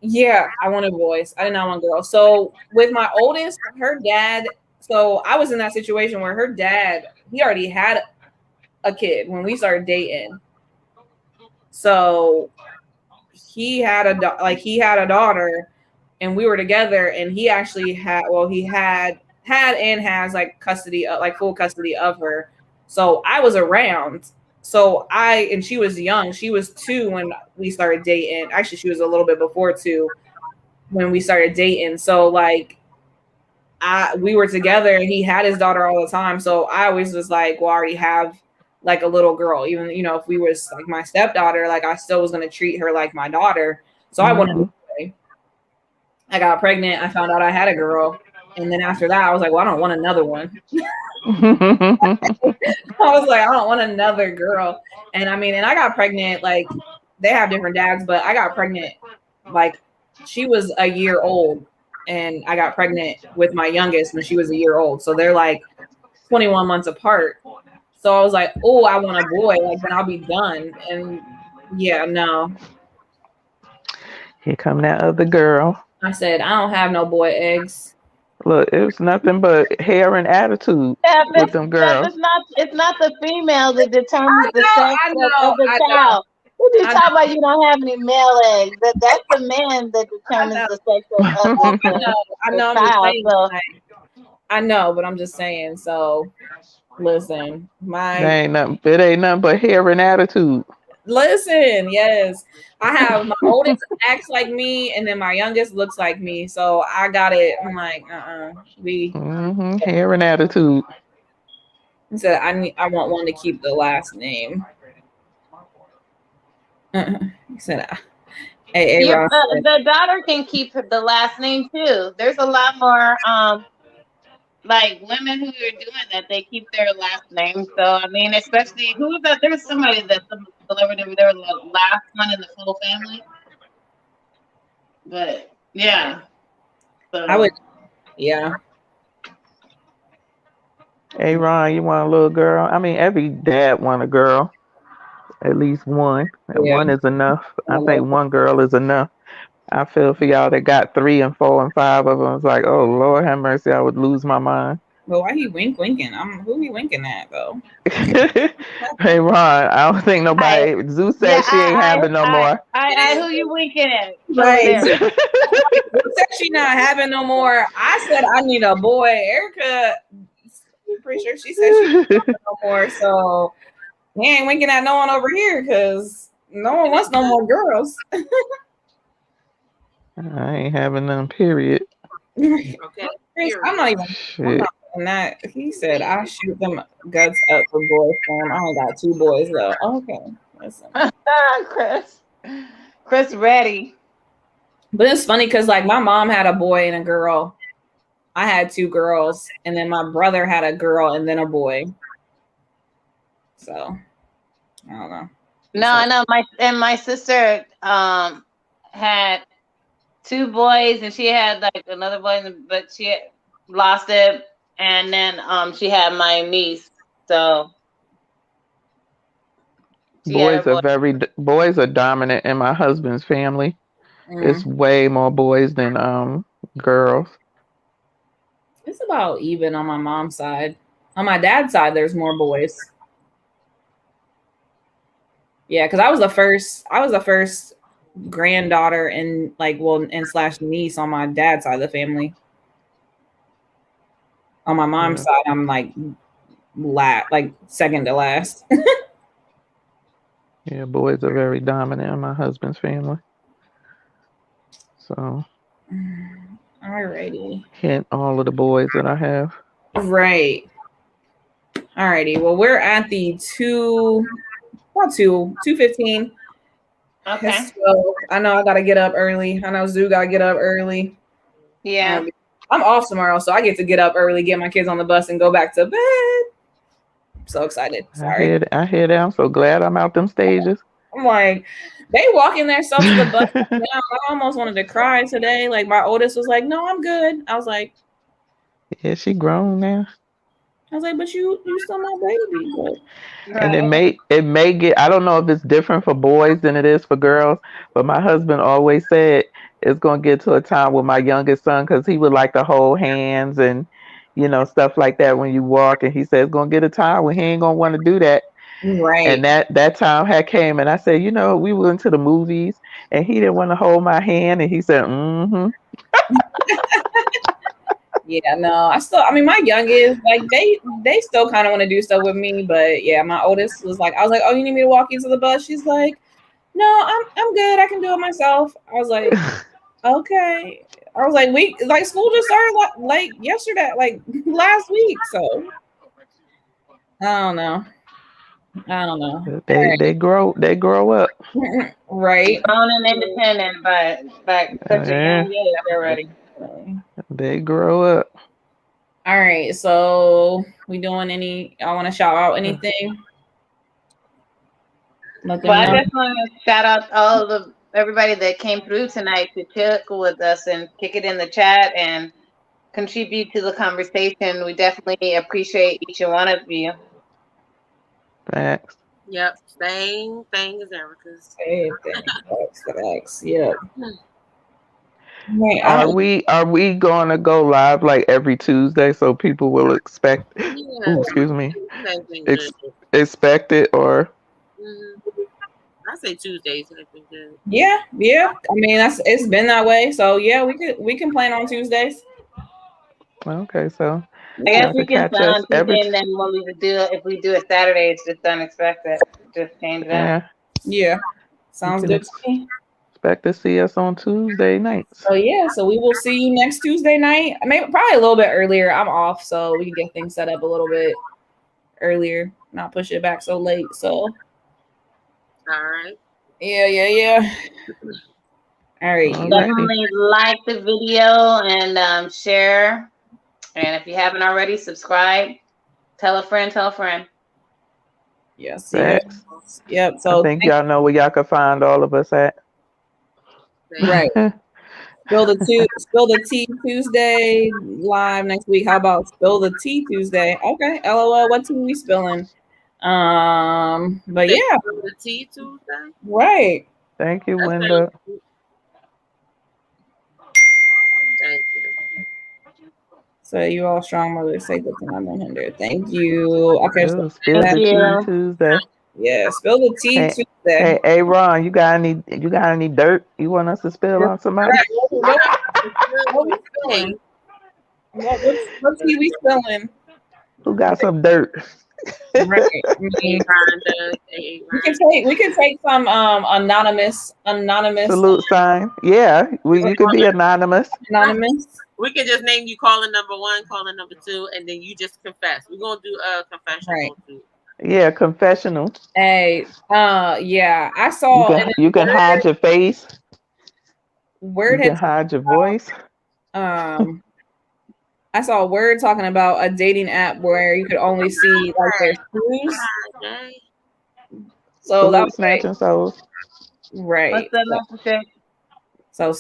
Yeah, I wanted boys. I did not want girls. So with my oldest, her dad. So I was in that situation where her dad, he already had a kid when we started dating. So he had a daughter, and we were together. And he actually had and has like custody, like full custody of her. So I was around. So and she was young. She was 2 when we started dating. Actually, she was a little bit before 2 when we started dating. So like we were together and he had his daughter all the time. So I always was like, well, I already have like a little girl. Even, if we was like my stepdaughter, like I still was going to treat her like my daughter. So I wanted to say, I got pregnant. I found out I had a girl. And then after that, I was like, well, I don't want another one. I was like, I don't want another girl. And I mean, and I got pregnant, like they have different dads, but I got pregnant, like she was a year old and I got pregnant with my youngest when she was a year old. So they're like 21 months apart. So I was like, oh, I want a boy, like then I'll be done. And yeah, no. Here come that other girl. I said, I don't have no boy eggs. Look, it was nothing but hair and attitude with them girls. It's not the female that determines the sex of the child. What are you talking about? You don't have any male eggs. That's the man that determines the sex of the child. I know, but I'm just saying. So, listen, it ain't nothing but hair and attitude. Listen, yes. I have my oldest acts like me, and then my youngest looks like me. So I got it. I'm like, hair and attitude. He said, I want one to keep the last name. He said, the daughter can keep the last name too. There's a lot more like women who are doing that, they keep their last name. So I mean, especially who was that? There was somebody that some celebrity, they were the last one in the full family. But yeah, so I would, yeah. Hey Ron, you want a little girl? I mean, every dad want a girl. At least one. Yeah. One is enough. I I think love one girl is enough. I feel for y'all that got 3 and 4 and 5 of them. It's like, oh Lord have mercy, I would lose my mind. But why he winking? Who he winking at though? Hey Ron, I don't think nobody. Zeus said yeah, she ain't having no more. who you winking at? Right. Over there? Who said she not having no more? I said I need a boy. Erica, I'm pretty sure she said she not having no more. So he ain't winking at no one over here because no one wants no more girls. I ain't having none. Period. Okay. I'm not even. I'm Shit. not doing that. He said I shoot them guts up for boy form. I only got 2 boys though. Okay, listen. Chris ready. But it's funny because like my mom had a boy and a girl. I had 2 girls, and then my brother had a girl and then a boy. So I don't know. No, I know my sister had 2 boys, and she had like another boy, but she lost it, and then she had my niece. So Boys are dominant in my husband's family. It's way more boys than girls. It's about even on my mom's side. On my dad's side, there's more boys. Yeah, because I was the first granddaughter and / niece on my dad's side of the family. On my mom's side, I'm like second to last. Yeah, boys are very dominant in my husband's family. So Alrighty. hint all of the boys that I have. Right. Alrighty. Well, we're at the 2:15. Okay. So I know I gotta get up early. I know Zoo gotta get up early. Yeah. I'm off tomorrow, so I get to get up early, get my kids on the bus, and go back to bed. I'm so excited. Sorry. I hear that. I'm so glad I'm out them stages. I'm like, they walking their self to the bus now. I almost wanted to cry today. Like my oldest was like, "No, I'm good." I was like, "Yeah, she grown now." I was like, "But you still my baby." But... And it may get. I don't know if it's different for boys than it is for girls, but my husband always said it's gonna get to a time with my youngest son because he would like to hold hands and stuff like that when you walk. And he said it's gonna get a time when he ain't gonna want to do that. Right. And that time had came, and I said, we went to the movies, and he didn't want to hold my hand, and he said, "Mm-hmm." Yeah, no, I mean, my youngest, like they still kind of want to do stuff with me, but yeah, my oldest was like, I was like, "Oh, you need me to walk you to the bus?" She's like, "No, I'm good. I can do it myself." I was like, "Okay." I was like, school just started like yesterday, like last week, so I don't know. They grow up. Right. Grown and independent, but such a young age already. They grow up. All right, so we doing I want to shout out anything? Well, I just want to shout out everybody that came through tonight to chill with us and kick it in the chat and contribute to the conversation. We definitely appreciate each and one of you. Facts. Yep, same thing as Erica's. Same thing. Facts. Yep. Are we going to go live like every Tuesday so people will expect? Ooh, excuse me. Expect it or? I say Tuesdays. Good. Yeah. I mean, it's been that way. So yeah, we can plan on Tuesdays. Okay, so I guess we can plan on Tuesday, and then when if we do it Saturday, it's just unexpected. Just change it up. Yeah. Sounds good to me. Expect to see us on Tuesday nights. So yeah, so we will see you next Tuesday night. Maybe probably a little bit earlier. I'm off, so we can get things set up a little bit earlier, not push it back so late. So all right. Yeah. All right. Definitely like the video and share And if you haven't already, subscribe. Tell a friend. Tell a friend. Yeah, see you Facts. guys. Yep. I So think y'all know where y'all can find all of us at. right. Spill the tea Tuesday live next week. How about spill the tea Tuesday? Okay. LOL. What tea we spilling? But yeah, The tea Tuesday. right. Thank you, That's Linda. very- Thank you. So you all strong mothers say good to my unhindered. Thank you. Okay. So Ooh, spill the tea you. Tuesday. yeah, spill the tea Hey, Tuesday. hey, Ron, you got any dirt you want us to spill on somebody? Right. What we spilling? What tea we spilling? Who got some dirt? Right. I mean, we can take some anonymous Salute sign. Yeah, you could be anonymous. We can just name you calling number 1, calling number 2, and then you just confess. We're gonna do a confession Right. too. Yeah, confessional. Hey, yeah, I saw You can hide your face. Word You can hide your voice. I saw Word talking about a dating app where you could only see like their shoes. So that Salute was snatching souls. right. What's the message? So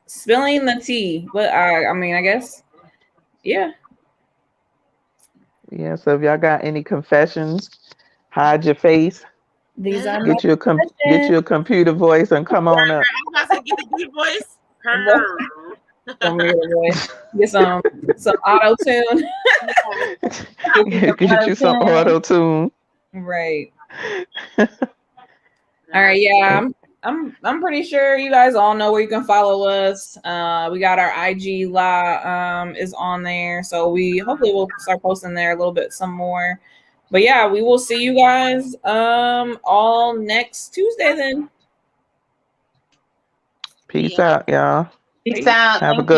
spilling the tea, but I mean, I guess, yeah. Yeah, so if y'all got any confessions, hide your face. These are Get you a computer voice and come on up. I'm about to get the good voice. Get some auto tune. Get you some auto tune. Right. All right. Yeah, I'm pretty sure you guys all know where you can follow us. We got our IG live is on there, so we hopefully we'll start posting there a little bit some more. But yeah, we will see you guys all next Tuesday then. Peace out, y'all. Peace out. Have Thank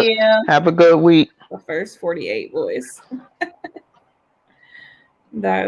a good week. The first 48 boys. That